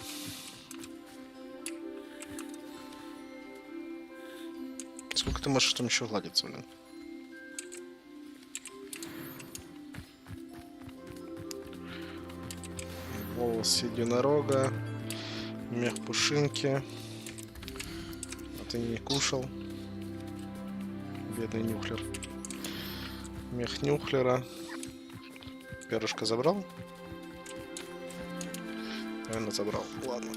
Сколько ты можешь там еще гладиться, блин? Волос единорога, мех пушинки. А ты не кушал. Бедный нюхлер. Мех нюхлера. Перышко забрал? Наверное, забрал. Ладно.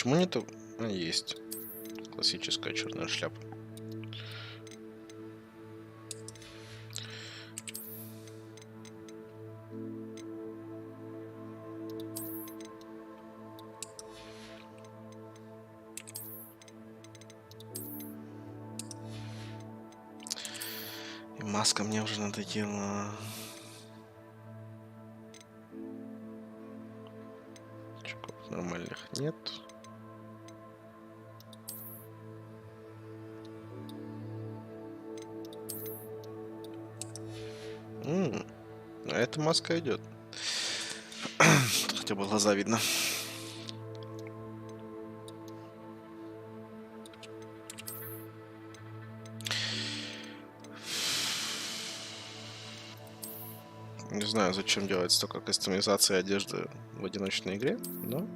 Почему нету? А, есть. Классическая черная шляпа. И маска мне уже надоела. Чуков нормальных нет. А эта маска идет. Хотя бы глаза видно. Не знаю, зачем делать столько кастомизации одежды в одиночной игре, но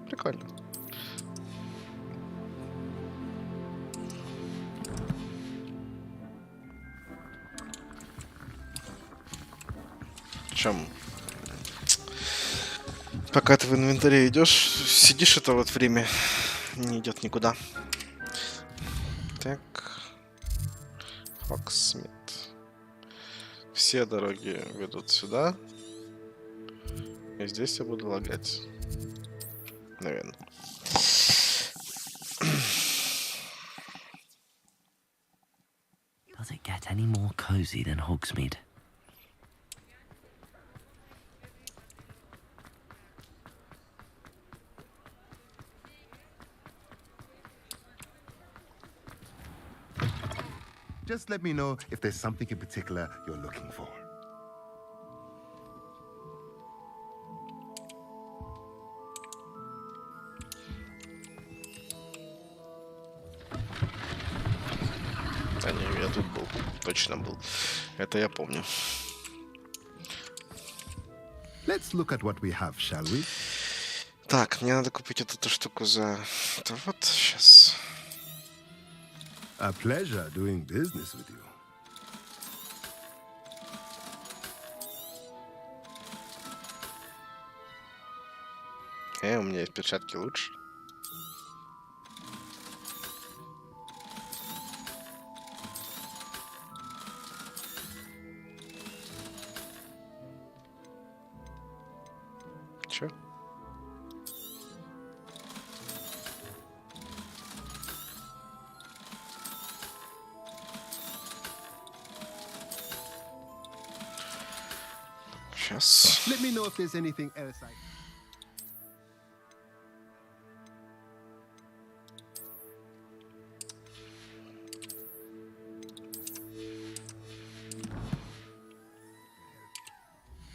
прикольно. Чем? Пока ты в инвентаре идешь, сидишь, это вот время не идет никуда. Так. Хоксмит. Все дороги ведут сюда. И здесь я буду лагать. Наверное. Does it get any more cozy than Hogsmeade? Just let me know if there's something in particular you're looking for. Да не, я тут был. Точно был. Это я помню. Let's look at what we have, shall we? Так, мне надо купить вот эту штуку за... Это вот, сейчас. A pleasure doing business with you. У меня есть перчатки лучше. Чё? Сейчас. Let me know if there's anything else I...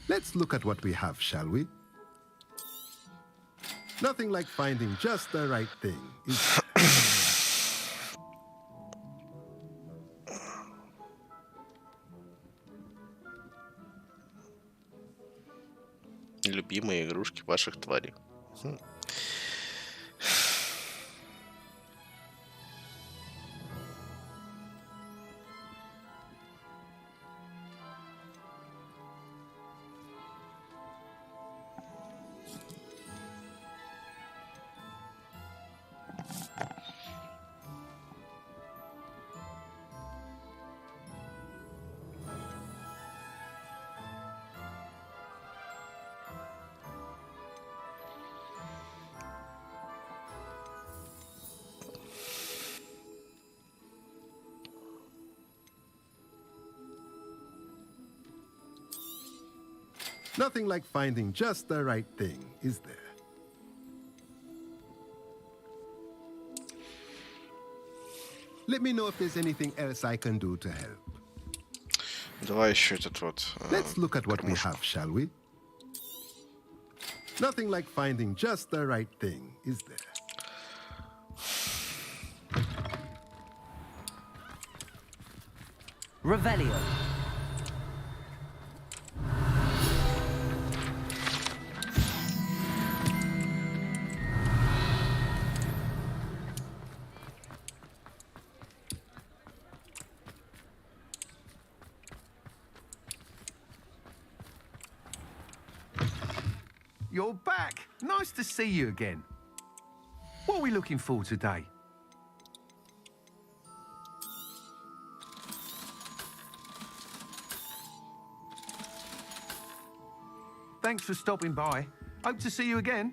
Let's look at what we have, shall we? Nothing like finding just the right thing. Любимые игрушки ваших тварей. Nothing like finding just the right thing, is there? Let me know if there's anything else I can do to help. Давай еще этот вот. Let's look at what we have, shall we? Nothing like finding just the right thing, is there? Revelio. You're back. Nice to see you again. What are we looking for today? Thanks for stopping by. Hope to see you again.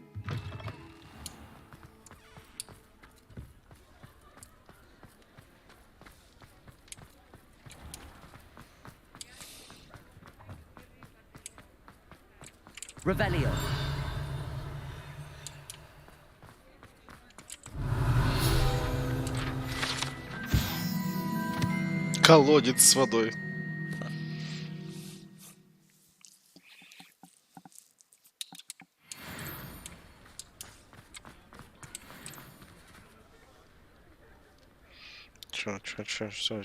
Revelio. Колодец с водой. Чё, всё.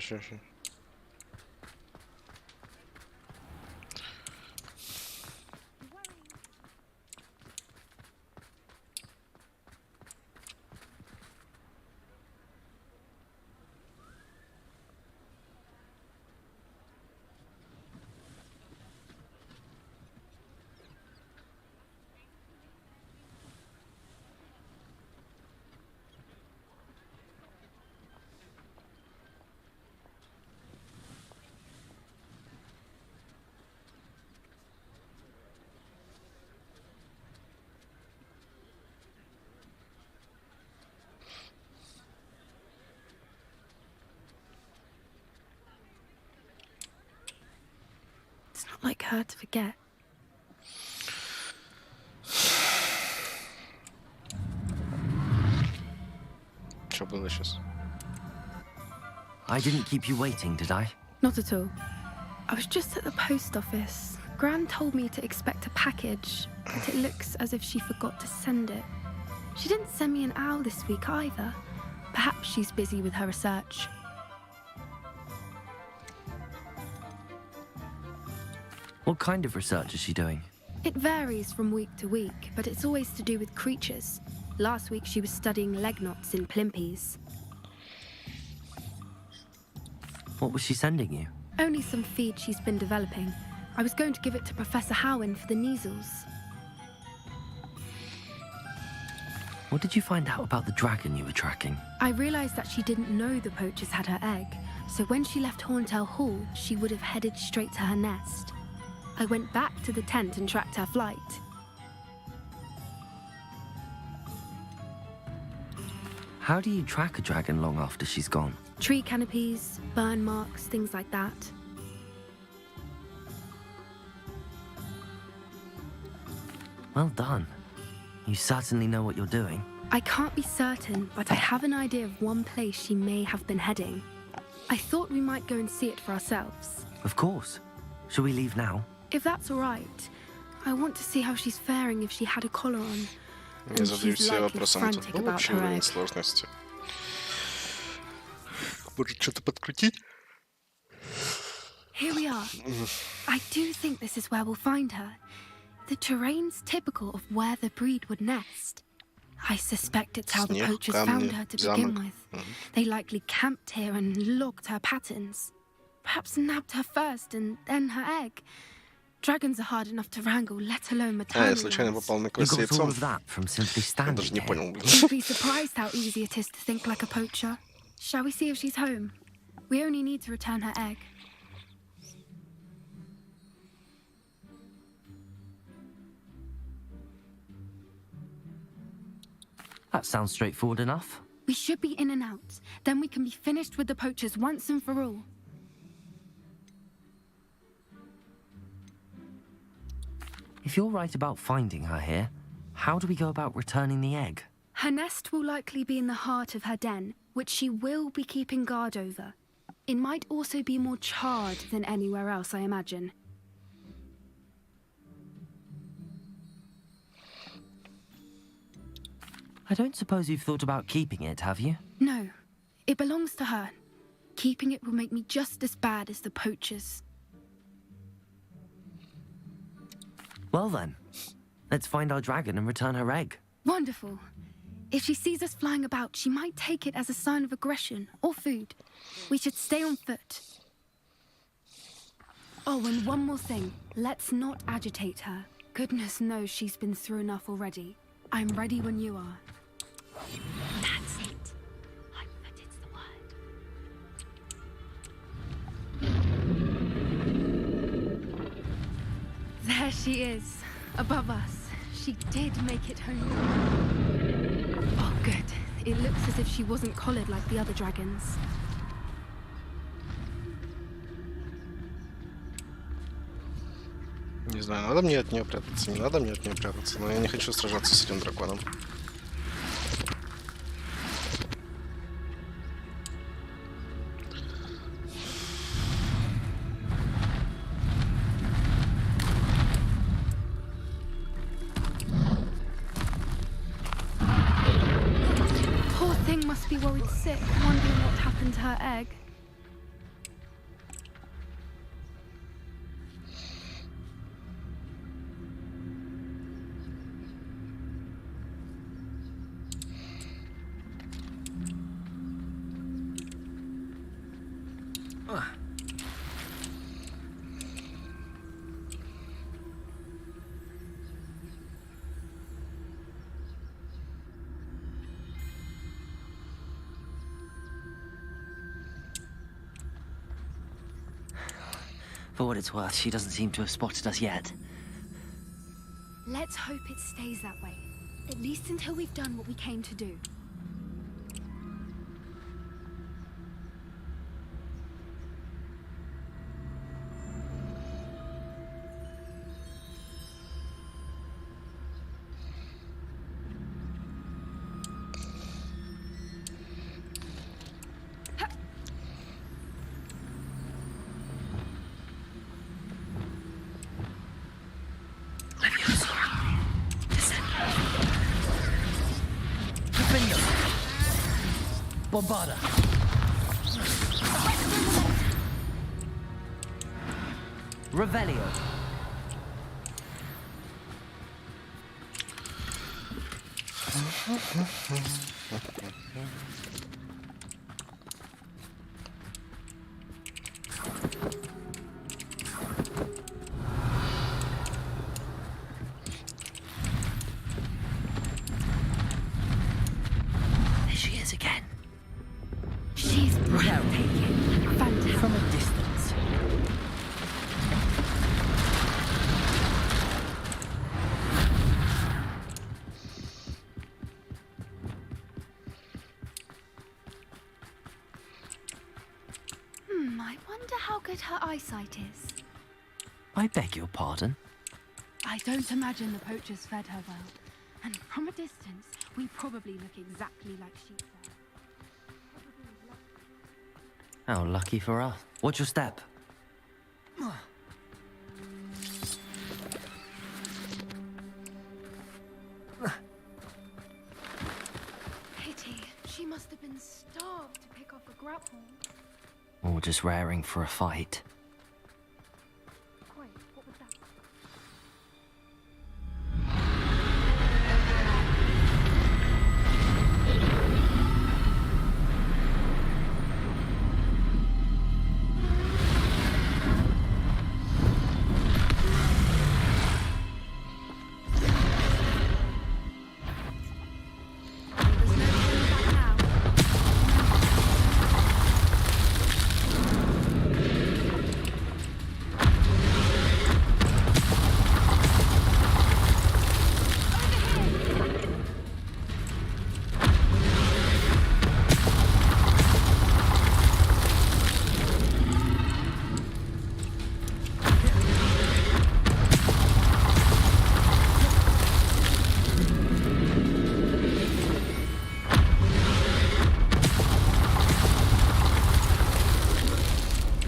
It's not like her to forget. Что было сейчас? I didn't keep you waiting, did I? Not at all. I was just at the post office. Gran told me to expect a package, but it looks as if she forgot to send it. She didn't send me an owl this week either. Perhaps she's busy with her research. What kind of research is she doing? It varies from week to week, but it's always to do with creatures. Last week she was studying leg knots in plimpies. What was she sending you? Only some feed she's been developing. I was going to give it to Professor Howen for the measles. What did you find out about the dragon you were tracking? I realized that she didn't know the poachers had her egg, so when she left Horntail Hall, she would have headed straight to her nest. I went back to the tent and tracked her flight. How do you track a dragon long after she's gone? Tree canopies, burn marks, things like that. Well done. You certainly know what you're doing. I can't be certain, but I have an idea of one place she may have been heading. I thought we might go and see it for ourselves. Of course. Shall we leave now? If that's all right. I want to see how she's faring if she had a collar on. Я задаю все вопросом тут. Ну, в общем, уровень сложности. Может, что-то подкрутить? Here we are. I do think this is where we'll find her. The terrain's typical of where the breed would nest. I suspect it's how the poachers found her to begin with. They likely camped here and logged her patterns. Perhaps nabbed her first and then her egg. Dragons are hard enough to wrangle, let alone maternal. Я случайно попал на крыс You got all яйцом. of that from simply standing Даже не понял, блин. You'd be surprised how easy it is to think like a poacher. Shall we see if she's home? We only need to return her egg. That sounds straightforward enough. We should be in and out. Then we can be finished with the poachers once and for all. If you're right about finding her here, how do we go about returning the egg? Her nest will likely be in the heart of her den, which she will be keeping guard over. It might also be more charred than anywhere else, I imagine. I don't suppose you've thought about keeping it, have you? No, it belongs to her. Keeping it will make me just as bad as the poachers. Well then, let's find our dragon and return her egg. Wonderful. If she sees us flying about, she might take it as a sign of aggression or food. We should stay on foot. Oh, and one more thing. Let's not agitate her. Goodness knows she's been through enough already. I'm ready when you are. That's it. Hope that it's the word. There she is, above us. She did make it home. Oh, good. It looks as if she wasn't collared like the other dragons. Не знаю, надо мне от нее прятаться, не надо мне от нее прятаться, но я не хочу сражаться с этим драконом. Poor thing must be worried sick, wondering what happened to her egg. For what it's worth, she doesn't seem to have spotted us yet. Let's hope it stays that way. At least until we've done what we came to do. Bombarda. Revelio. There she is again. She's breathtaking. Fantastic. From a distance. I wonder how good her eyesight is. I beg your pardon? I don't imagine the poachers fed her well. And from a distance, we probably look exactly like sheep. How lucky for us. Watch your step. Pity. She must have been starved to pick off a grapple. Or just raring for a fight. Wait, what was that?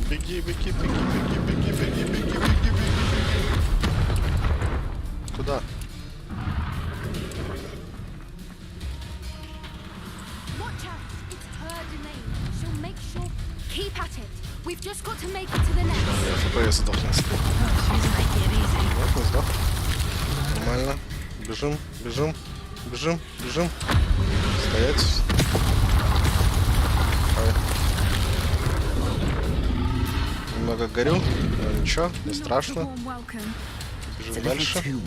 Беги, беги, беги, беги, беги, беги, беги, беги, беги, беги. Куда? Watch out! It's her domain. She'll make sure. Keep at it. We've just got to make it to the next. ФПС сдох не стрель. Вот он сдох. Нормально. Бежим, бежим, бежим, бежим. Стоять. Немного горю, но ничего, не страшно. Бежим дальше. Бежим.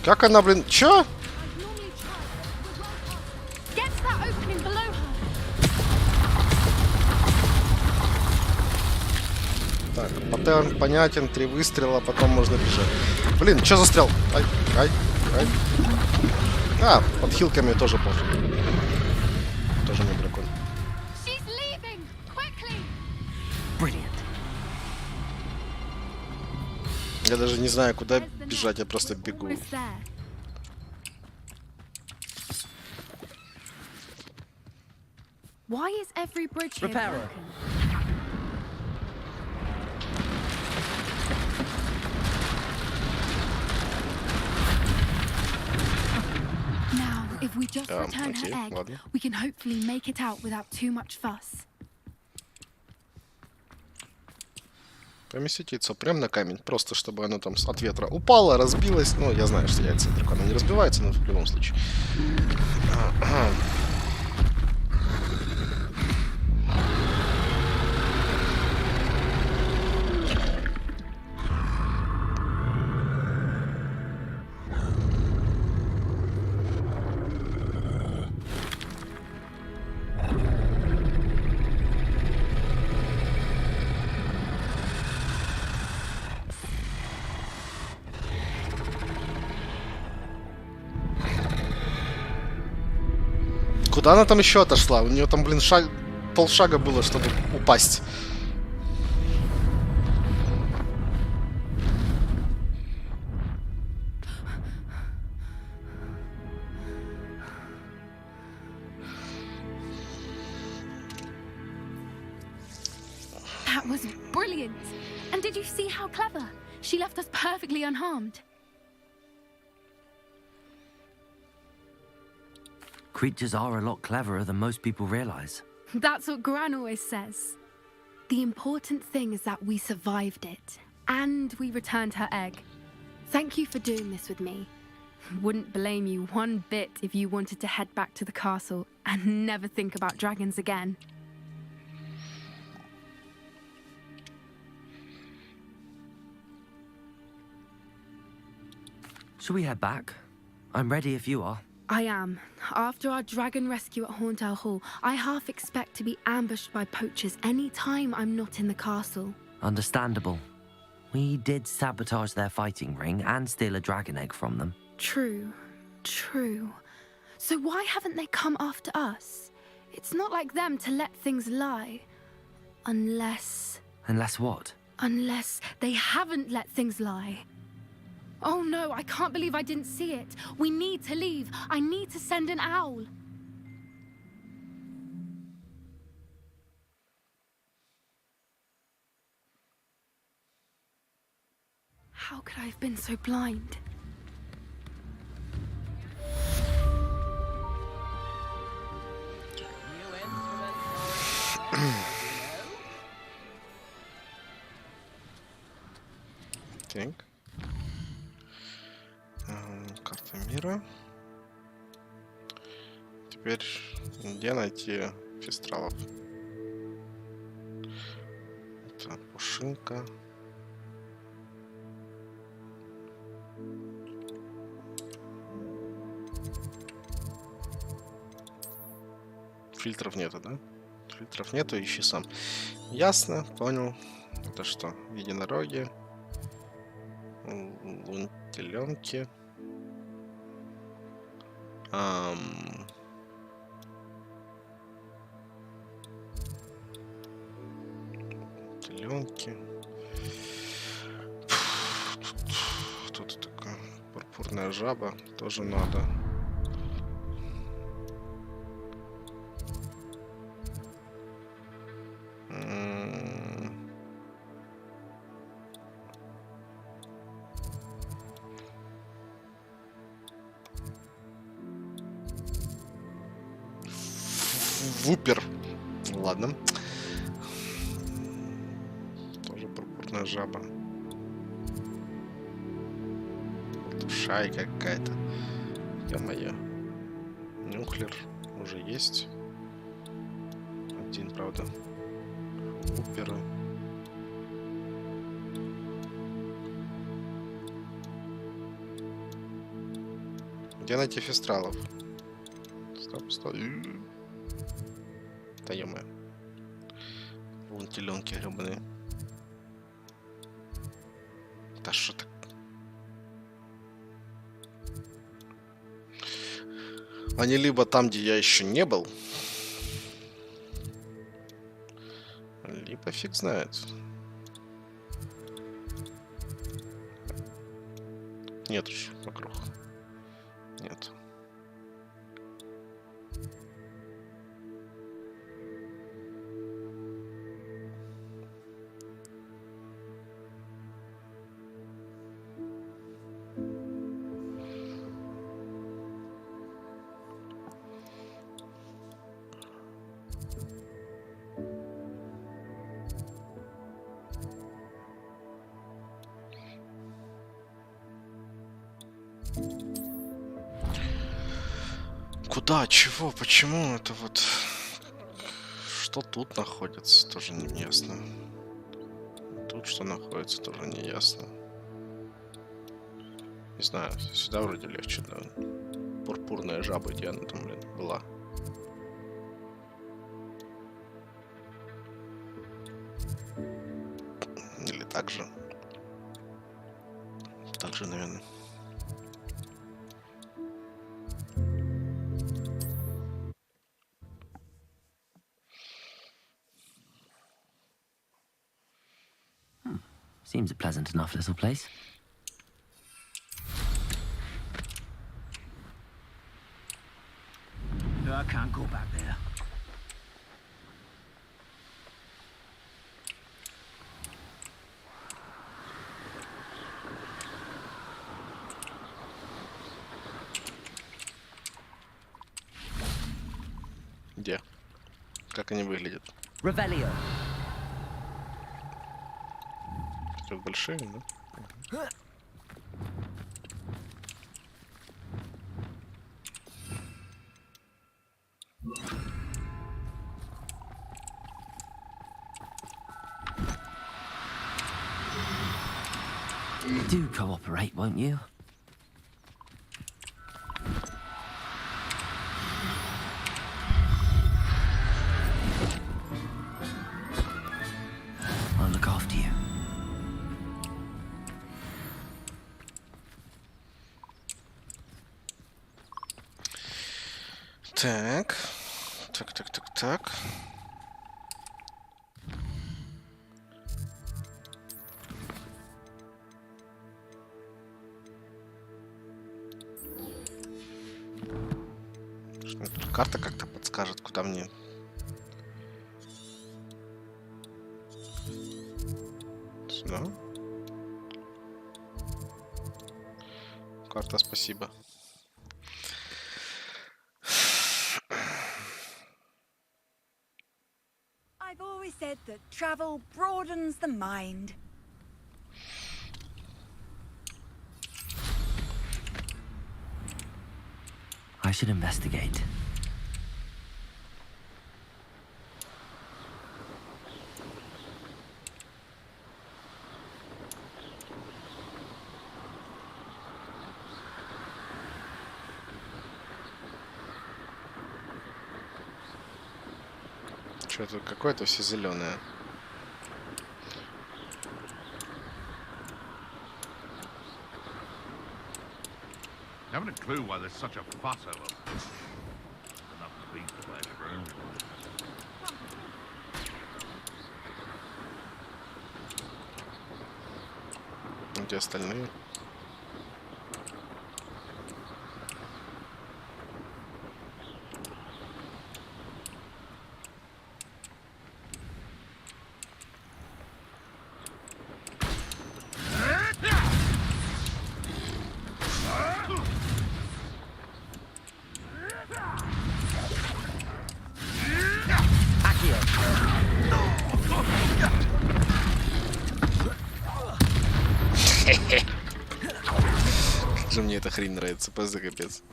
Как она, блин, чё? that opening below her? Так, паттерн понятен, 3 выстрела, потом можно бежать. Блин, что застрял? Ай, ай, ай. А, под хилками тоже пофиг. Тоже не прикольно. Я даже не знаю, куда бежать, я просто бегу. Why is every bridge here broken? Now, if we just return her egg, we can hopefully make it out without too much fuss. Поместить яйцо прямо на камень, просто чтобы оно там от ветра упало, разбилось. Ну, я знаю, что яйца дракона не разбиваются, но в любом случае. Куда она там еще отошла? У нее там, блин, полшага было, чтобы упасть. That was brilliant. And did you see how clever? She left us perfectly unharmed. Creatures are a lot cleverer than most people realize. That's what Gran always says. The important thing is that we survived it. And we returned her egg. Thank you for doing this with me. Wouldn't blame you one bit if you wanted to head back to the castle and never think about dragons again. Shall we head back? I'm ready if you are. I am. After our dragon rescue at Horntail Hall, I half expect to be ambushed by poachers any time I'm not in the castle. Understandable. We did sabotage their fighting ring and steal a dragon egg from them. True. True. So why haven't they come after us? It's not like them to let things lie. Unless... Unless what? Unless they haven't let things lie. Oh no, I can't believe I didn't see it. We need to leave. I need to send an owl. How could I have been so blind? Так. Карта мира. Теперь где найти фестралов? Это пушинка. Фильтров нету, да? Фильтров нету, ищи сам. Ясно, понял. Это что? Единороги. Лунтеленки. Теленки. Тут такая пурпурная жаба. Тоже надо. Вупер. Ладно. Тоже пурпурная жаба. Шайка какая-то. Ё-моё. Нюхлер уже есть. Один, правда. Вуперы. Где найти фестралов? поставил. Да ё-моё. Вон теленки гребаные. Да что так? Они либо там, где я еще не был, либо фиг знает. Нет уж вокруг. Нет. Куда? Чего? Почему? Это вот... Что тут находится, тоже не ясно. Тут что находится, тоже не ясно. Не знаю, сюда вроде легче, да. Пурпурная жаба, где она там, блин, была. Или так же. Так же, наверное. Seems a pleasant enough little place. I can't go back there. Где? Как они выглядят? Revelio. Такие большие, да? Do cooperate, won't you? I'll look after you. Так. Так. Карта как-то подскажет, куда мне. Сюда. Карта, спасибо. I've always said that travel broadens the mind. I should investigate. Что тут какое-то все зеленое. Haven't a clue why there's such a fuss over this. Enough to beat the place for everyone. Где остальные? Как же мне эта хрень нравится, просто капец.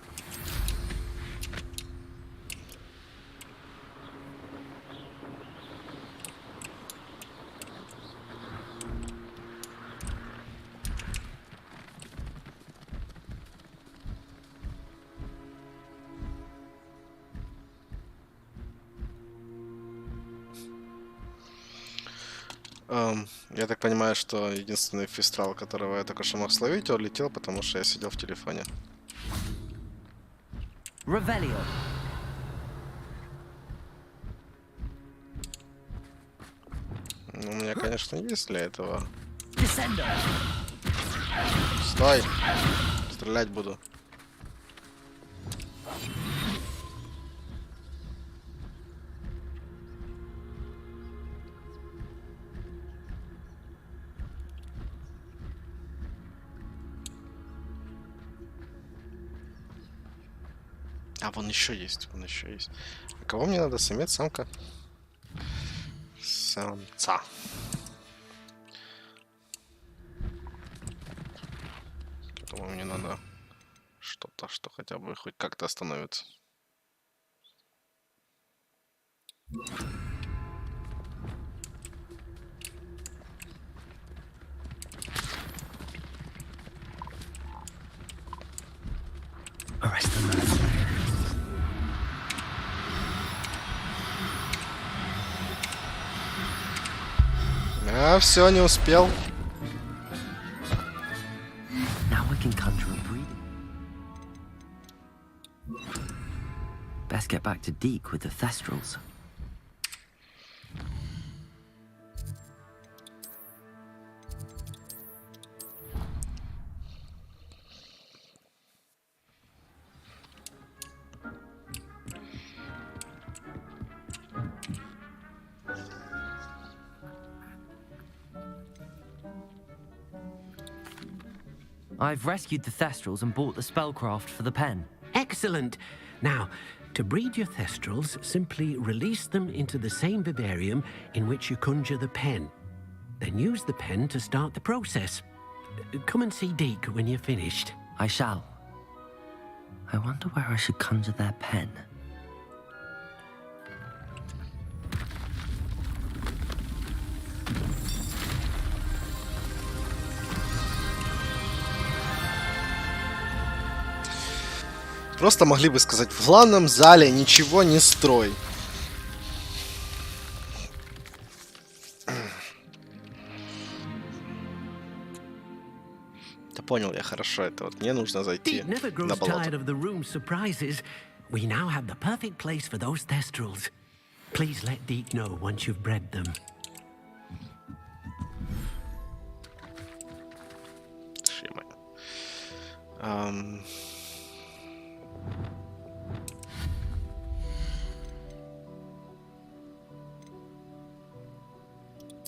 Я так понимаю, что единственный фистрал, которого я только что мог словить, он летел, потому что я сидел в телефоне. Revelio. Ну, у меня, конечно, есть для этого. Descendo. Стой! Стрелять буду. А, вон еще есть, вон еще есть. А кого мне надо самец, самка? Самца. Думаю, мне надо что-то, что хотя бы хоть как-то остановится. Arrest the mercenary. А, все, не успел. Now we can conjure a breathing. Best get back to Deke with the Thestrals. I've rescued the Thestrals and bought the spellcraft for the pen. Excellent. Now, to breed your Thestrals, simply release them into the same vivarium in which you conjure the pen. Then use the pen to start the process. Come and see Deke when you're finished. I shall. I wonder where I should conjure their pen. Просто могли бы сказать, в главном зале ничего не строй. Да понял я хорошо, это вот мне нужно зайти на болото. We now have the perfect place for those Thestrals. Please let Deke know once you've bred them.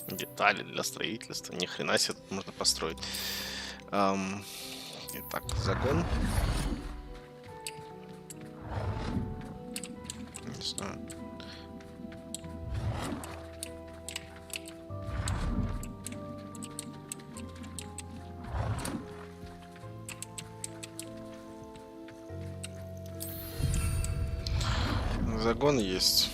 Детали для строительства. Ни хрена себе тут можно построить. Итак, загон. Не знаю. Загон есть.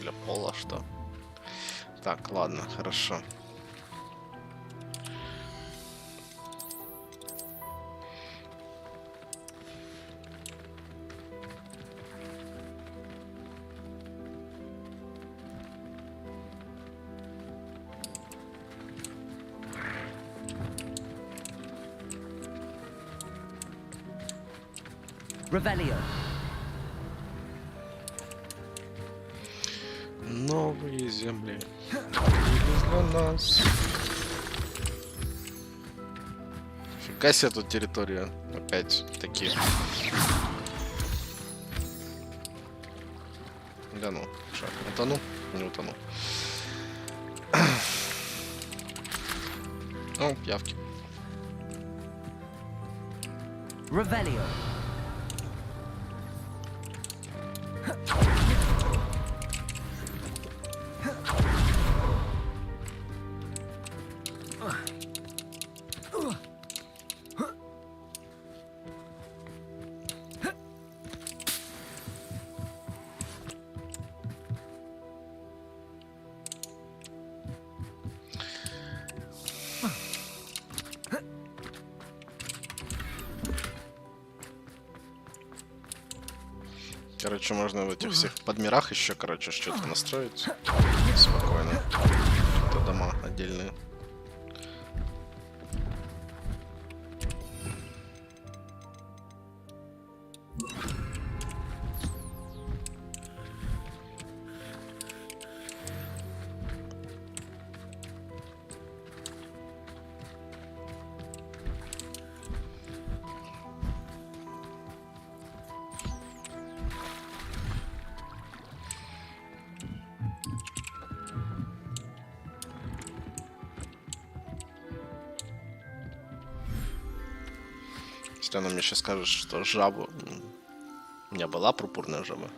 Для пола, что? Так, ладно, хорошо. Revelio. Новые земли для нас. Фига себе тут территория. Опять такие. Да ну, что, утону? Не утону. Ну, явки. Revelio. Короче, можно в этих всех подмирах еще, короче, что-то настроить. Спокойно. Это дома отдельные. Если она мне сейчас скажет, что жаба... У меня была пурпурная жаба.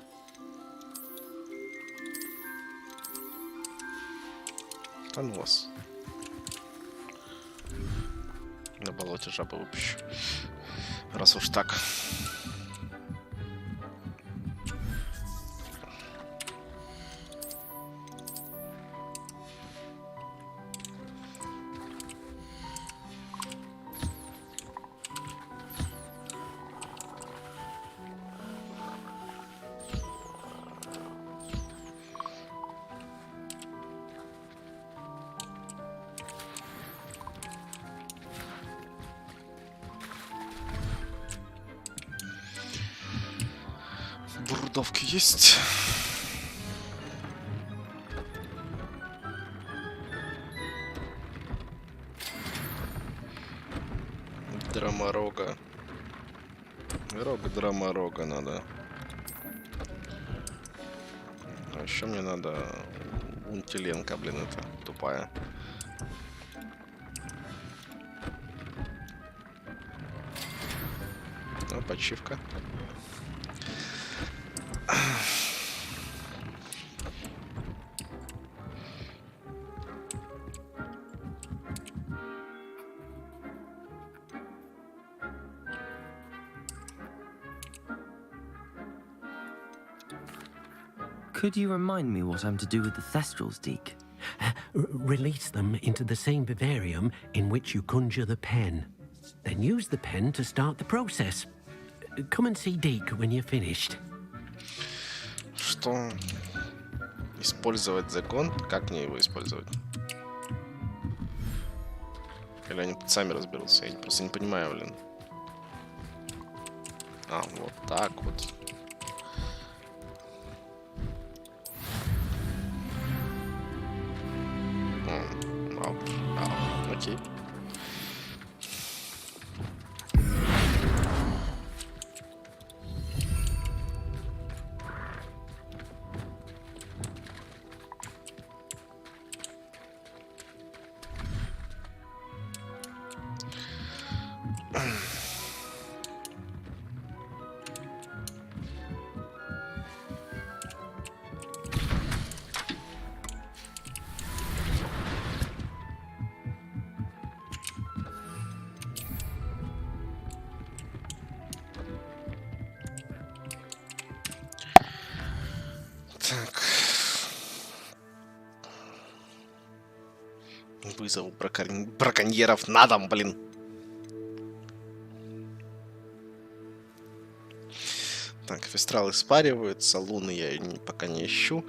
А ну вас. На болоте жабы выпущу. Раз уж так. Бурдовки есть. Драморога. Драморога надо. А еще мне надо Унтиленко, блин, это тупая. Ну, почивка. Could you remind me what I'm to do with the Thestrals, Deke? Release them into the same vivarium in which you conjure the pen. Then use the pen to start the process. Come and see Deke when you're finished. Что? Использовать закон? Как мне его использовать? Или они сами разберутся? Я просто не понимаю, блин. А, вот так вот. Окей. Так. Вызову браконьеров на дом, блин. Так, фестралы спариваются, луны я пока не ищу.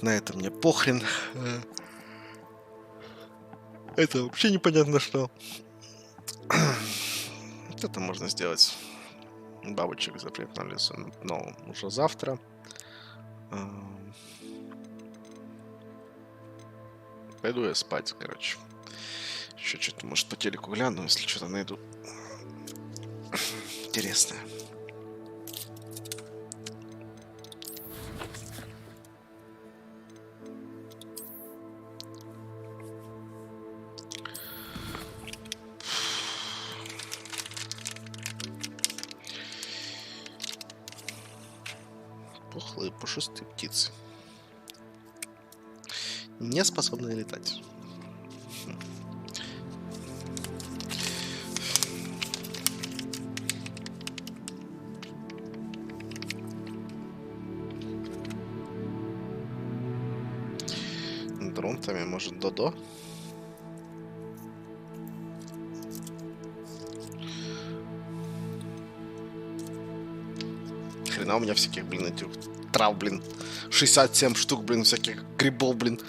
На это мне похрен. Это вообще непонятно что. Это можно сделать. Бабочек запрет на лесу, но уже завтра. Пойду я спать, короче. Еще что-то, может, по телеку гляну, если что-то найду интересное. Пухлые, пушистые птицы. Не способные летать. Дронтами, может, Додо? хрена у меня всяких, блин, этих трав, блин. 67 штук, блин, всяких грибов, блин.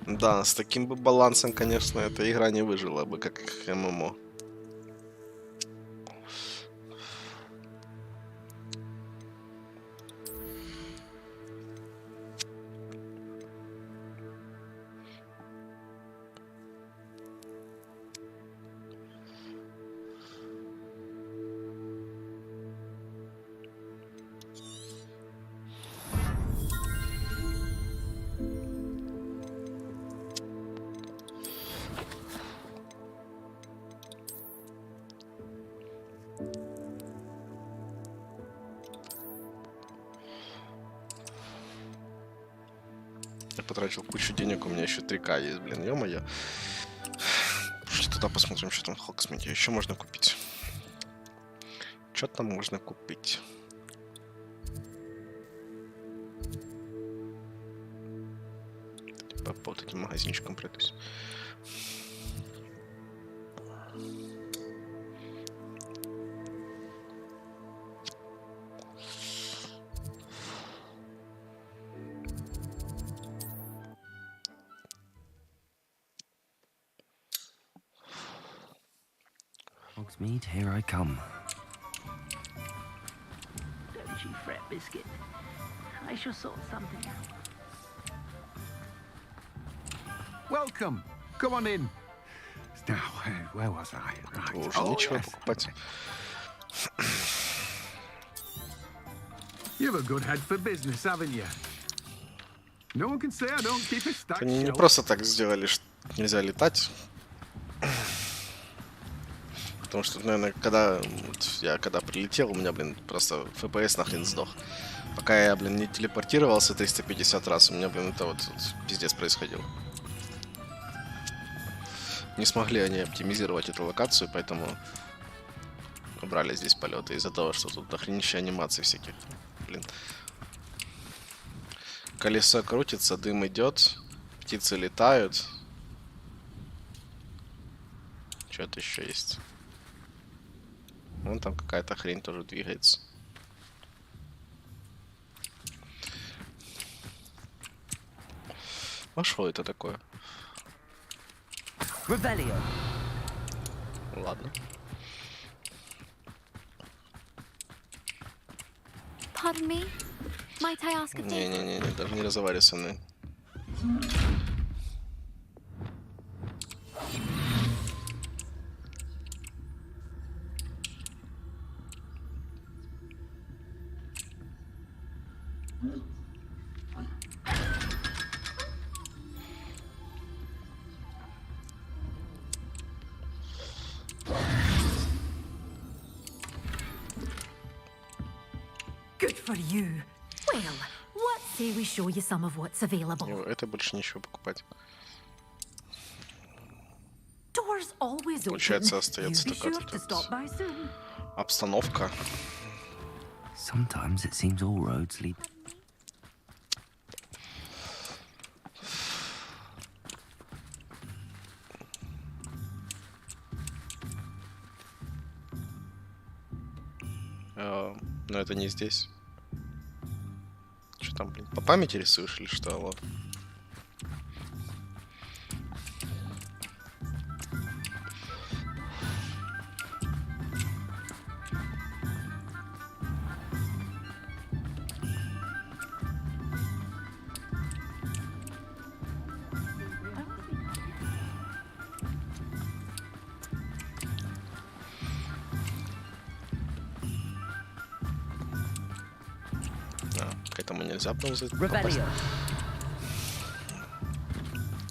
Да, с таким бы балансом, конечно, эта игра не выжила бы, как ММО. Я потратил кучу денег, у меня еще 3К есть, блин, ё-моё. Что туда посмотрим, что там в Хоксмите еще можно купить. Что там можно купить? По вот этим магазинчикам пройдусь. Hogsmeade, here I come. Don't you fret, Biscuit. I shall sort something out. Welcome. Come on in. Now, where was I? Right. Уже нечего покупать. You've a good head for business, haven't you? No one can say I don't keep a stack. Они не просто так сделали, что нельзя летать. Потому что, наверное, когда прилетел, у меня, блин, просто FPS нахрен сдох. Пока я, блин, не телепортировался 350 раз, у меня, блин, это вот пиздец происходил. Не смогли они оптимизировать эту локацию, поэтому убрали здесь полеты из-за того, что тут охренища анимаций всяких. Блин. Колесо крутится, дым идет, птицы летают. Что-то еще есть. Вон там какая-то хрень тоже двигается. А что это такое? Rebellion. Ладно. Pardon me? Might I ask a favor? Не, даже не разговаривай со мной. Good for you. Well, what say we show you some of what's available? Это больше ничего покупать. Doors always open. Получается, остается You be только sure to stop by soon. обстановка. Sometimes it seems all roads lead. Но это не здесь. Что там, блин, по памяти рисуешь или что? Алло? К этому нельзя попасть.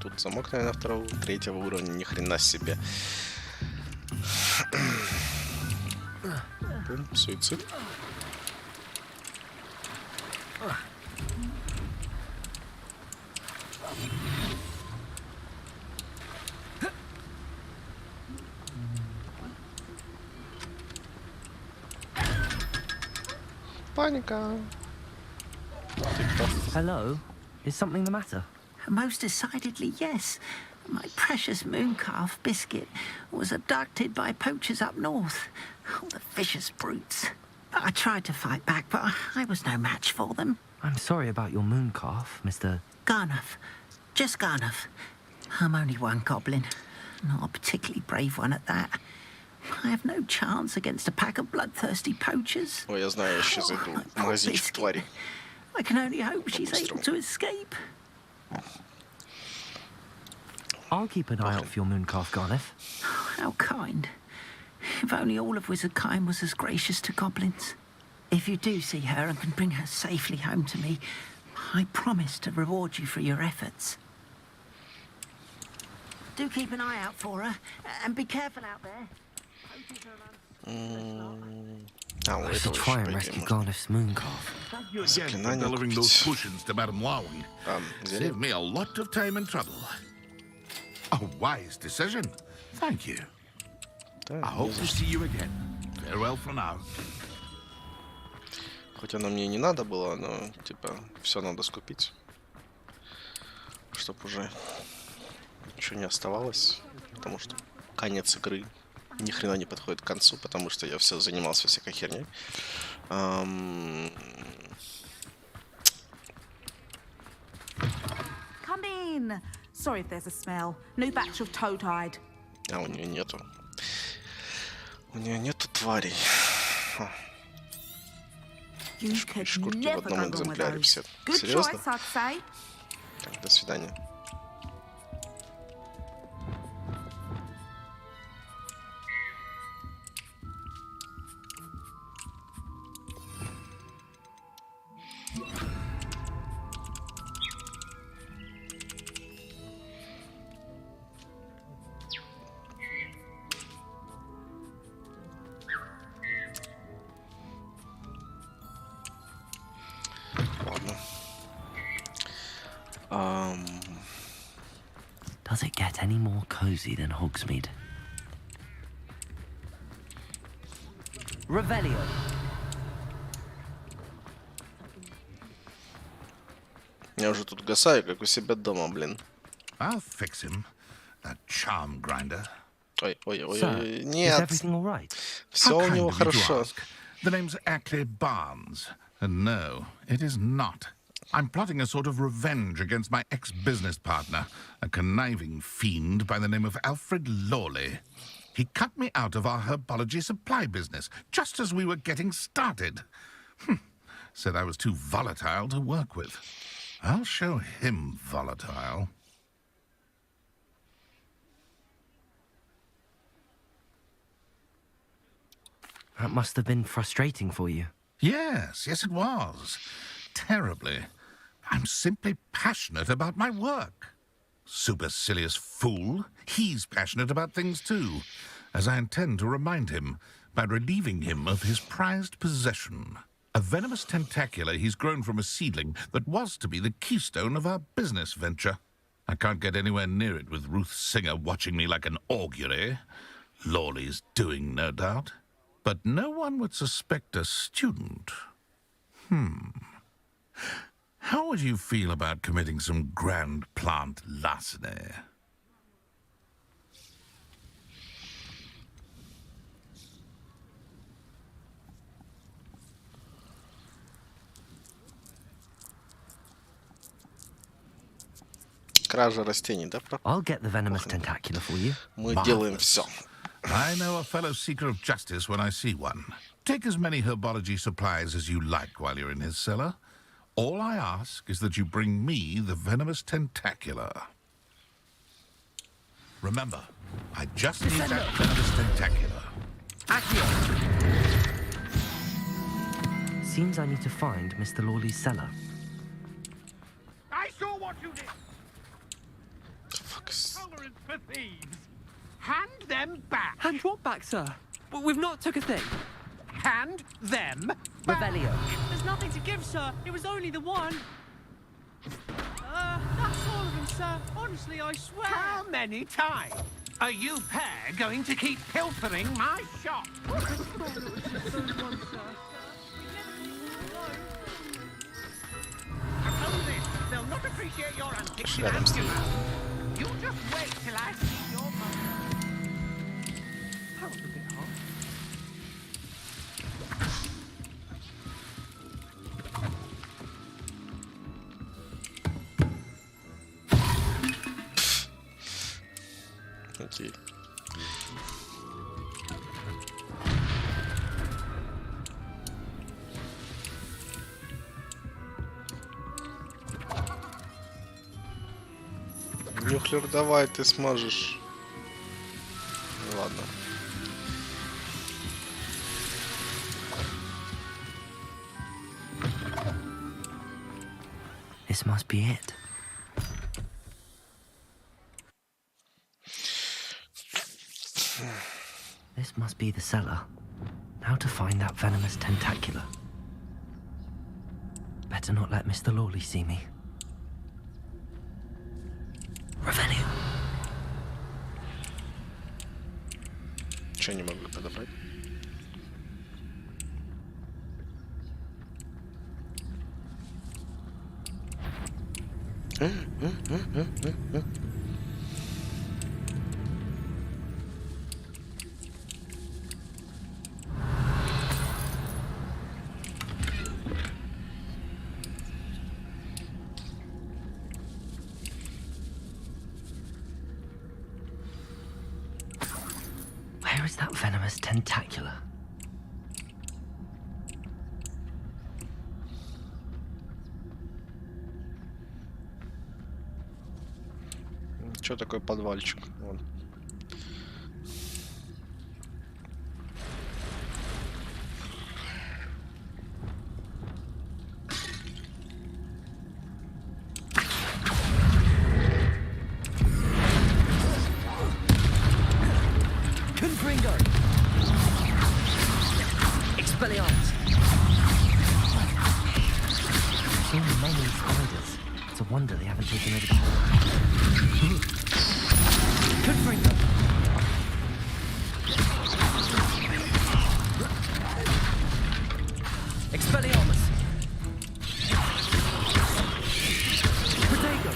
Тут замок, наверное, второго, третьего уровня, ни хрена себе. Суицид. Паника. Hello? Is something the matter? Most decidedly, yes. My precious mooncalf biscuit was abducted by poachers up north. Oh, the vicious brutes. I tried to fight back, but I was no match for them. I'm sorry about your mooncalf, Mr. Garnuff. Just Garnuff. I'm only one goblin. Not a particularly brave one at that. I have no chance against a pack of bloodthirsty poachers. Ой, я знаю, я сейчас зайду в магазинчик твари. I can only hope she's able to escape. I'll keep an eye out for your mooncalf, Garniff. How kind. If only all of Wizardkind was as gracious to goblins. If you do see her and can bring her safely home to me, I promise to reward you for your efforts. Do keep an eye out for her, and be careful out there. I should try and rescue Garniff's mooncalf. Thank you again for delivering those cushions to Madame Wowing. Saved me a lot of time and trouble. A wise decision. Thank you. I hope to see you again. Farewell for now. Хоть оно мне и не надо было, но типа все надо скупить, чтоб уже ничего не оставалось, потому что конец игры ни хрена не подходит к концу, потому что я все занимался всякой херней. Come in. Sorry if there's a smell. New batch of toad-hide. А у нее нету. У нее нету тварей. Шкурки в одном экземпляре все. Серьезно? Так, до свидания. Does it get any more cozy than Hogsmeade? Revelio. Я уже тут гасаю, как у себя дома, блин. I'll fix him. That charm grinder. Ой, ой, ой, Sir, ой, нет. is everything all right? Все у него How kind of you to хорошо. ask. The name's Ackley Barnes. And no, it is not. I'm plotting a sort of revenge against my ex-business partner, a conniving fiend by the name of Alfred Lawley. He cut me out of our herbology supply business just as we were getting started. Said I was too volatile to work with. I'll show him volatile. That must have been frustrating for you. Yes, it was. Terribly. I'm simply passionate about my work. Supercilious fool. He's passionate about things too, as I intend to remind him by relieving him of his prized possession. A venomous tentacula he's grown from a seedling that was to be the keystone of our business venture. I can't get anywhere near it with Ruth Singer watching me like an augury. Lawley's doing, no doubt. But no one would suspect a student. How would you feel about committing some grand plant larceny? Кража растений, да? I'll get the venomous tentacula for you. Мы делаем все. I know a fellow seeker of justice when I see one. Take as many herbology supplies as you like while you're in his cellar. All I ask is that you bring me the venomous tentacula. Remember, I just need that venomous tentacula. Seems I need to find Mr. Lawley's cellar. I saw what you did. Fuck's... Tolerance for thieves. Hand them back. Hand what back, sir? We've not took a thing. Hand them back. Revelio. There's nothing to give, sir. It was only the one. That's all of them, sir. Honestly, I swear. How many times are you pair going to keep pilfering my shop? ж рядом стоит. You'll just wait till I see your mother. That was a bit hot. Окей. Нюхлер, давай, ты сможешь. Ну, ладно. This must be it. This must be the cellar. How to find that venomous tentacula? Better not let Mr. Lawley see me. Revelio. Чё не могу подобрать? Where is that venomous tentacula? Чё такой подвальчик? Вон. Confringo! Expelliarmus! So many spiders. It's a wonder they haven't taken over the whole... Confringo! Expelliarmus! Protego!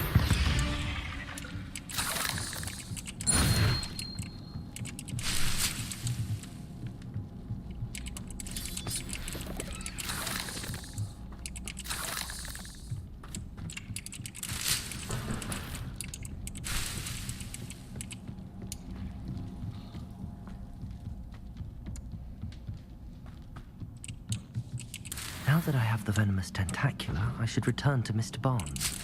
Now that I have the venomous tentacula, I should return to Mr. Barnes.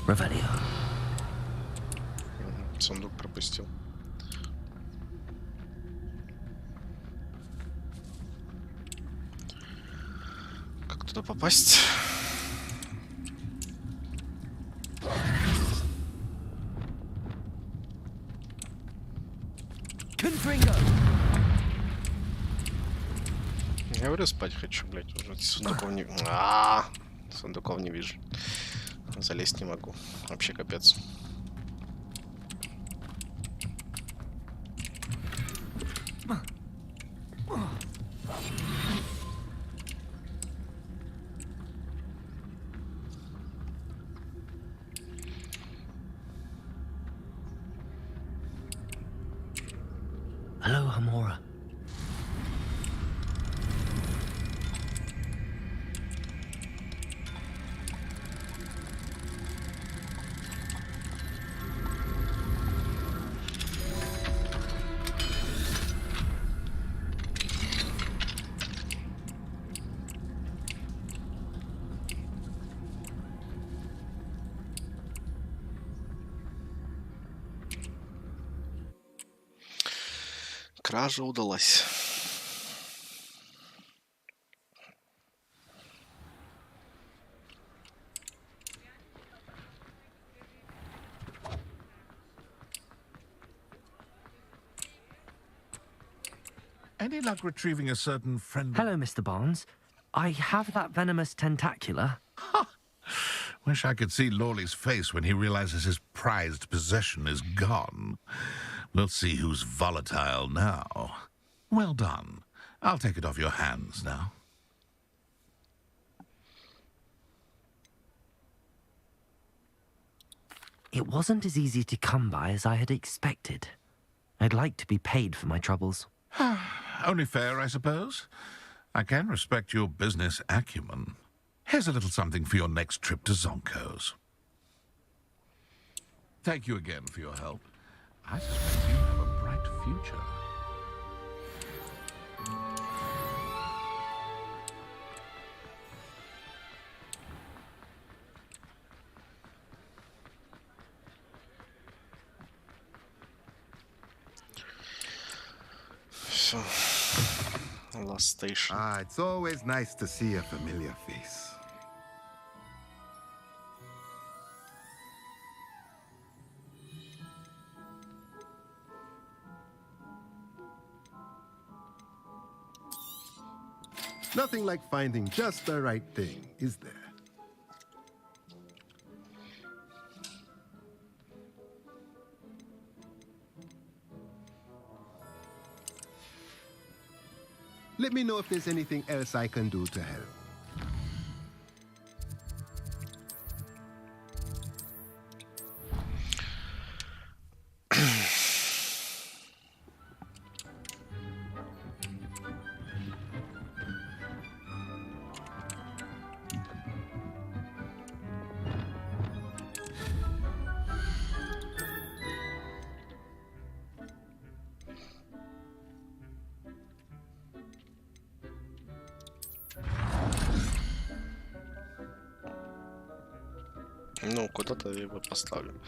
Revelio. Сундук пропустил. Как туда попасть? Confringo! Я говорю, спать хочу, блядь, уже сундуков не... Сундуков не вижу. Залезть не могу. Вообще капец. Hello, Hamora. Кража удалась. Any luck retrieving a certain friend? Hello, Mr. Barnes. I have that venomous tentacula. Wish I could see Lawley's face when he realizes his prized possession is gone. We'll see who's volatile now. Well done. I'll take it off your hands now. It wasn't as easy to come by as I had expected. I'd like to be paid for my troubles. Only fair, I suppose. I can respect your business acumen. Here's a little something for your next trip to Zonko's. Thank you again for your help. I suspect you have a bright future. So, last station. Ah, it's always nice to see a familiar face. Nothing like finding just the right thing, is there? Let me know if there's anything else I can do to help. Ну, куда-то я его поставлю.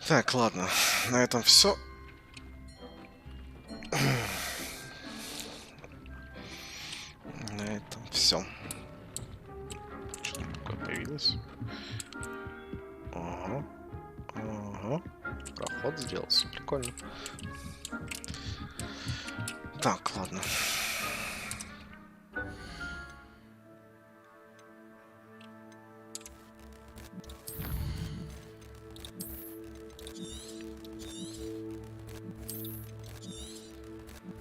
Так, ладно, на этом все. На этом все. Что такое появилось? Ага. Ага. Проход сделался. Прикольно. Так, ладно.